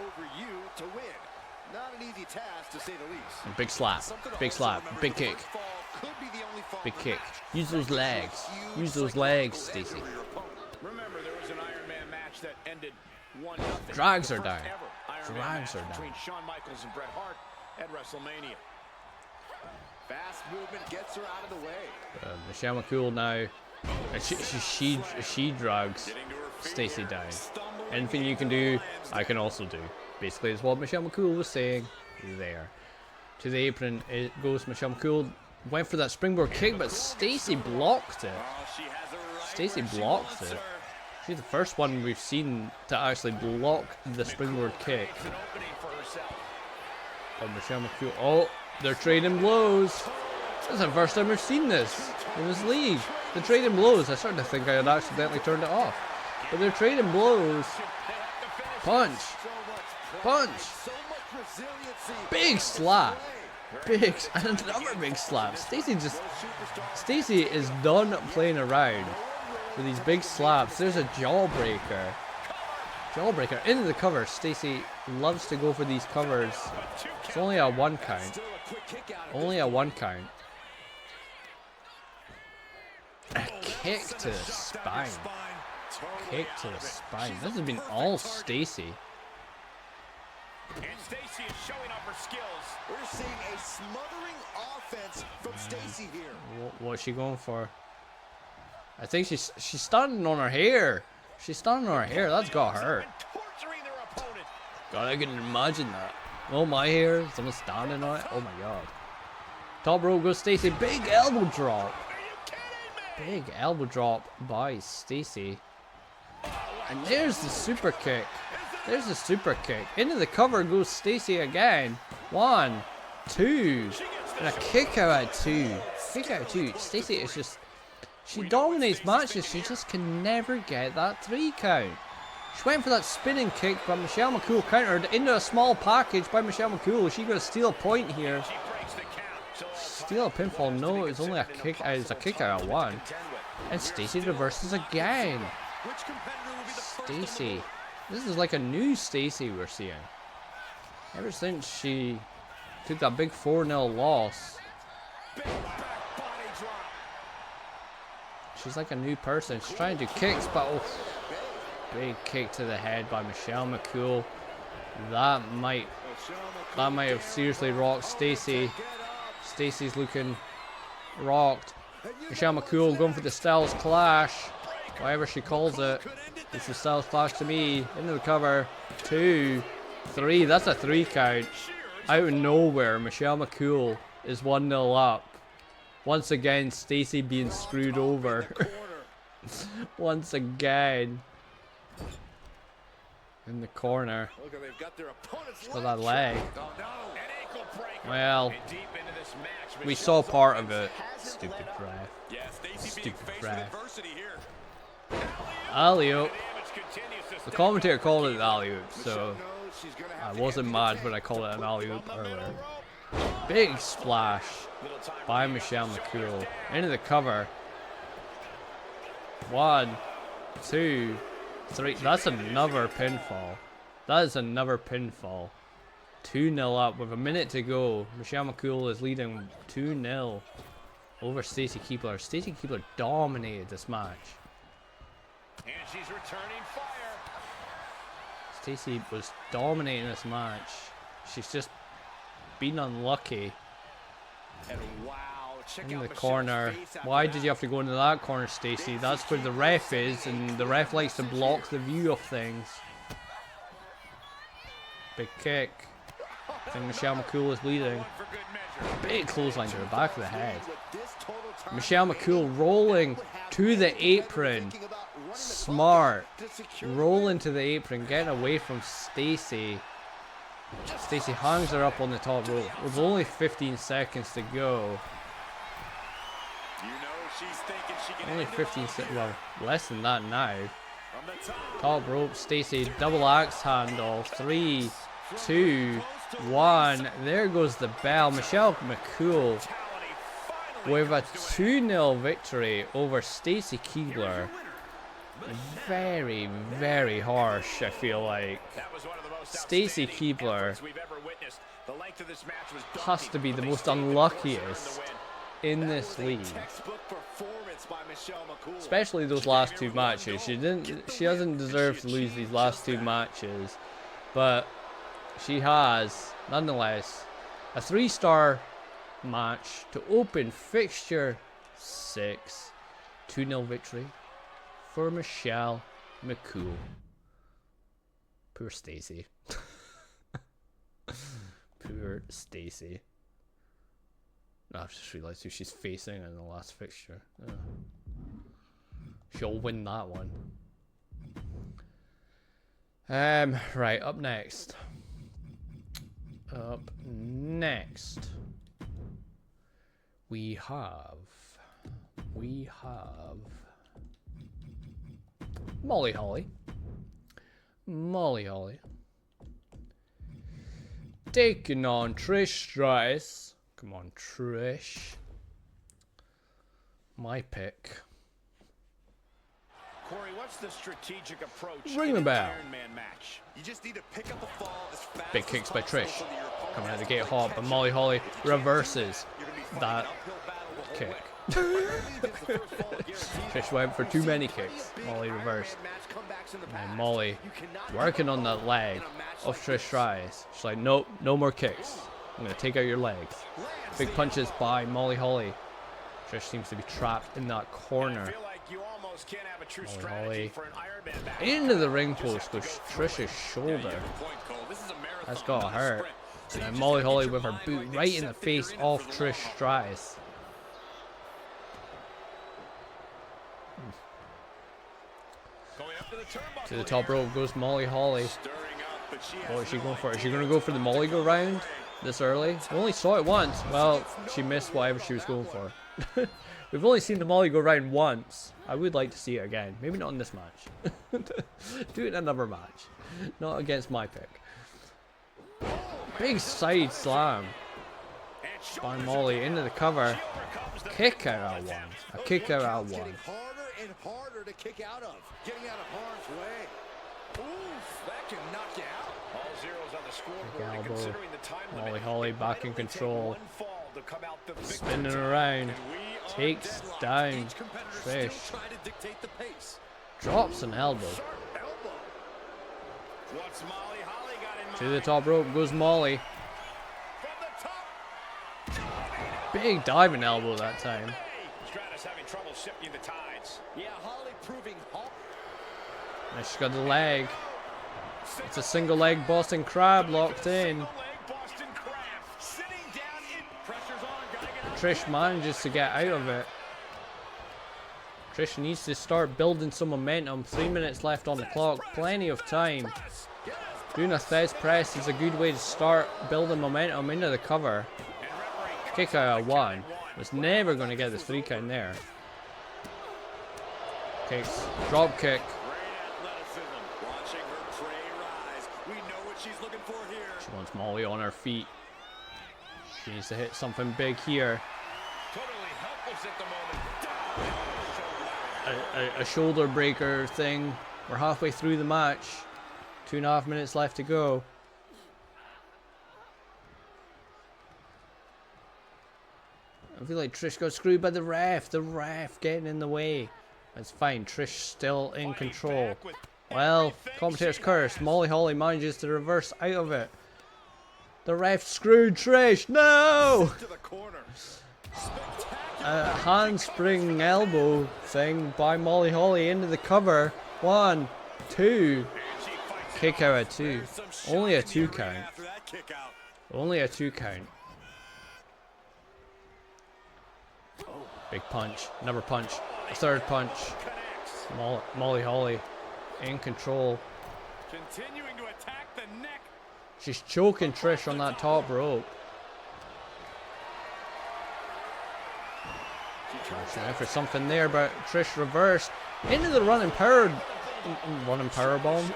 Big slap. Big slap. Big kick. Big kick. Use those legs. Use those legs, Stacy. Remember, there was an Ironman match that ended 1-0. Drags her down. Drags her down. Between Shawn Michaels and Bret Hart at WrestleMania. Fast movement gets her out of the way. Michelle McCool now. And she drags Stacey down. Anything you can do, I can also do. Basically, is what Michelle McCool was saying there. To the apron it goes Michelle McCool. Went for that springboard kick, but Stacey blocked it. Stacey blocked it. She's the first one we've seen to actually block the springboard kick. Oh, Michelle McCool. Oh, they're trading blows. This is the first time we've seen this in this league. The trading blows. I started to think I had accidentally turned it off. But they're trading blows. Punch. Punch. Big slap. Big. And another big slap. Stacey is done playing around with these big slaps. There's a jawbreaker. Jawbreaker into the cover. Stacey loves to go for these covers. It's only a 1 count. Only a 1 count. A kick to the spine. Kick to the spine. This has been all Stacey. And Stacey is showing off her skills. We're seeing a smothering offense from Stacey here. What's she going for? I think she's standing on her hair. She's standing on her hair. That's got hurt. God, I can imagine that. Oh, my hair. Someone standing on it. Oh my god. Top rope goes Stacey. Big elbow drop. Big elbow drop by Stacey. And there's the super kick. There's the super kick. Into the cover goes Stacey again. 1, 2. And a kick out at 2. Kick out at 2. Stacey is just... She dominates matches. She just can never get that 3 count. She went for that spinning kick, but Michelle McCool countered into a small package by Michelle McCool. Is she going to steal a point here? Steal a pinfall? No, it's only a kick. It's a kick out at 1. And Stacey reverses again. Stacey. This is like a new Stacey we're seeing. Ever since she took that big 4-0 loss. She's like a new person. She's trying to do kicks, but oh, big kick to the head by Michelle McCool. That might have seriously rocked Stacey. Stacey's looking rocked. Michelle McCool going for the Styles Clash. Whatever she calls it. It's the Styles Clash to me. Into the cover. 2, 3. That's a 3 count. Out of nowhere, Michelle McCool is 1-0 up. Once again, Stacey being screwed over. Once again. In the corner. She's got that leg. Well, we saw part of it. Stupid ref. Stupid ref. Alley-oop. The commentator called it an alley-oop, so I wasn't mad when I called it an alley-oop earlier. Big splash by Michelle McCool. Into the cover. 1, 2, 3. That's another pinfall. That is another pinfall. 2-0 up with a minute to go. Michelle McCool is leading 2-0 over Stacey Keibler. Stacey Keibler dominated this match. And she's returning fire. Stacey was dominating this match. She's just been unlucky. And wow, check in out the corner. Why did you have to go into that corner, Stacey? That's where the ref is, and the ref likes to block the view of things. Big kick. I think Michelle McCool is leading. Big clothesline to the back of the head. Michelle McCool rolling to the apron. Smart. Rolling to the apron, getting away from Stacey. Stacey hangs her up on the top rope. With only 15 seconds to go. Only 15 seconds. Well, less than that now. Top rope, Stacey, double axe handle. 3, 2, 1. There goes the bell. Michelle McCool with a 2-0 victory over Stacey Keibler. Very, very harsh, I feel like. Stacey Keibler has to be the most unluckiest in this league. Especially those last 2 matches. She doesn't deserve to lose these last 2 matches. But she has, nonetheless, a 3-star match to open Fixture 6. 2-0 victory for Michelle McCool. Poor Stacy. Poor Stacy. I've just realised who she's facing in the last fixture. She'll win that one. Right, up next. We have Molly Holly. Taking on Trish Stratus. Come on, Trish. My pick. Corey, what's the strategic approach Ring in the an bell. Ironman match? You just need to pick up the fall as fast Big as kicks by possible Trish. so that your opponent Coming out of the has gate to hot, but catch Molly you. Holly If you reverses you're gonna be fighting that an uphill battle the whole kick. way. I believe it's the first fall guaranteed. Trish went for too many kicks. Molly reversed. And Molly working on the leg of Trish Stratus. She's like, nope, no more kicks. I'm going to take out your legs. Big punches by Molly Holly. Trish seems to be trapped in that corner. I feel like you almost can't have a true Molly strategy Holly. for an Ironman match. Into the ring post goes Trish's shoulder. That's got to hurt. And then Molly Holly with her boot right in the face of Trish Stratus. To the top rope goes Molly Holly. What is she going for? Is she going to go for the Molly go round this early? We only saw it once. Well, she missed whatever she was going for. We've only seen the Molly go round once. I would like to see it again. Maybe not in this match. Do it in another match. Not against my pick. Big side slam by Molly into the cover. Kick out at one. A kick out at one. Harder and harder to kick out of. Getting out of harm's way. Oof, that can knock you out. All zeros on the scoreboard, and Elbow. considering the time Molly limit, Holly it back might in only take control. one fall to come out the victor Spinning tonight. around. And we are Takes deadlocked. down Each competitor Trish. still trying to dictate the pace. Drops an elbow. Sharp elbow. What's Molly Holly got in To the mind? top rope goes Molly. From the top. Big diving elbow that time. Stratus having trouble shifting the tides. Yeah, Holly proving hard. And she's got the leg. It's a single leg Boston Crab locked in. Single leg Boston Crab. Sitting down in. Pressure's on. Gotta get out. Trish manages to get out of it. Trish needs to start building some momentum. 3 minutes left on the clock. Plenty of time. Doing a Thez press is a good way to start building momentum into the cover. Kick out at one. Was never going to get the 3 count there. Kicks. Drop kick. Great athleticism. Watching her prey rise. We know what she's looking for here. She wants Molly on her feet. She needs to hit something big here. Totally helpless at the moment. A shoulder breaker thing. We're halfway through the match. 2.5 minutes left to go. I feel like Trish got screwed by the ref. The ref getting in the way. That's fine. Trish still in control. Well, commentator's curse. Molly Holly manages to reverse out of it. The ref screwed Trish. No! To the corner. A handspring elbow thing by Molly Holly into the cover. 1, 2. Kick out at 2. Only a 2 count. After that kick out. Only a 2 count. Big punch. Another punch. A third punch. Molly Holly in control. Continuing to attack the neck. She's choking Trish on that top rope. She went for something there, but Trish reversed into the running power bomb.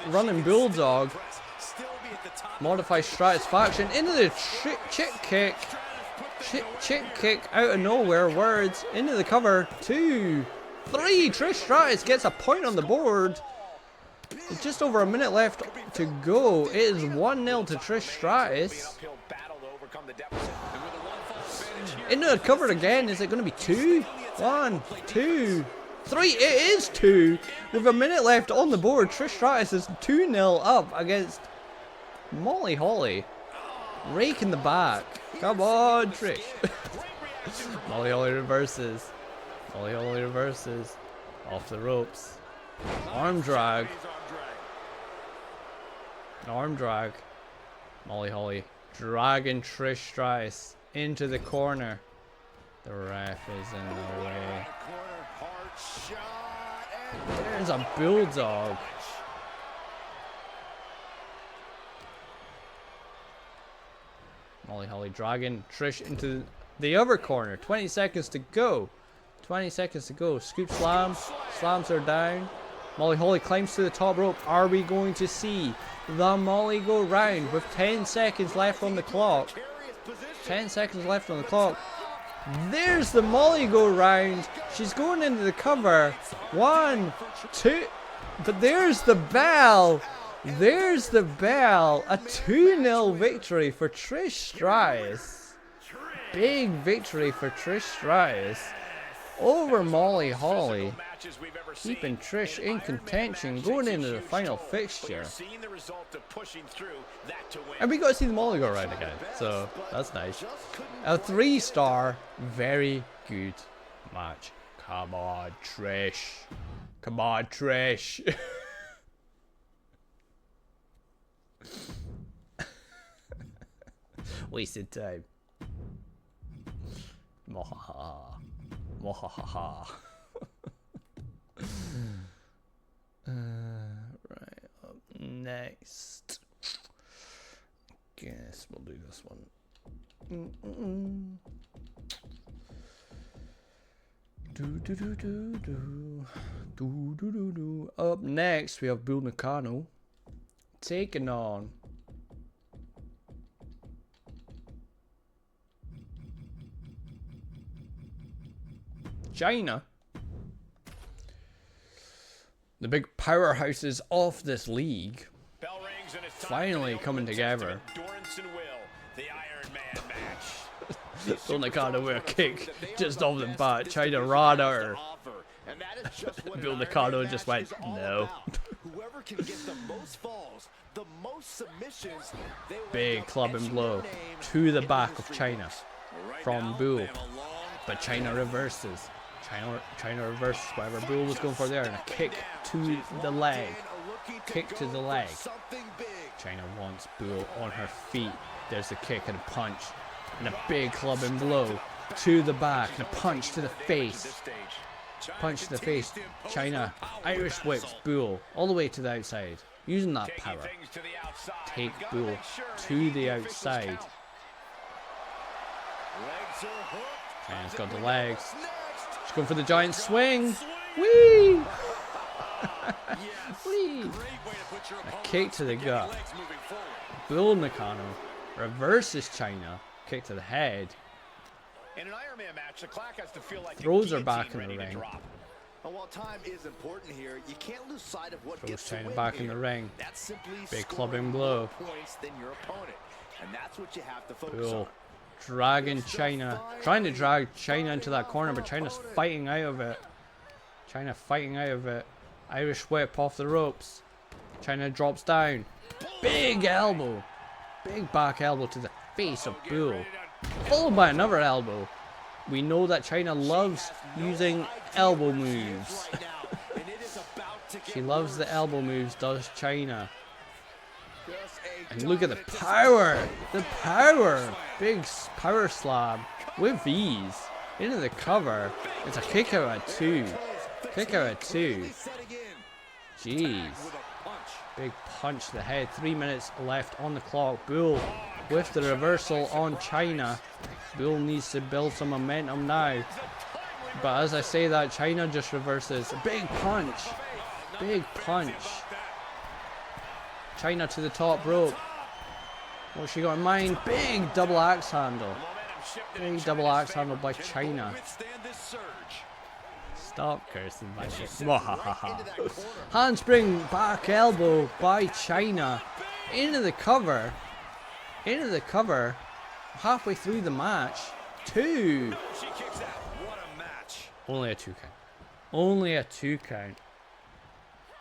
Running bulldog. Still be at the top. Modify Stratisfaction into the chick kick. Chick kick out of nowhere. Words into the cover. 2, 3. Trish Stratus gets a point on the board. With just over a minute left to go. It is 1-0 to Trish Stratus. Uphill battle to overcome the deficit. And with a one-fall advantage here, Into the cover again. Is it going to be 2? 1, 2, 3. It is 2. With a minute left on the board, Trish Stratus is 2-0 up against Molly Holly. Rake in the back. Come on, Trish. Molly Holly reverses. Molly Holly reverses. Off the ropes. Arm drag. Arm drag. Molly Holly dragging Trish Stratus into the corner. The ref is in the way. There's a bulldog. Molly Holly dragging Trish into the other corner. 20 seconds to go. 20 seconds to go. Scoop slam. Slams her down. Molly Holly climbs to the top rope. Are we going to see the Molly go round with 10 seconds left on the clock? 10 seconds left on the clock. There's the Molly go round. She's going into the cover. 1, 2. But there's the bell. There's the bell. A 2-0 victory for Trish Stratus. Big victory for Trish Stratus over Molly Holly. Keeping Trish in contention going into the final fixture. And we got to see the Molly go around again. So that's nice. A 3-star, very good match. Come on, Trish. Come on, Trish. Wasted time. Mohaha. Mohaha. Right, up next. Guess we'll do this one. Up next, we have Bull Nakano taking on China. The big powerhouses of this league finally coming together. The Ironman match. Bull Nakano with a kick just off the bat. China ran at her. Bull Nakano just went, no. Whoever can get the most falls, the most submissions, Big club and blow to the back of China from Bull. But China reverses. China reverses whatever Bull was going for there, and a kick to the leg. Kick to the leg. China wants Bull on her feet. There's the kick and a punch. And a big club and blow to the back. And a punch to the face. Punch to the face. China Irish whips Bull all the way to the outside. Using that power. Take Bull to the outside. China's got the legs. She's going for the giant swing. Whee! Whee! A kick to the gut. Bull Nakano reverses China. Kick to the head. In an Ironman match, the clock has to feel like throws her back in the ring. And while time is important here, you can't lose sight of what Throws China back in the ring. That's simply big clubbing blow. Points than your opponent. And that's what you have to focus Bull on. dragging China, trying to drag China into that corner, but China's fighting out of it. China fighting out of it. Irish whip off the ropes. China drops down. Big elbow. Big back elbow to the face of Bull. Followed by another elbow. We know that China loves using elbow moves. She loves the elbow moves, does China. And look at the power. The power. Big power slam with ease. Into the cover. It's a kick out at 2. Kick out at 2. Jeez. Big punch to the head. 3 minutes left on the clock. Bull with the reversal on China. Bull needs to build some momentum now. But as I say that, China just reverses. A big punch. Big punch. China to the top rope. What's she got in mind? Big double axe handle. Big double axe handle by China. Stop cursing, my shit. Handspring back elbow by China. Into the cover. Into the cover. Halfway through the match. 2. Only a 2 count. Only a 2 count.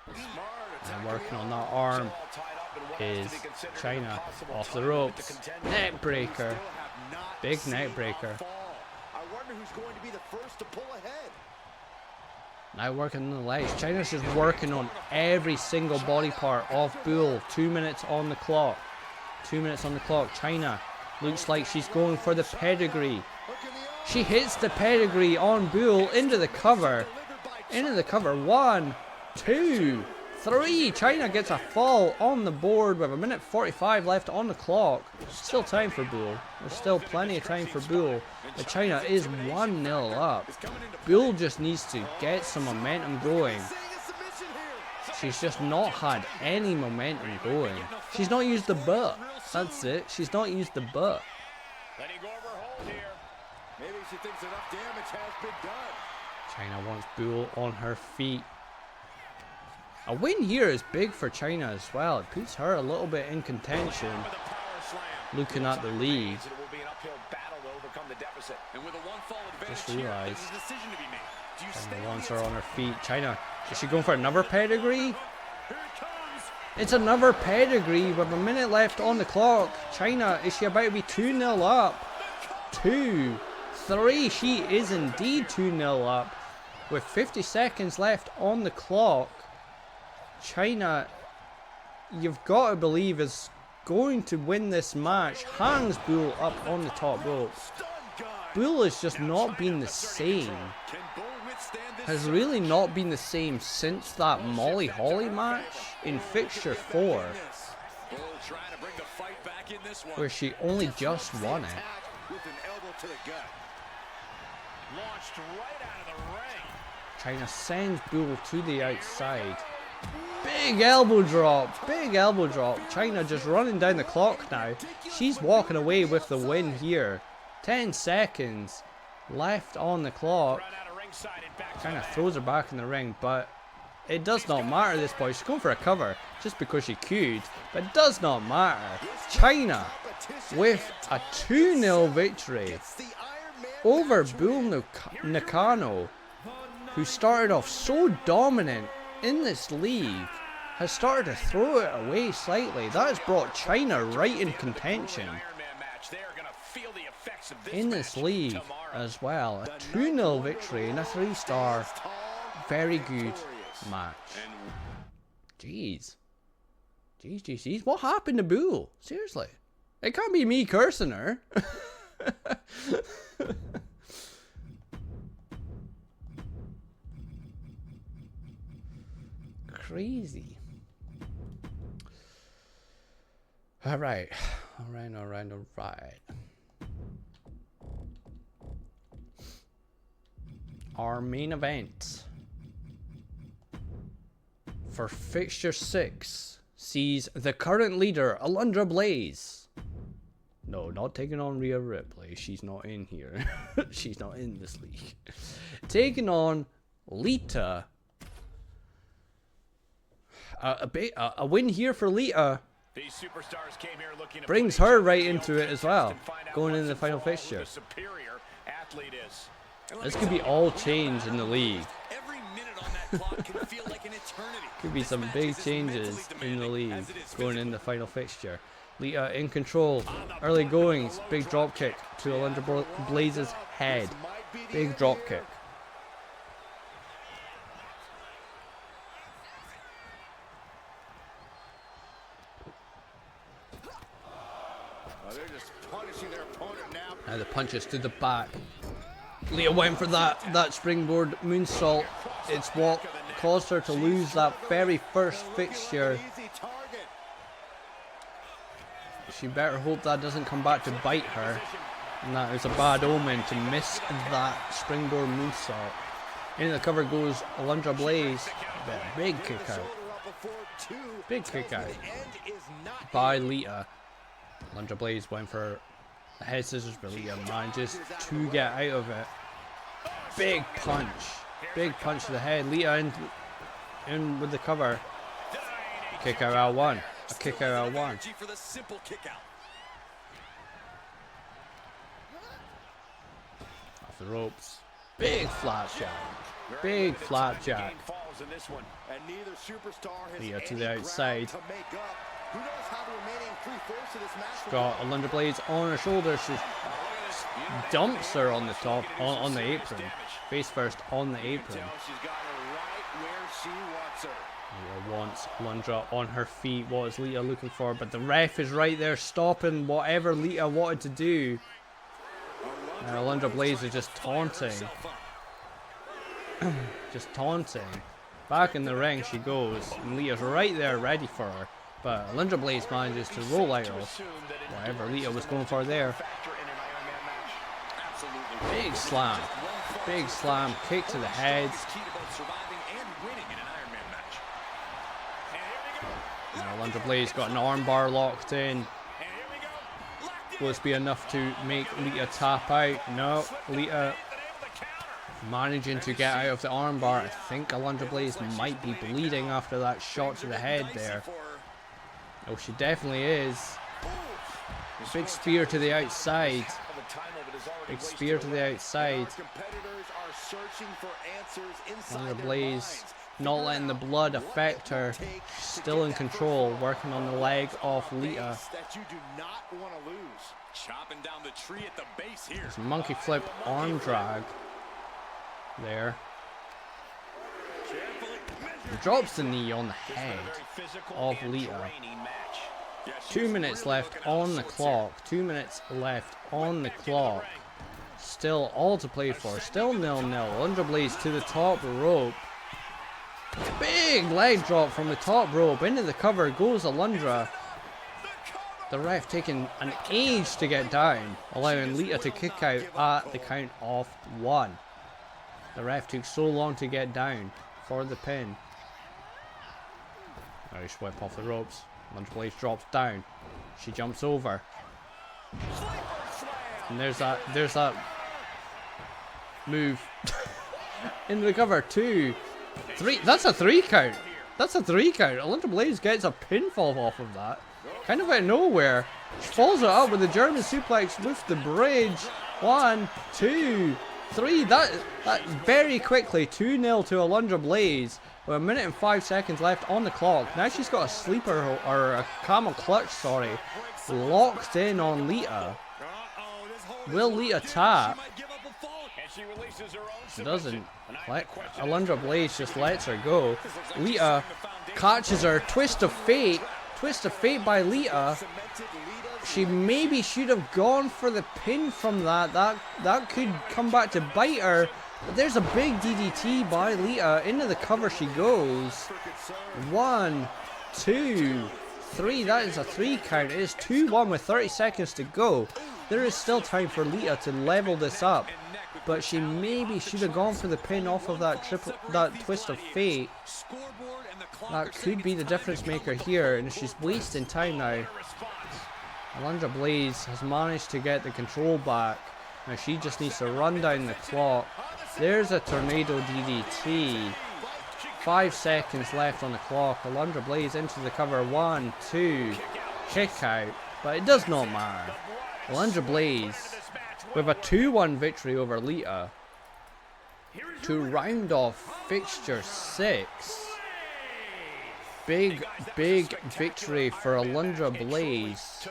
And working on that arm is China off the ropes. Neck breaker. not Big seen neck a breaker. fall. I wonder who's going to be the first to pull ahead. Now working on the legs. China's just working on every single body part of Bull. 2 minutes on the clock. 2 minutes on the clock. China looks like she's going for the pedigree. She hits the pedigree on Bull into the cover. Into the cover. 1, 2, 3. China gets a fall on the board with 1:45 left on the clock. Still time for Bull. There's still plenty of time for Bull. But China is 1-0 up. Bull just needs to get some momentum going. She's just not had any momentum going. She's not used the butt. That's it. She's not used the butt. Letting go of her hold here. Maybe she thinks enough damage has been done. China wants Bull on her feet. A win here is big for China as well. It puts her a little bit in contention. Looking at the league. Just realised. China wants her on her feet. China, is she going for another pedigree? It's another pedigree with 1 minute left on the clock. China, is she about to be 2-0 up? 2, 3. She is indeed 2-0 up. With 50 seconds left on the clock. China, you've got to believe, is going to win this match. Hangs Bull up on the top rope. Bull has just not been the same. Has really not been the same since that Molly Holly match in Fixture 4, where she only just won it. China sends Bull to the outside. Big elbow drop. Big elbow drop. China just running down the clock now. She's walking away with the win here. 10 seconds left on the clock. Kind of throws her back in the ring, but it does not matter at this point. She's going for a cover just because she queued, but it does not matter. China with a 2-0 victory over Bull Nakano, who started off so dominant in this league, has started to throw it away slightly. That has brought China right in contention in this league as well. A 2-0 victory and a 3-star, very good match. Jeez. Jeez. What happened to Bull? Seriously. It can't be me cursing her. Crazy. Alright. Our main event for Fixture 6 sees the current leader, Alundra Blaze. No, not taking on Rhea Ripley. She's not in here. She's not in this league. Taking on Lita. A win here for Lita brings her right into it as well, going into the final fixture. This could be all change in the league. Could be some big changes in the league going in the final fixture. Lita in control, early goings, big drop kick to Alundra Blaze's head. Big drop kick. They're just punishing their opponent now. Now the punches to the back. Lita went for that springboard moonsault. It's what caused her to lose that very first fixture. She better hope that doesn't come back to bite her. And that is a bad omen to miss that springboard moonsault. Into the cover goes Alundra Blaze. Big kick out. Big kick out by Lita. Alundra Blaze went for the head scissors, but Lita manages to get out of it. Big punch. Big punch to the head. Lita in with the cover. Kick out L1. A kick out L1. Off the ropes. Big flapjack. Big flapjack. Lita to the outside. Who knows how the remaining 3/4 of this match will Got Alundra Blaze on her shoulder. She dumps her on the top, on the apron. Face first on the apron. She's got her right where she wants her. Lita wants Alundra on her feet. What is Lita looking for? But the ref is right there stopping whatever Lita wanted to do. And Alundra Blaze is just taunting. Just taunting. Back in the ring she goes. And Lita's right there ready for her. But Alundra Blaze manages to roll out of whatever Lita was going for there. Big slam. Big slam. Kick to the head. Now Alundra Blaze got an armbar locked in. Will this be enough to make Lita tap out? No. Lita managing to get out of the armbar. I think Alundra Blaze might be bleeding after that shot to the head there. Oh, she definitely is. Big spear to the outside. Big spear to the outside. Alundra Blaze not letting the blood affect her. She's still in control, working on the leg of Lita. It's monkey flip arm drag there. Drops the knee on the head of Lita. 2 minutes left on the clock. 2 minutes left on the clock. Still all to play for. Still 0-0. Alundra Blaze to the top rope. Big leg drop from the top rope. Into the cover goes Alundra. The ref taking an age to get down, allowing Lita to kick out at the count of 1. The ref took so long to get down for the pin. Nice whip off the ropes. Alundra Blaze drops down. She jumps over. And there's that move. Into the cover. 2, 3. That's a 3 count. That's a 3 count. Alundra Blaze gets a pinfall off of that. Kind of out of nowhere. She follows it up with a German suplex with the bridge. 1, 2, 3. That very quickly 2-0 to Alundra Blaze. With 1 minute and 5 seconds left on the clock. Now she's got a sleeper or a camel clutch, sorry, locked in on Lita. Will Lita tap? She doesn't. Alundra Blaze just lets her go. Lita catches her. Twist of fate. Twist of fate by Lita. She maybe should have gone for the pin from that. That could come back to bite her. But there's a big DDT by Lita. Into the cover she goes. 1, 2, 3. That is a 3 count. It is 2-1 with 30 seconds to go. There is still time for Lita to level this up. But she maybe should have gone for the pin off of that twist of fate. That could be the difference maker here. And she's wasting time now. Alundra Blaze has managed to get the control back. Now she just needs to run down the clock. There's a tornado DDT. 5 seconds left on the clock. Alundra Blaze into the cover. 1, 2. Kick out. But it does not matter. Alundra Blaze with a 2-1 victory over Lita to round off Fixture 6. Big victory for Alundra Blaze.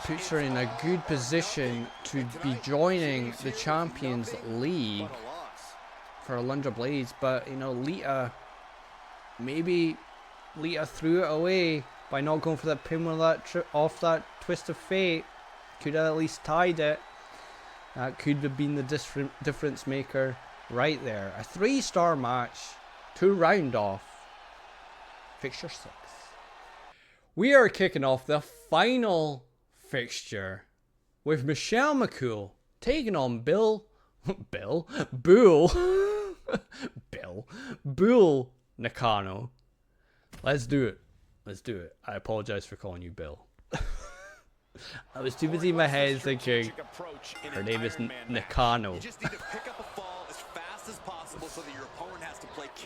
Puts her in a good position to be joining the Champions League for Alundra Blaze, but you know, Lita, maybe Lita threw it away by not going for that pin with that off that twist of fate. Could have at least tied it. That could have been the difference maker right there. A 3-star match to round off Fixture 6. We are kicking off the final fixture with Michelle McCool taking on Bull Nakano. Let's do it. I apologize for calling you Bill. I was too busy in my head thinking her name is Nakano.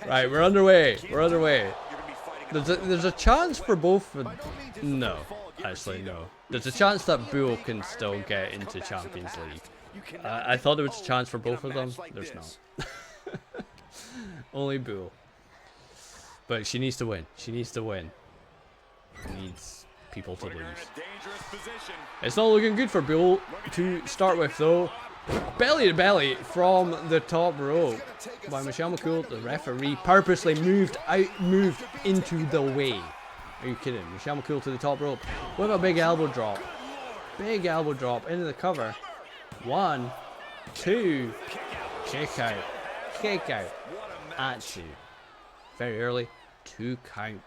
Right, we're underway. There's a chance for both of... No, actually no. There's a chance that Bull can still get into Champions League. I thought there was a chance for both of them. There's not. Only Bull. But she needs to win. She needs to win. Needs people to lose. It's not looking good for Buell to start with, though. Belly to belly from the top rope by Michelle McCool. The referee purposely moved into the way. Are you kidding? Michelle McCool to the top rope with a big elbow drop. Big elbow drop into the cover. 1, 2, kick out. Kick out. At you. Very early. 2 count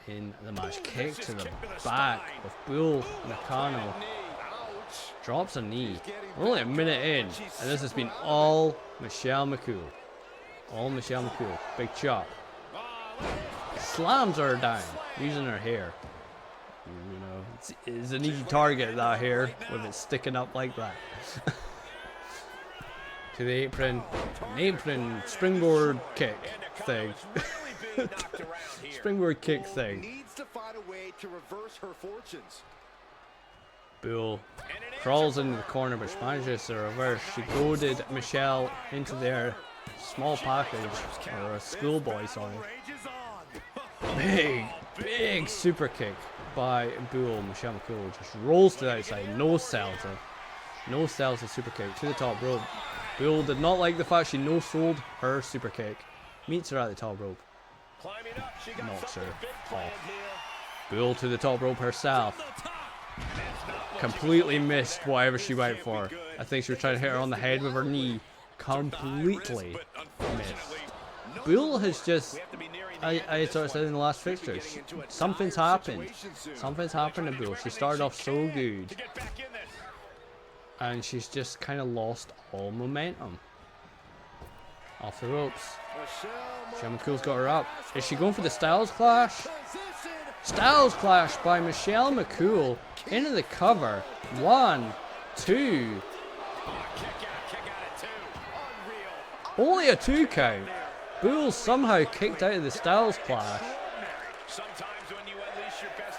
in the match. Kick to the back of Bull Nakano. Drops a knee. We're only a minute in, and this has been all Michelle McCool. All Michelle McCool. Big chop. Slams her down using her hair. You know, it's an easy target, that hair, with it sticking up like that. To the apron. An apron springboard kick thing. Springboard kick thing. Needs to find a way to reverse her fortunes. Bull crawls into the corner, but she manages to reverse. She goaded Michelle into their small package, or a schoolboy, sorry. Big super kick by Bull. Michelle McCool just rolls to the outside, no sells it. No sells the super kick to the top rope. Bull did not like the fact she no-sold her super kick. Meets her at the top rope. Knocks her off. Bull to the top rope herself. Completely missed whatever she went for. I think she was trying to hit her on the head with her knee. Completely missed. Bull has just... I sort of said in the last fixture, something's happened. Something's happened to Bull. She started off so good. And she's just kind of lost all momentum. Off the ropes. Michelle McCool's got her up. Is she going for the Styles Clash? Styles Clash by Michelle McCool into the cover. 1, 2. Only a 2 count. Bull somehow kicked out of the Styles Clash.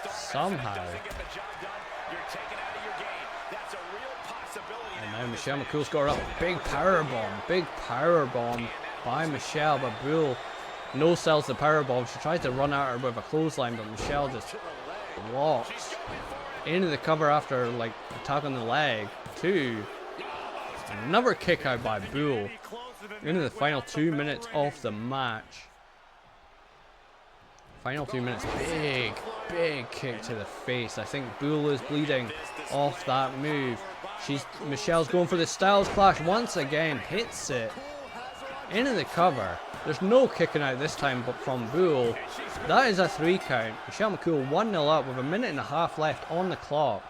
Somehow. And now Michelle McCool's got her up. Big power bomb. Big power bomb by Michelle, but Bull no sells the power bomb. She tries to run at her with a clothesline, but Michelle just blocks into the cover after like attack on the leg. 2. Another kick out by Bull into the final 2 minutes of the match. Final 2 minutes. Big kick to the face. I think Bull is bleeding off that move. Michelle's going for the Styles Clash once again. Hits it into the cover. There's no kicking out this time but from Bull. That is a 3 count. Michelle McCool 1-0 up with a minute and a half left on the clock.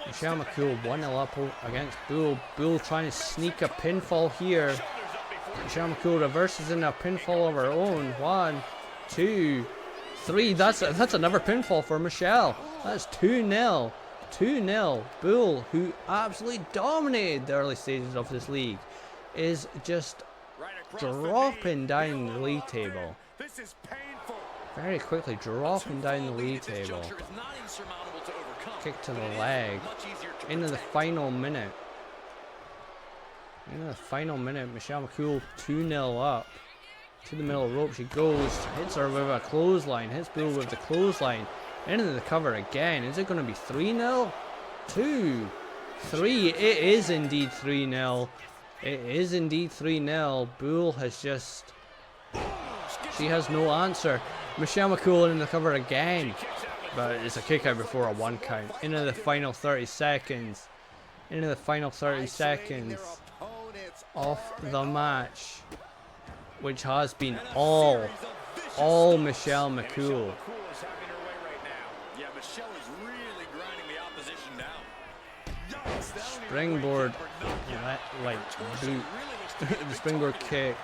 Michelle McCool 1-0 up against Bull. Bull trying to sneak a pinfall here. Michelle McCool reverses in a pinfall of her own. 1, 2, 3. That's another pinfall for Michelle. That's 2-0. 2-0. Bull, who absolutely dominated the early stages of this league, is just dropping down the league table. Very quickly dropping down the league table. Kick to the leg. Into the final minute. Into the final minute, Michelle McCool 2-0 up. To the middle rope she goes. Hits her with a clothesline. Hits Bull with the clothesline. Into the cover again. Is it going to be 3-0? 2, 3. It is indeed 3-0. It is indeed 3-0. Bull has just... She has no answer. Michelle McCool in the cover again. But it's a kick out before a 1 count. Into the final 30 seconds. Into the final 30 seconds of the match. Which has been all Michelle McCool. Springboard, like boot, the springboard kick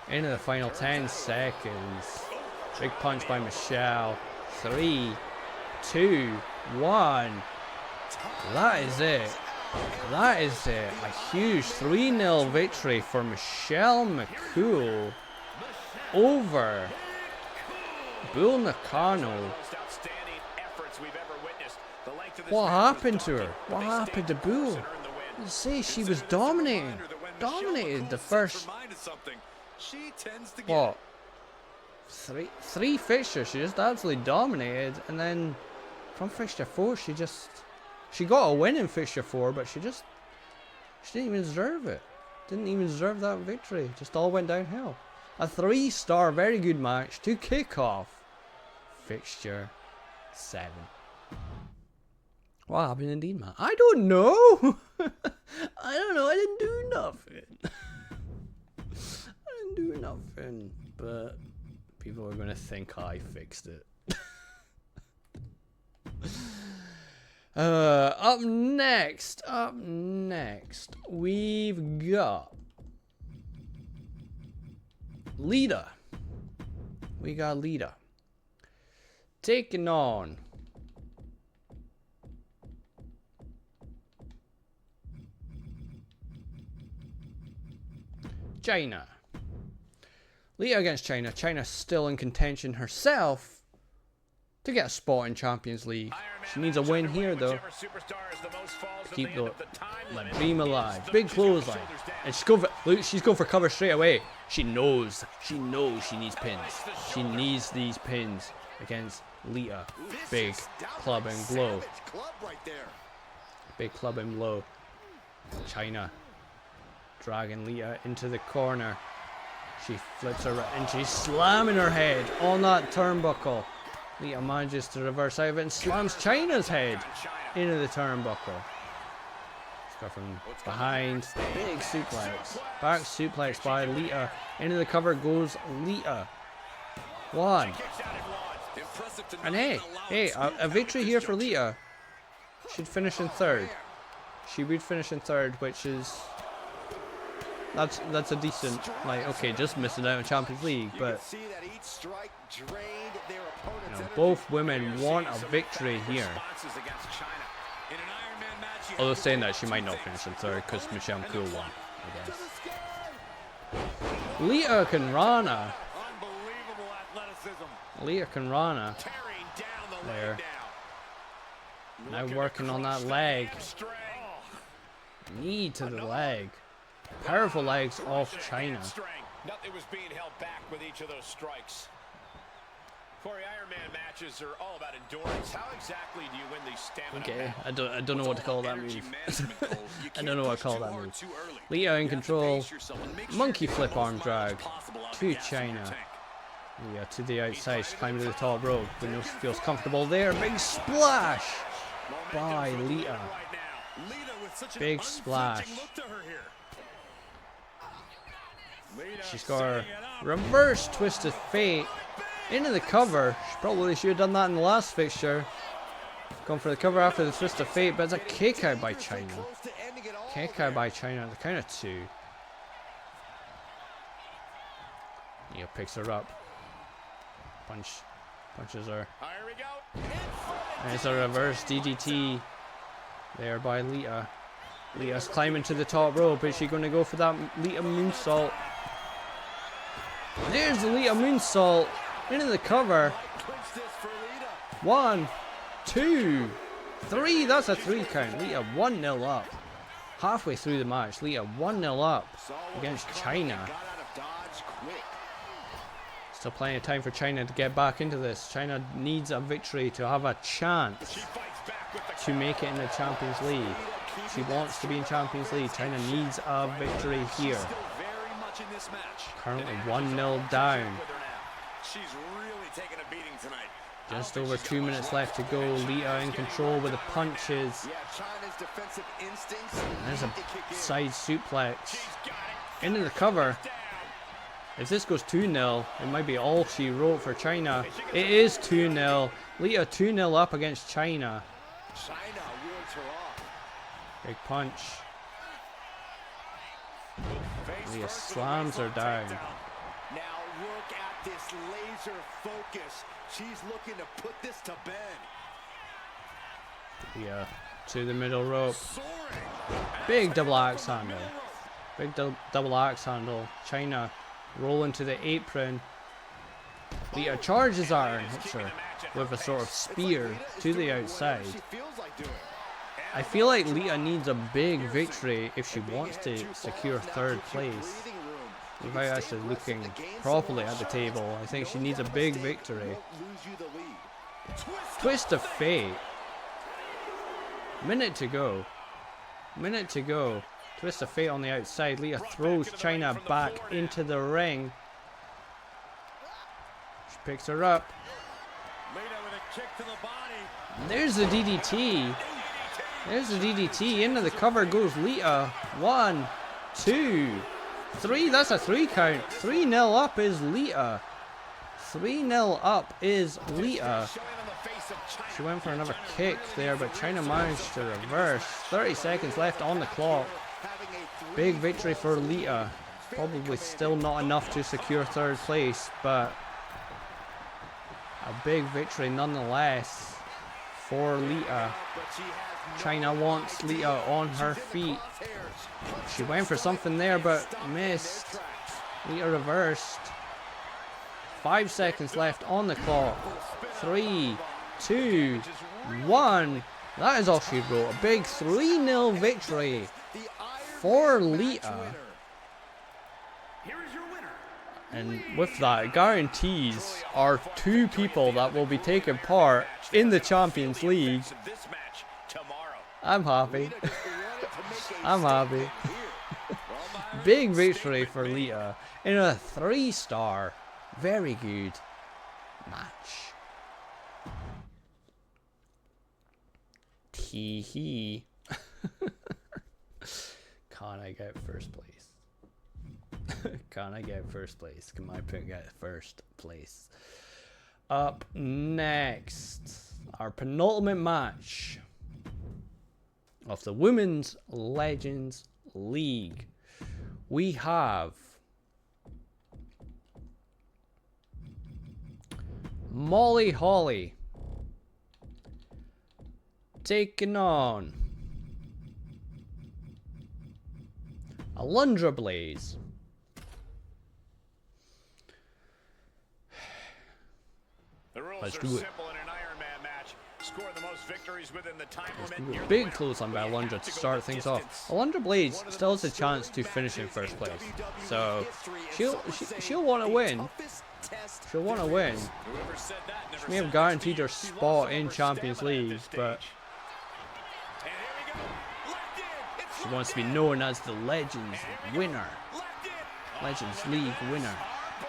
into the final 10 seconds. Big punch by Michelle. 3, 2, 1. That is it. That is it. A huge 3-0 victory for Michelle McCool over Bull Nakano. What happened to her? What happened to Bull? You say she was dominated the first She tends to get What? Three fixtures, she just absolutely dominated, and then from fixture 4, she got a win in fixture 4, but she didn't even deserve it. Didn't even deserve that victory. Just all went downhill. A 3-star, very good match to kick off fixture 7. What happened indeed, man? I don't know. I don't know. I didn't do nothing. I didn't do nothing, but people are gonna think I fixed it. Up next, we've got Lita. We got Lita taking on China. Lita against China. China's still in contention herself to get a spot in Champions League. She needs a win here though. Keep the dream alive. Big clothesline. And she's going for cover straight away. She knows she needs pins. She needs these pins against Lita. Big clubbing blow. Big clubbing blow. China dragging Lita into the corner. She flips her and she's slamming her head on that turnbuckle. Lita manages to reverse out of it and slams China's head into the turnbuckle. Let's go from behind. Big suplex. Back suplex by Lita. Into the cover goes Lita. 1. And hey, a victory here for Lita. She'd finish in 3rd. She would finish in 3rd, which is... That's a decent, like, okay, just missing out on Champions League, but you know, both women want a victory here. Although saying that, she might not finish in 3rd because Michelle McCool won, I guess. Lita Conrana. Lita Conrana. There. Now working on that leg. Knee to the leg. Powerful legs off China. Nothing was being held back with each of those strikes. Corey, Ironman matches are all about endurance. How exactly do you win these stamina? Okay, I don't know what to call that move. I don't know what to call that move. Lita in control. Monkey flip arm drag to China. Lita to the outside, she's climbing to the top rope. But feels comfortable there. Big splash by Lita. Big splash. She's got her reverse twist of fate into the cover. She probably should have done that in the last fixture. Going for the cover after the twist of fate, but it's a kick out by China. Kick out by China at the count of 2. Lita picks her up. Punches her. And it's a reverse DDT there by Lita. Lita's climbing to the top rope. Is she going to go for that Lita moonsault? There's the Lita moonsault into the cover. 1, 2, 3. That's a 3 count. Lita 1-0 up. Halfway through the match, Lita 1-0 up against China. Still plenty of time for China to get back into this. China needs a victory to have a chance to make it in the Champions League. She wants to be in Champions League. China needs a victory here. Currently 1-0 down. Just over 2 minutes left to go. Lita in control with the punches. There's a side suplex. Into the cover. If this goes 2-0, it might be all she wrote for China. It is 2-0. Lita 2-0 up against China. Big punch. Lita slams her down. Now look at this laser focus. She's looking to put this to bed. Yeah, to the middle rope. Big double axe handle. Big double axe handle. China rolling to the apron. Lita charges her and hits her with a sort of spear to the outside. I feel like Lita needs a big victory if she wants to secure 3rd place. without actually looking properly at the table. I think she needs a big victory. Twist of fate. Minute to go. Minute to go. Twist of fate on the outside. Lita throws Chyna back into the ring. She picks her up. There's the DDT. There's the DDT. Into the cover goes Lita. 1, 2, 3. That's a 3 count. 3-0 up is Lita. 3-0 up is Lita. She went for another kick there, but Chyna managed to reverse. 30 seconds left on the clock. Big victory for Lita. Probably still not enough to secure 3rd place, but a big victory nonetheless for Lita. Chyna wants Lita on her feet. She went for something there, but missed. Lita reversed. 5 seconds left on the clock. 3, 2, 1. That is all she wrote. A big 3-0 victory for Lita. And with that, it guarantees our 2 people that will be taking part in the Champions League. I'm happy. I'm happy. Big victory for Lita in a 3-star, very good match. Tee hee. Can I get 1st place? Can I get 1st place? Can my pick get 1st place? Up next, our penultimate match of the Women's Legends League. We have Molly Holly taking on Alundra Blaze. The rules Let's are do it. simple in an Ironman match. Score the most victories within the time limit. Big clothesline by Alundra to start things off. Alundra Blaze still has a chance to finish in 1st place, so she'll want to win. She'll want to win. She may have guaranteed her spot in Champions League, but she wants to be known as the Legends winner. Legends League winner.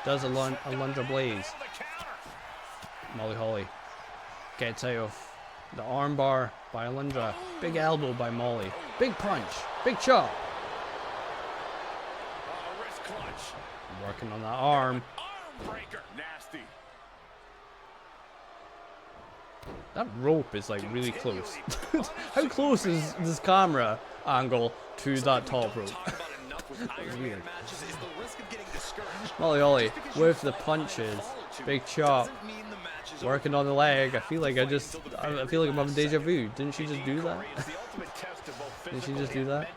Does Alundra Blaze. Molly Holly gets out of the armbar by Alundra. Big elbow by Molly. Big punch. Big chop. Working on that arm. Nasty. That rope is like really close. How close is this camera angle to that top rope? Weird. Molly Holly with the punches. Big chop. Working on the leg. I feel like I'm having deja vu. Didn't she just do that? Didn't she just do that?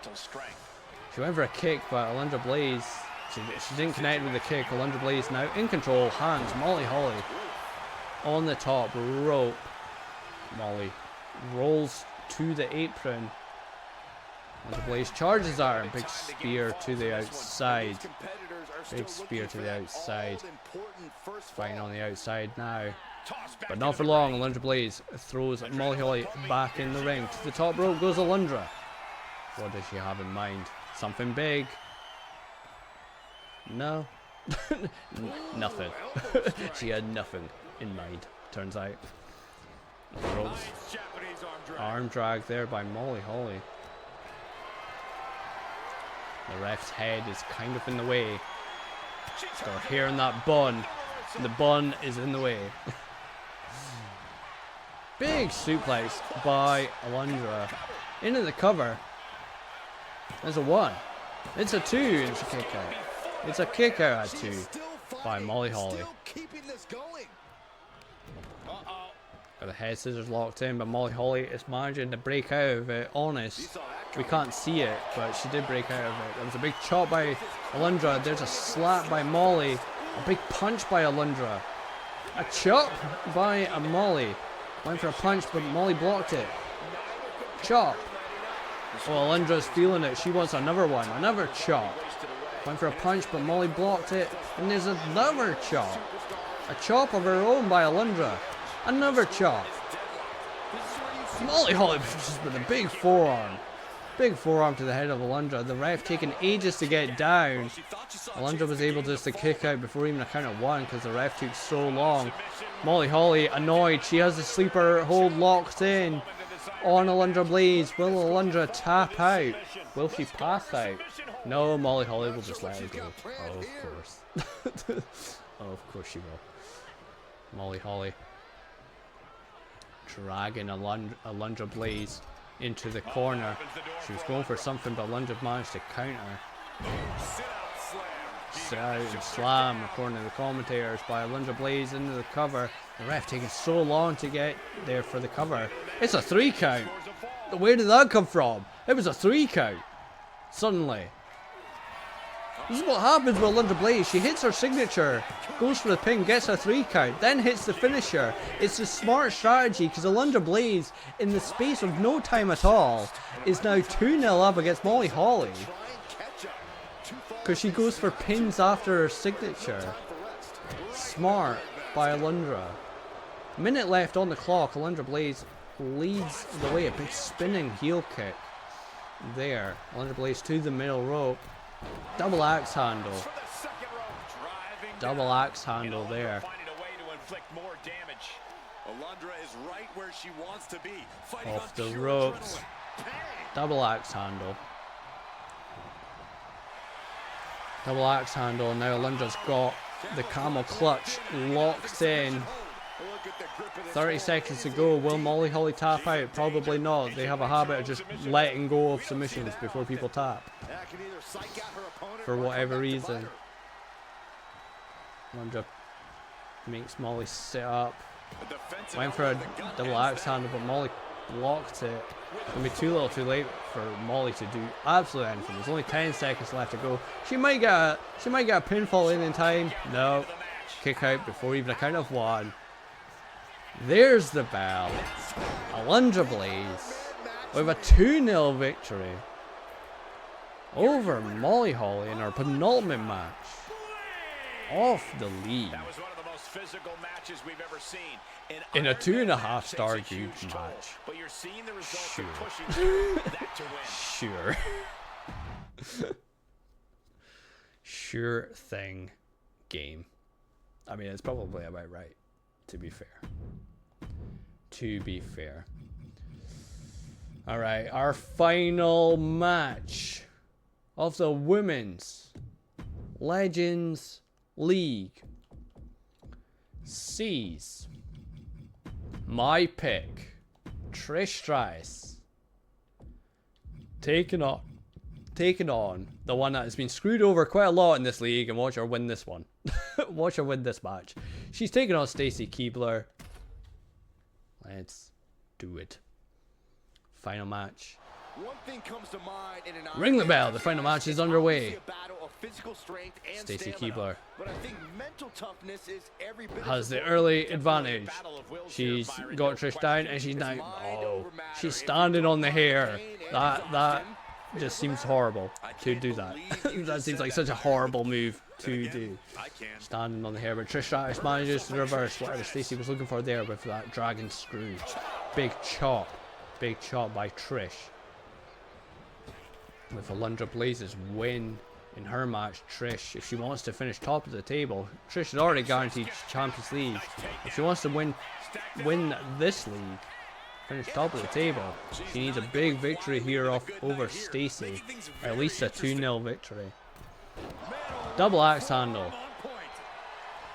She went for a kick, but Alundra Blaze, she didn't connect with the kick. Alundra Blaze now in control. Hands Molly Holly on the top rope. Molly rolls to the apron. Alundra Blaze charges at her. Big spear to the outside. Big spear to the outside. Fighting on the outside now. But not for long. Alundra Blaze throws Molly Holly back in the ring. To the top rope goes Alundra. What does she have in mind? Something big? No. Nothing. She had nothing in mind, turns out. Ropes. Arm drag there by Molly Holly. The ref's head is kind of in the way. So we're hearing that bun. And the bun is in the way. Big suplex by Alundra. Into the cover. There's a 1. It's a 2. And it's a kick out. It's a kick out at 2 by Molly Holly. Got the head scissors locked in, but Molly Holly is managing to break out of it. Honest, we can't see it, but she did break out of it. There was a big chop by Alundra. There's a slap by Molly. A big punch by Alundra. A chop by Molly. Went for a punch, but Molly blocked it. Chop. Oh, Alundra's feeling it. She wants another one. Another chop. Went for a punch, but Molly blocked it. And there's another chop. A chop of her own by Alundra. Another chop. Molly Holly just with a big forearm. Big forearm to the head of Alundra. The ref taking ages to get down. Alundra was able just to kick out before even a count of one because the ref took so long. Molly Holly annoyed. She has the sleeper hold locked in on Alundra Blaze. Will Alundra tap out? Will she pass out? No, Molly Holly will just let her go. Oh, of course. Oh, of course she will. Molly Holly dragging Alundra Blaze into the corner. She was going for something, but Alundra managed to counter. Sit out and slam, according to the commentators, by Alundra Blaze into the cover. The ref taking so long to get there for the cover. It's a 3 count. Where did that come from? It was a 3 count. Suddenly. This is what happens with Alundra Blaze. She hits her signature, goes for the pin, gets a 3 count, then hits the finisher. It's a smart strategy because Alundra Blaze, in the space of no time at all, is now 2-0 up against Molly Holly. Because she goes for pins after her signature. Smart by Alundra. Minute left on the clock. Alundra Blaze leads the way. A big spinning heel kick there. Alundra Blaze to the middle rope. Double axe handle. Double axe handle there. Off the ropes. Double axe handle. Double axe handle. Now Alundra's got the camel clutch locked in. 30 seconds to go. Will Molly Holly tap out? Probably not. They have a habit of just letting go of submissions before people tap. For whatever reason. Alundra makes Molly sit up. Went for a double axe handle, but Molly blocked it. It's going to be too little too late for Molly to do absolutely anything. There's only 10 seconds left to go. She might get a pinfall in time. No. Kick out before even a count of 1. There's the bell. Alundra Blaze with a 2-0 victory over Molly Holly in our penultimate match of the league. That was one of the most physical matches we've ever seen. In a 2.5-star huge match. But you're seeing the results of pushing that to win. Sure. Sure thing game. I mean, it's probably about right, to be fair. To be fair. Alright, our final match of the Women's Legends League sees my pick, Trish Stratus, taking on the one that has been screwed over quite a lot in this league, and watch her win this one. Watch her win this match. She's taking on Stacy Keibler. Let's do it. Final match. One thing comes to mind in an Ring the bell. The final match is underway. Stacy Keibler has has the early advantage. She's got Trish down, and she's now. Oh, she's standing on the hair. That just seems horrible to do that. That seems like such a horrible move to do. Standing on the hair, but Trish Stratus manages to reverse whatever Stacy was looking for there with that dragon screw. Big chop by Trish. With Alundra Blaze's win in her match, Trish, if she wants to finish top of the table, Trish is already guaranteed Champions League. If she wants to win this league, finish top of the table, she needs a big victory here over Stacy, or at least a 2-0 victory. Double axe handle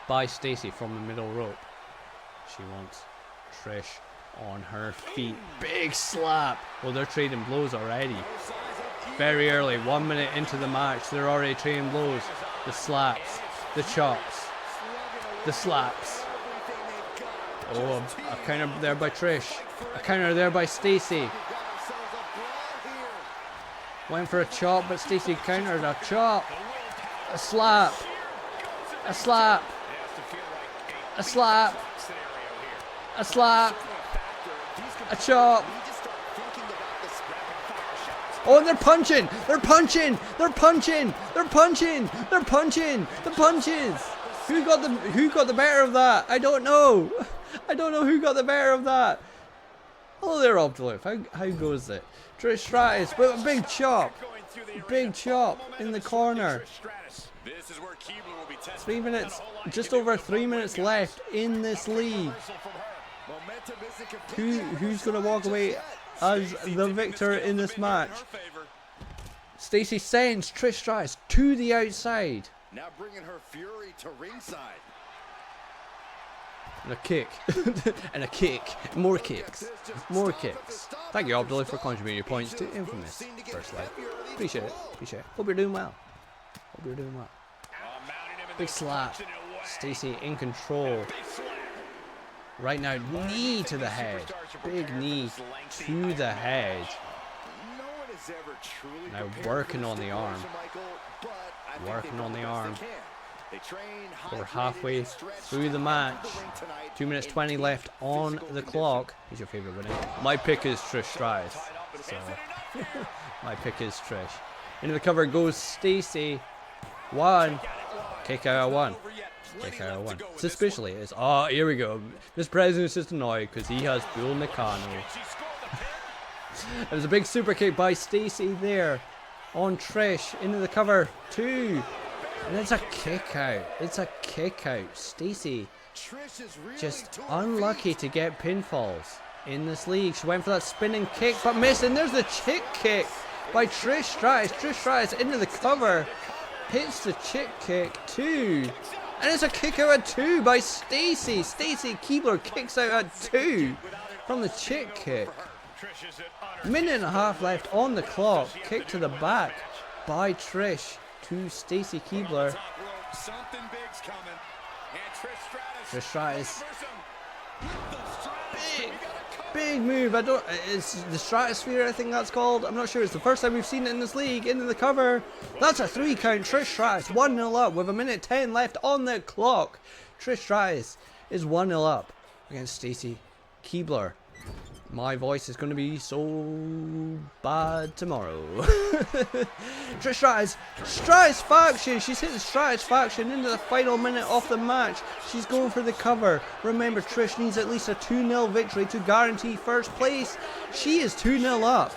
by Stacy from the middle rope. She wants Trish on her feet. Big slap. Well, they're trading blows already. Very early, 1 minute into the match, they're already trading blows. The slaps, the chops, the slaps. Oh, a counter there by Trish. A counter there by Stacy. Went for a chop, but Stacy countered a chop. A slap. A slap. A slap. A slap. A chop. Oh, they're punching! They're punching! They're punching! They're punching! They're punching! The punches! Who got the better of that? I don't know. I don't know who got the better of that. Oh, they're up to live. How goes it? Trish Stratus with a big chop. Big chop in the corner. 3 minutes, just over 3 minutes left in this league. Who's going to walk away as the victor in this match? Stacey sends Trish Stratus to the outside. Now bringing her fury to ringside. And a kick. And a kick. More kicks. More kicks. Thank you, Abdullah, for contributing your points to Infamous First Light. Appreciate it. Appreciate it. Hope you're doing well. Hope you're doing well. Big slap. Stacey in control. Right now, knee to the head. Big knee to the head. Now working on the arm. Working on the arm. We're halfway through the match. 2 minutes 20 left on the clock. Who's your favourite winner? My pick is Trish Stratus. So my pick is Trish. Into the cover goes Stacey. One. Kick out of one. Kick out of one. Suspiciously, it's here we go. This president is just annoyed because he has Bull Nakano. It was a big super kick by Stacey there on Trish. Into the cover. Two. And it's a kick out. It's a kick out. Stacey just unlucky to get pinfalls in this league. She went for that spinning kick but missed. And there's the chick kick by Trish Stratus. Trish Stratus into the cover. Hits the chick kick. Two. And it's a kick out at two by Stacey. Stacey Keibler kicks out at two from the chick kick. Minute and a half left on the clock. Kick to the back by Trish to Stacey Keibler. Trish Stratus. Big move. It's the Stratosphere, I think that's called. I'm not sure. It's the first time we've seen it in this league. Into the cover. That's a 3 count. Trish Stratus 1-0 up with a minute 10 left on the clock. Trish Stratus is 1-0 up against Stacey Keibler. My voice is going to be so bad tomorrow. Trish Stratus. Stratusfaction. She's hit the Stratusfaction into the final minute of the match. She's going for the cover. Remember, Trish needs at least a 2-0 victory to guarantee first place. She is 2-0 up.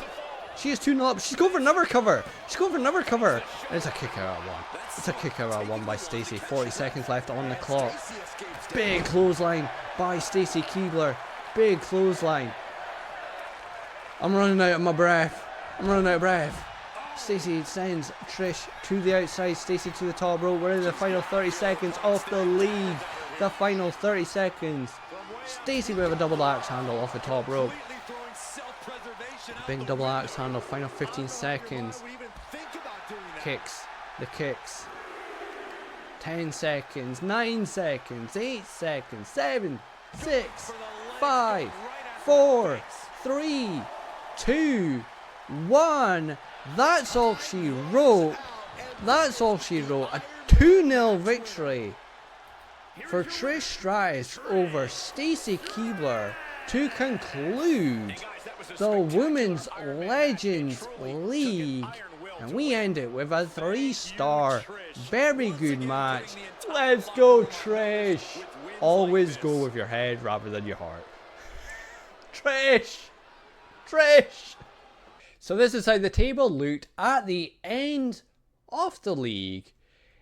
She is 2-0 up. She's going for another cover. She's going for another cover. And it's a kick out at one. It's a kick out at one by Stacey. 40 seconds left on the clock. Big clothesline by Stacey Keibler. Big clothesline. I'm running out of my breath. I'm running out of breath. Stacey sends Trish to the outside. Stacey to the top rope. We're in the final 30 seconds of the league. The final 30 seconds. Stacey with a double axe handle off the top rope. Big double axe handle. Final 15 seconds. Kicks. The kicks. 10 seconds. 9 seconds. 8 seconds. 7, 6, 5, 4, 3, 2, 1. That's all she wrote. That's all she wrote. A 2-0 victory for Trish Stratus over Stacey Keibler to conclude the Women's Legends League. And we end it with a 3-star, very good match. Let's go, Trish. Always go with your head rather than your heart. Trish. So this is how the table looked at the end of the league.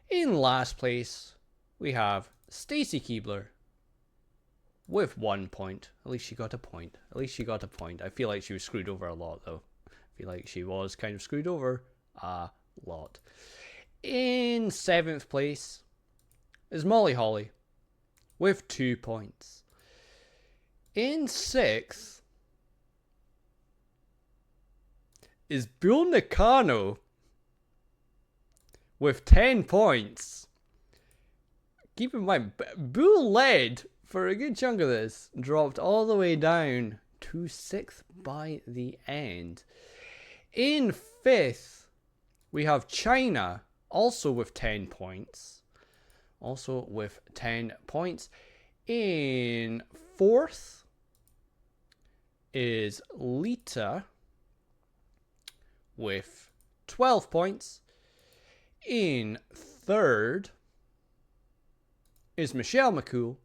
In last place, we have Stacey Keibler with 1 point. At least she got a point. I feel like she was screwed over a lot, though. I feel like she was kind of screwed over a lot. In 7th place is Molly Holly with 2 points. In 6th is Bull Nakano with 10 points. Keep in mind, Bull led for a good chunk of this, dropped all the way down to 6th by the end. In 5th, we have China, also with 10 points. In 4th is Lita with 12 points. In third is Michelle McCool,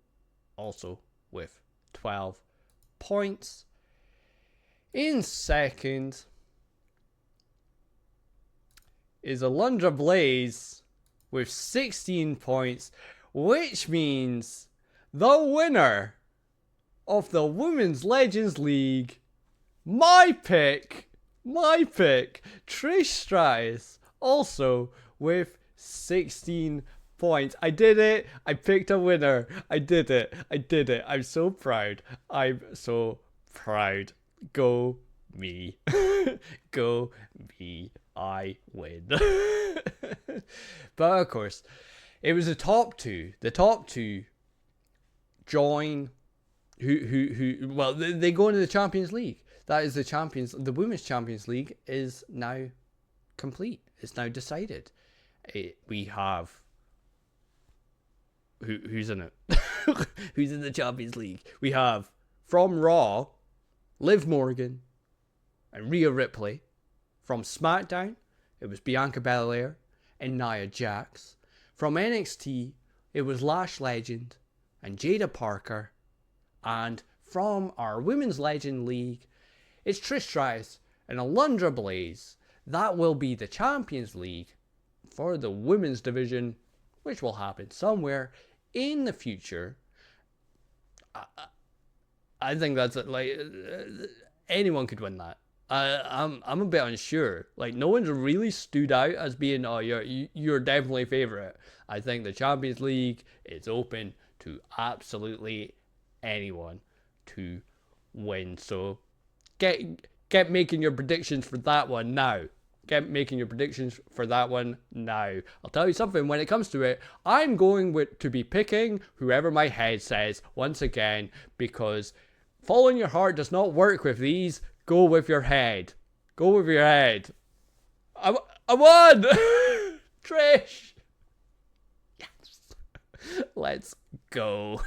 also with 12 points. In second is Alundra Blaze with 16 points, which means the winner of the Women's Legends League, my pick, Trish Stratus, also with 16 points. I did it. I picked a winner. I did it. I'm so proud. Go me. Go me. I win. But of course, it was the top two. The top two join well, they go into the Champions League. That is the Women's Champions League is now complete. It's now decided. We have who's in it? Who's in the Champions League? We have from Raw, Liv Morgan and Rhea Ripley. From SmackDown, it was Bianca Belair and Nia Jax. From NXT, it was Lash Legend and Jada Parker. And from our Women's Legend League, it's Trish Stratus and Alundra Blaze. That will be the Champions League for the women's division, which will happen somewhere in the future. I think that's it. Like, anyone could win that. I'm a bit unsure. Like, no one's really stood out as being, oh, you're definitely favorite. I think the Champions League is open to absolutely anyone to win. So get making your predictions for that one now. I'll tell you something, when it comes to it, I'm going to be picking whoever my head says once again, because following your heart does not work with these. Go with your head. I won! Trish! Yes. Let's go.